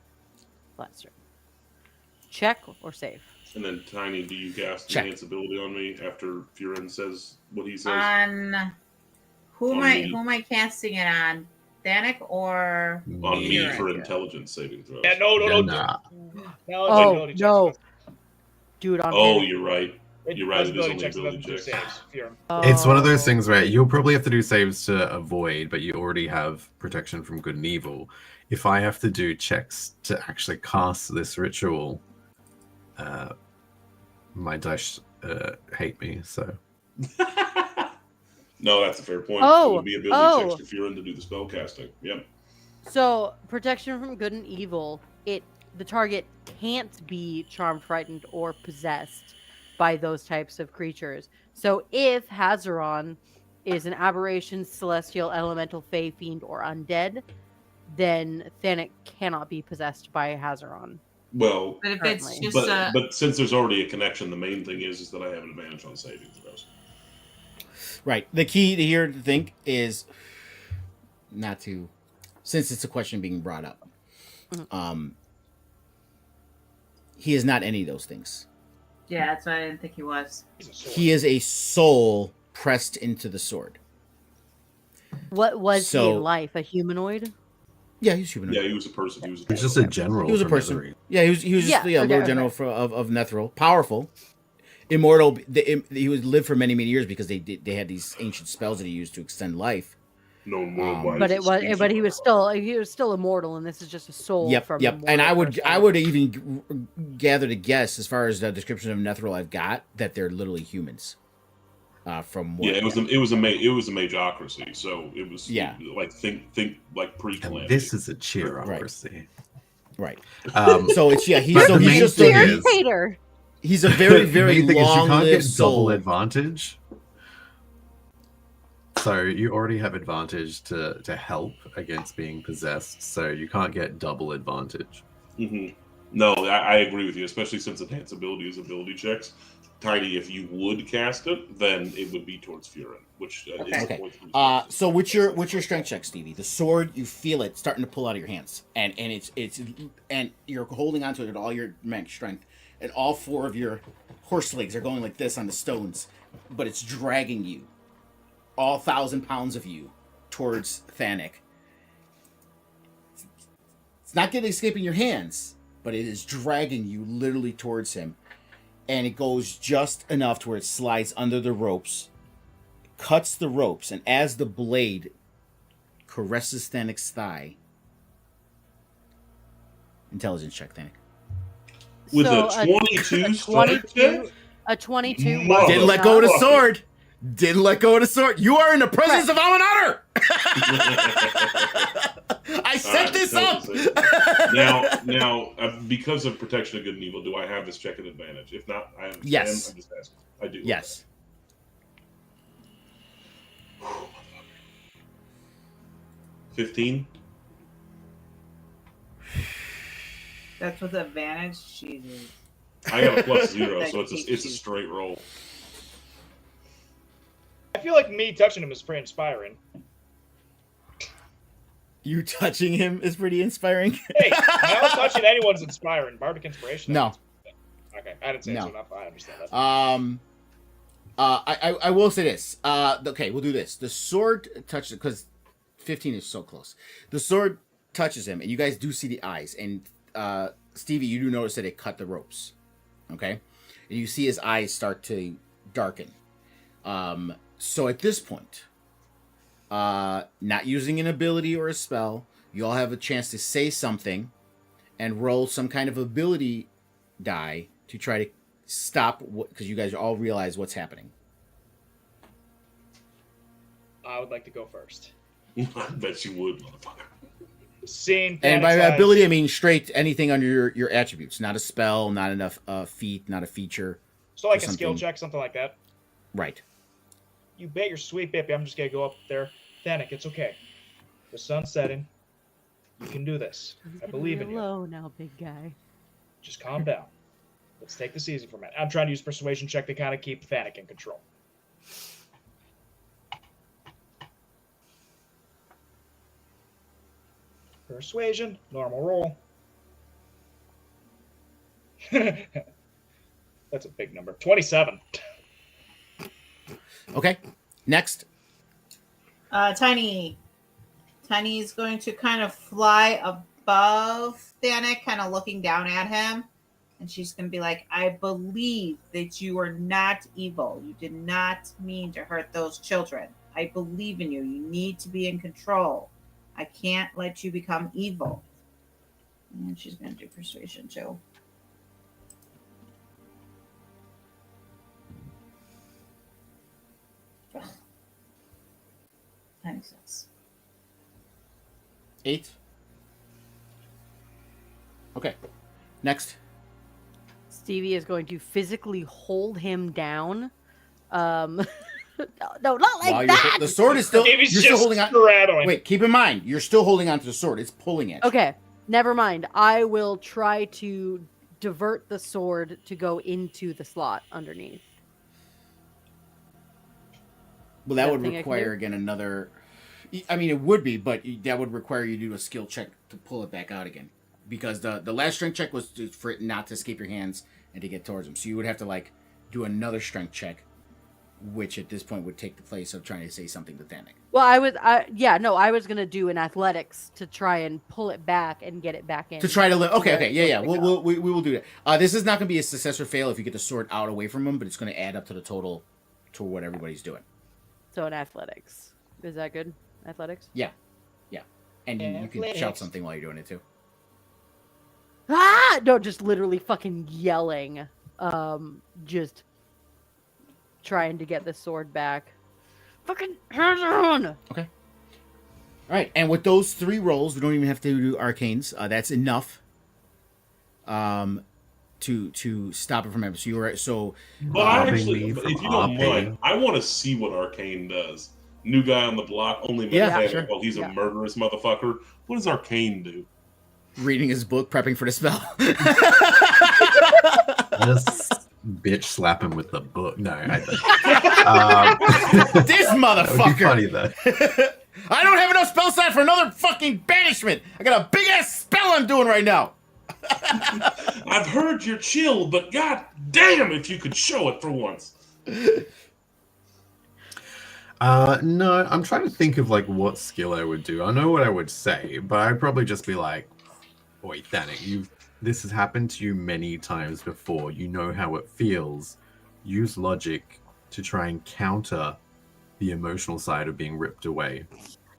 Flat strength. Check or save? And then, Tiny, do you cast Check. enhance ability on me after Faerun says what he says? On who am I casting it on? Thanak or On me Faerun? for intelligence saving throws. Yeah, no. Nah. Oh no, dude! On Oh, Thanak. you're right. You're right, it is only ability checks. Saves. Fear. It's one of those things where you'll probably have to do saves to avoid, but you already have protection from good and evil. If I have to do checks to actually cast this ritual, my dice hate me, so. No, that's a fair point. Oh, It would be ability checks for Faerun to do the spell casting. Yep. So protection from good and evil. The target can't be charmed, frightened, or possessed by those types of creatures. So if Hazirawn is an aberration, celestial, elemental, fey, fiend, or undead, then Thanak cannot be possessed by Hazirawn. Well, But if it's Currently. just but since there's already a connection, the main thing is that I have an advantage on saving throws. Right. The key to here to think is not to, since it's a question being brought up. He is not any of those things. yeah, that's why I didn't think he was. He is a soul pressed into the sword. What was he So- in life? A humanoid? Yeah, he's humanoid. Yeah, he was a person. He was It's just a general. He was a from person. Netherite. Yeah, he was just Yeah, okay, Lord General of Netheril. Powerful, immortal. He would live for many years because they had these ancient spells that he used to extend life. known worldwide. But as he was still immortal, and this is just a soul. Yep. From And I immortal person. would even gather to guess, as far as the description of Netheril I've got, that they're literally humans. From what, Yeah, it was a mageocracy, so it was like think like And pre-calamity. this is a cheerocracy. right. Um, So it's But he's the main just thing a, is- Hater. he's a very the very main thing is you can't long-lived get double soul. advantage. So you already have advantage to help against being possessed. So you can't get double advantage. No, I agree with you, especially since enhance ability is ability checks. Tiny, if you would cast it, then it would be towards Faerun, which is Okay. the point from his So what's your strength check, Stevie? The sword, you feel it starting to pull out of your hands, and it's and you're holding onto it with all your max strength, and all four of your horse legs are going like this on the stones, but it's dragging you, all 1,000 pounds of you, towards Thanak. It's not getting escaping your hands, but it is dragging you literally towards him, and it goes just enough to where it slides under the ropes. Cuts the ropes, and as the blade caresses Thanak's thigh, intelligence check, Thanak. With So, a 22 strike 22. check? A 22. Mother- Didn't let go of the sword. Didn't let go of the sword. You are in the presence of Amanadar. I set this up. Now, because of protection of good and evil, do I have this check at advantage? If not, I understand. Yes. I'm just asking. I do. Yes. 15. That's with advantage. Jesus. I got a +0, That so it's a keeps you- straight roll. I feel like me touching him is pretty inspiring. You touching him is pretty inspiring. Hey, now touching anyone's inspiring. Bardic inspiration. No. Okay, I didn't say No. so enough. I understand that. I will say this. Okay, we'll do this. The sword touches, because 15 is so close. The sword touches him, and you guys do see the eyes. And Stevie, you do notice that it cut the ropes. Okay, and you see his eyes start to darken. So at this point, not using an ability or a spell, you all have a chance to say something and roll some kind of ability die to try to stop, because you guys all realize what's happening. I would like to go first. I bet you would, motherfucker. Seeing And by Thanos' ability, I eyes- mean straight anything under your attributes. Not a spell, not enough feat, not a feature. so like or a skill something. check, something like that. Right. You bet your sweet baby, I'm just gonna go up there. Thanik, it's okay. The sun's setting. You can do this. I believe in you. Hello now, big guy. Just calm down. Let's take this easy for a minute. I'm trying to use persuasion check to kind of keep Thanik in control. Persuasion, normal roll. That's a big number. 27. Okay. Next. Tiny. Tiny's going to kind of fly above Thanik, kind of looking down at him. And she's going to be like, I believe that you are not evil. You did not mean to hurt those children. I believe in you. You need to be in control. I can't let you become evil. And she's going to do persuasion too. Ugh. 96. 8. Okay. Next. Stevie is going to physically hold him down. No, not like While that. the sword is still. You're Davey's still just holding on. straddling. Wait, keep in mind, you're still holding on to the sword. It's pulling it. Okay, never mind. I will try to divert the sword to go into the slot underneath. Well, that That would thing I can require do? again another. I mean, it would be, but that would require you to do a skill check to pull it back out again, because the last strength check was for it not to escape your hands and to get towards him. So you would have to like do another strength check, which at this point would take the place of trying to say something to Thanik. Well, I was gonna do an athletics to try and pull it back and get it back in. To try to live. Okay, where okay, it's yeah. supposed to go. We will do that. This is not going to be a success or fail if you get the sword out away from him, but it's going to add up to the total to what everybody's doing. So an athletics. Is that good? Athletics? Yeah, and you can shout Athletics. something while you're doing it too. Ah! No, just literally fucking yelling. Just trying to get the sword back. Fucking Hazirawn! All right, and with those 3 rolls, we don't even have to do arcanes. That's enough. To stop it from happening. So you're right. So But I Robbing actually, me if from you don't RP. mind, I want to see what Arcane does. New guy on the block, only Yeah, mechanic. sure. Well, he's Yeah. a murderous motherfucker. What does Arcane do? reading his book, prepping for the spell. Just bitch slap him with the book. No, I don't. This That would be motherfucker. funny though. I don't have enough spell slot for another fucking banishment. I got a big ass spell I'm doing right now. I've heard you're chill, but god damn if you could show it for once. No, I'm trying to think of like what skill I would do. I know what I would say, but I'd probably just be like, "Oi, Thanik, this has happened to you many times before. You know how it feels. Use logic to try and counter the emotional side of being ripped away,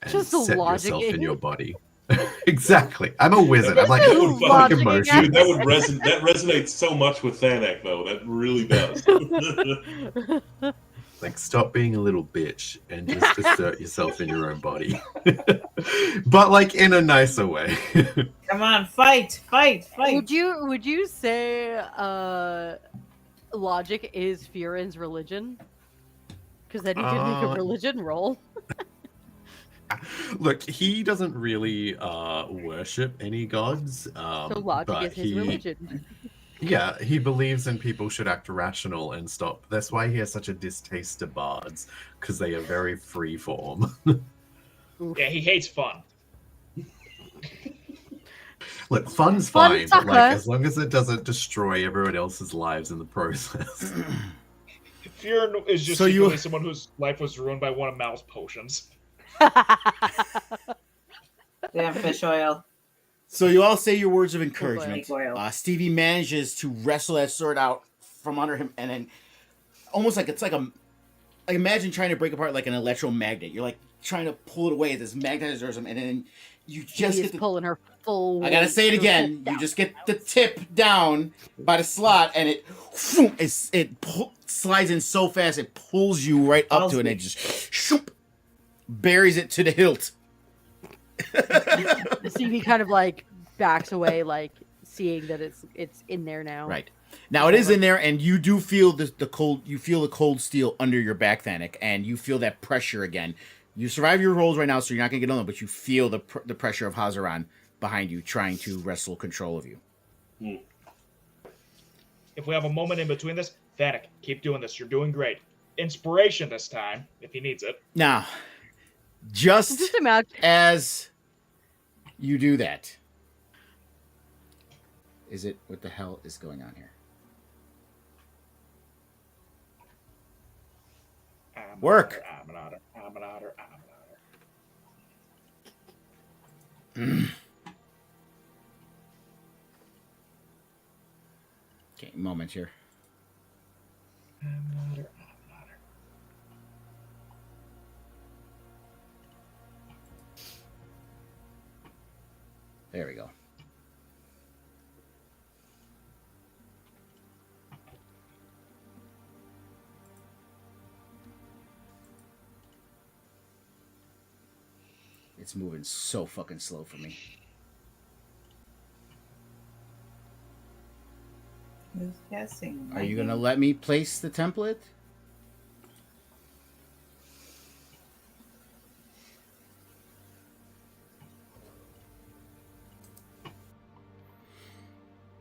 and Just the set logic yourself in in your it. body." Exactly. I'm a wizard. I'm like, That would fuck Logic emotion. Dude, that resonates so much with Thanak, though. That really does. Like, stop being a little bitch and just assert yourself in your own body. But like in a nicer way. Come on, fight. Would you say logic is Faerun's religion? Because then you can make a religion roll. Look, he doesn't really worship any gods. So logic but is his religion. Yeah, he believes in people should act rational and stop. That's why he has such a distaste to bards, because they are very freeform. Yeah, he hates fun. Look, fun's Fun fine, but like sucker. as long as it doesn't destroy everyone else's lives in the process. Faerun is just So you- secretly someone whose life was ruined by one of Mal's potions. Damn fish oil. So you all say your words of encouragement. Snake oil. Stevie manages to wrestle that sword out from under him, and then almost like it's like imagine trying to break apart like an electromagnet. You're like trying to pull it away. This magnetizes him, and then you just She get is the. pulling her full. I gotta say it weight again. down. You just get the tip down by the slot, and it slides in so fast it pulls you right up to it, and it just shoop, buries it to the hilt. Stevie kind of like backs away, like seeing that it's in there now. Right. Now it is in there, and you do feel the cold. You feel the cold steel under your back, Thanik, and you feel that pressure again. You survive your rolls right now, so you're not gonna get on them, but you feel the pressure of Hazirawn behind you, trying to wrestle control of you. If we have a moment in between this, Thanik, keep doing this. You're doing great. Inspiration this time, if he needs it. Now, just imagine. as you do that, is it? What the hell is going on here? Work. I'm an otter. Okay, moment here. There we go. It's moving so fucking slow for me. Who's guessing? Are you gonna let me place the template?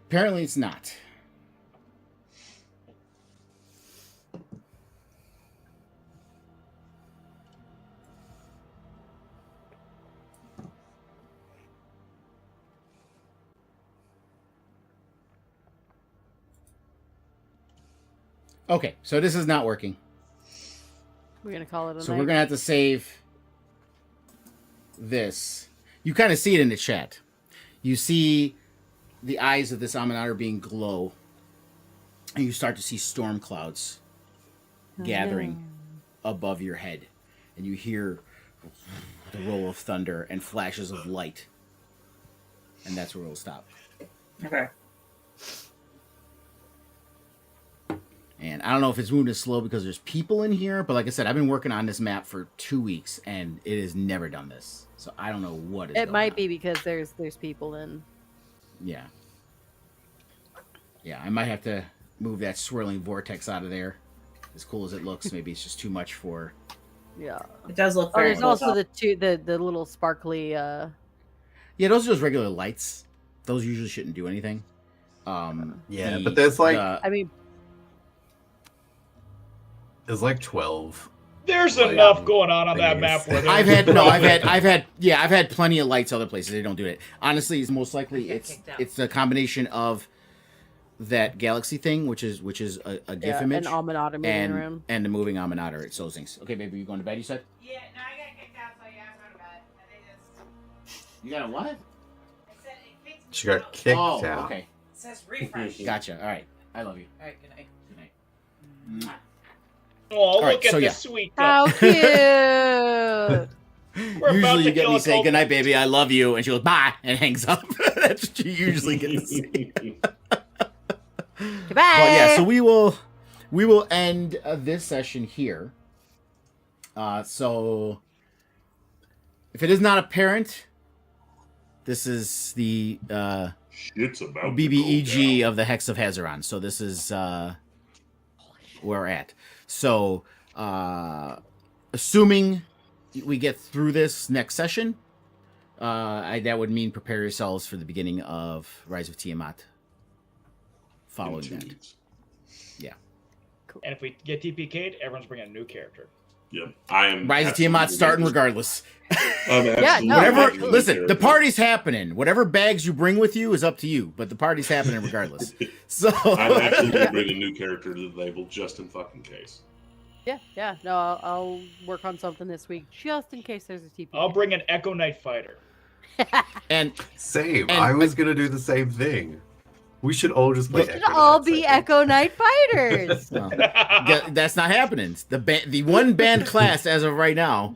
Apparently it's not. Okay, so this is not working. We're gonna call it a So night. we're gonna have to save this. You kind of see it in the chat. You see the eyes of this Aminator being glow, and you start to see storm clouds gathering above your head, and you hear the roll of thunder and flashes of light, and that's where we'll stop. Okay. And I don't know if it's moving slow because there's people in here, but like I said, I've been working on this map for 2 weeks, and it has never done this. So I don't know what is It going might on. be because there's people in. Yeah. Yeah, I might have to move that swirling vortex out of there. As cool as it looks, maybe it's just too much for... Yeah. It does look Oh, very there's cool. also the little sparkly. Yeah, those are just regular lights. Those usually shouldn't do anything. Yeah, but there's like I mean, there's like 12. There's Well, enough yeah. going on that Thing map is- where there's I've had plenty of lights other places. They don't do it. Honestly, it's most likely it's the combination of that galaxy thing, which is a GIF image, an Aminator moving around. and the moving Aminator. It's those things. Okay, baby, you going to bed? You said Yeah, no, I got kicked out, so yeah, I'm going to bed. And they just... you got a what? I said it kicked me She got out. kicked Oh, out. okay, It says refresh. gotcha. All right, I love you. All right, good night. Good night. Oh, right, look at so the yeah. sweet How cup. cute! We're about Usually to you get kill me a saying, cult. "Good night, baby. I love you," and she goes, "Bye," and hangs up. That's what you usually get to see. Goodbye. But yeah, so we will end this session here. So if it is not apparent, this is the Shit's about to BBEG go down. of the Hex of Hazirawn. So this is where we're at. So assuming we get through this next session, that would mean prepare yourselves for the beginning of Rise of Tiamat. Following In 2 that. weeks. And if we get TPK'd, everyone's bringing a new character. Yep. I am. Rise of Tiamat starting regardless. I'm absolutely no, Whatever. absolutely. Listen, the party's happening. Whatever bags you bring with you is up to you, but the party's happening regardless. So I'm actually going to bring a new character to the table just in fucking case. Yeah. No, I'll work on something this week just in case there's a TP. I'll bring an Echo Knight fighter. and Same. And- I was gonna do the same thing. We should all just play. We We should Echo all Knights, be I think. Echo Knight fighters. well, that's not happening. The one band class as of right now.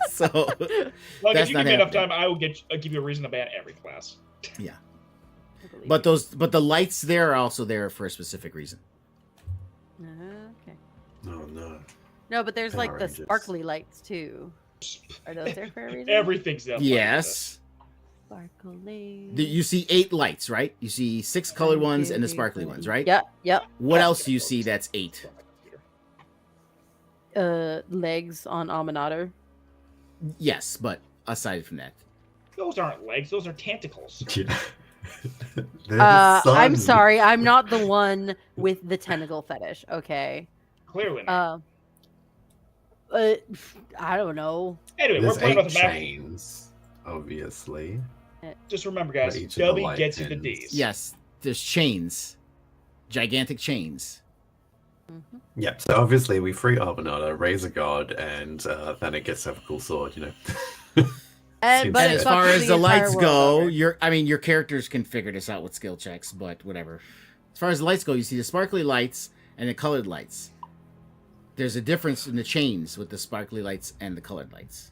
So Like, That's if you not give me enough happening. time, I'll give you a reason to ban every class. yeah, I believe but you. the lights there are also there for a specific reason. Okay. Oh no. No, but there's Power like the Rangers. sparkly lights too. Are those there for a reason? Everything's there. Yes. Sparkly. You see 8 lights, right? You see 6 colored ones and the sparkly ones, right? Yep. What else do you see that's 8? Legs on Aminator. Yes, but aside from that. Those aren't legs. Those are tentacles. Yeah. They're the I'm sun. sorry. I'm not the one with the tentacle fetish. Okay. Clearly not. I don't know. Anyway, There's we're playing 8 with a map. chains, obviously. Just remember, guys, But each of the W light gets you the pins. D's. Yes, there's chains. Gigantic chains. Mhm. Yep. So obviously we free Arbonata, raise a god, and then it gets to have a cool sword, you know. And, but And it as far fucks as the entire lights world go, over. your characters can figure this out with skill checks, but whatever. As far as the lights go, you see the sparkly lights and the colored lights. There's a difference in the chains with the sparkly lights and the colored lights.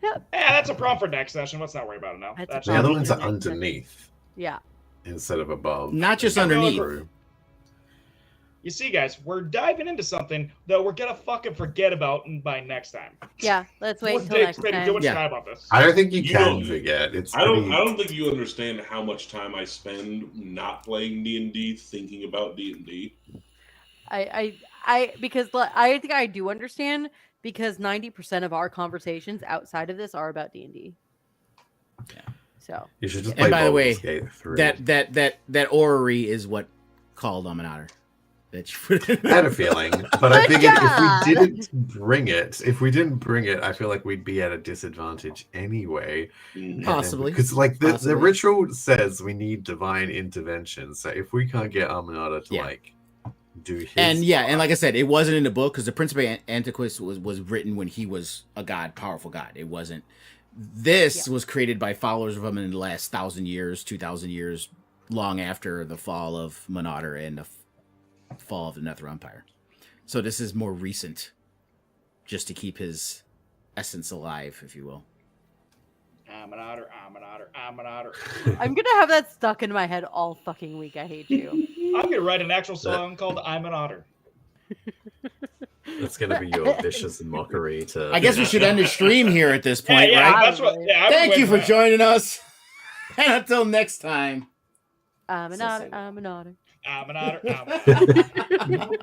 Yeah, that's a problem for next session. Let's not worry about it now. That's a That's The other Probably ones the are next session. underneath Yeah. instead of above. Not just They go underneath. through. You see, guys, we're diving into something that we're gonna fucking forget about by next time. Yeah. Let's wait We're until next spending too time. much Yeah. time on this. I don't think you You can don't- forget. It's I don't. pretty- I don't think you understand how much time I spend not playing D&D, thinking about D&D. Because I think I do understand because 90% of our conversations outside of this are about D&D. Yeah. So You should just And play by the way, Baldur's Gate 3. That orrery is what called Aminator. That you I had a feeling, but I Good figured job! if we didn't bring it, I feel like we'd be at a disadvantage anyway. Possibly. Because like the Possibly. ritual says we need divine intervention. So if we can't get Armanata to Yeah. like do his And part- like I said, it wasn't in the book because the Principe Antiquus was written when he was a god, powerful god. It wasn't. This was created by followers of him in the last 1,000 years, 2,000 years, long after the fall of Manater and the fall of the Nether Empire. So this is more recent, just to keep his essence alive, if you will. I'm an otter. I'm gonna have that stuck in my head all fucking week. I hate you. I'm gonna write an actual song called "I'm an Otter." It's gonna be your vicious mockery to. I guess we should end the stream here at this point, yeah, right? that's what. Yeah, I've been Thank you waiting for that. joining us. And until next time. I'm an So otter. silly. I'm an otter. I'm an otter. I'm an otter.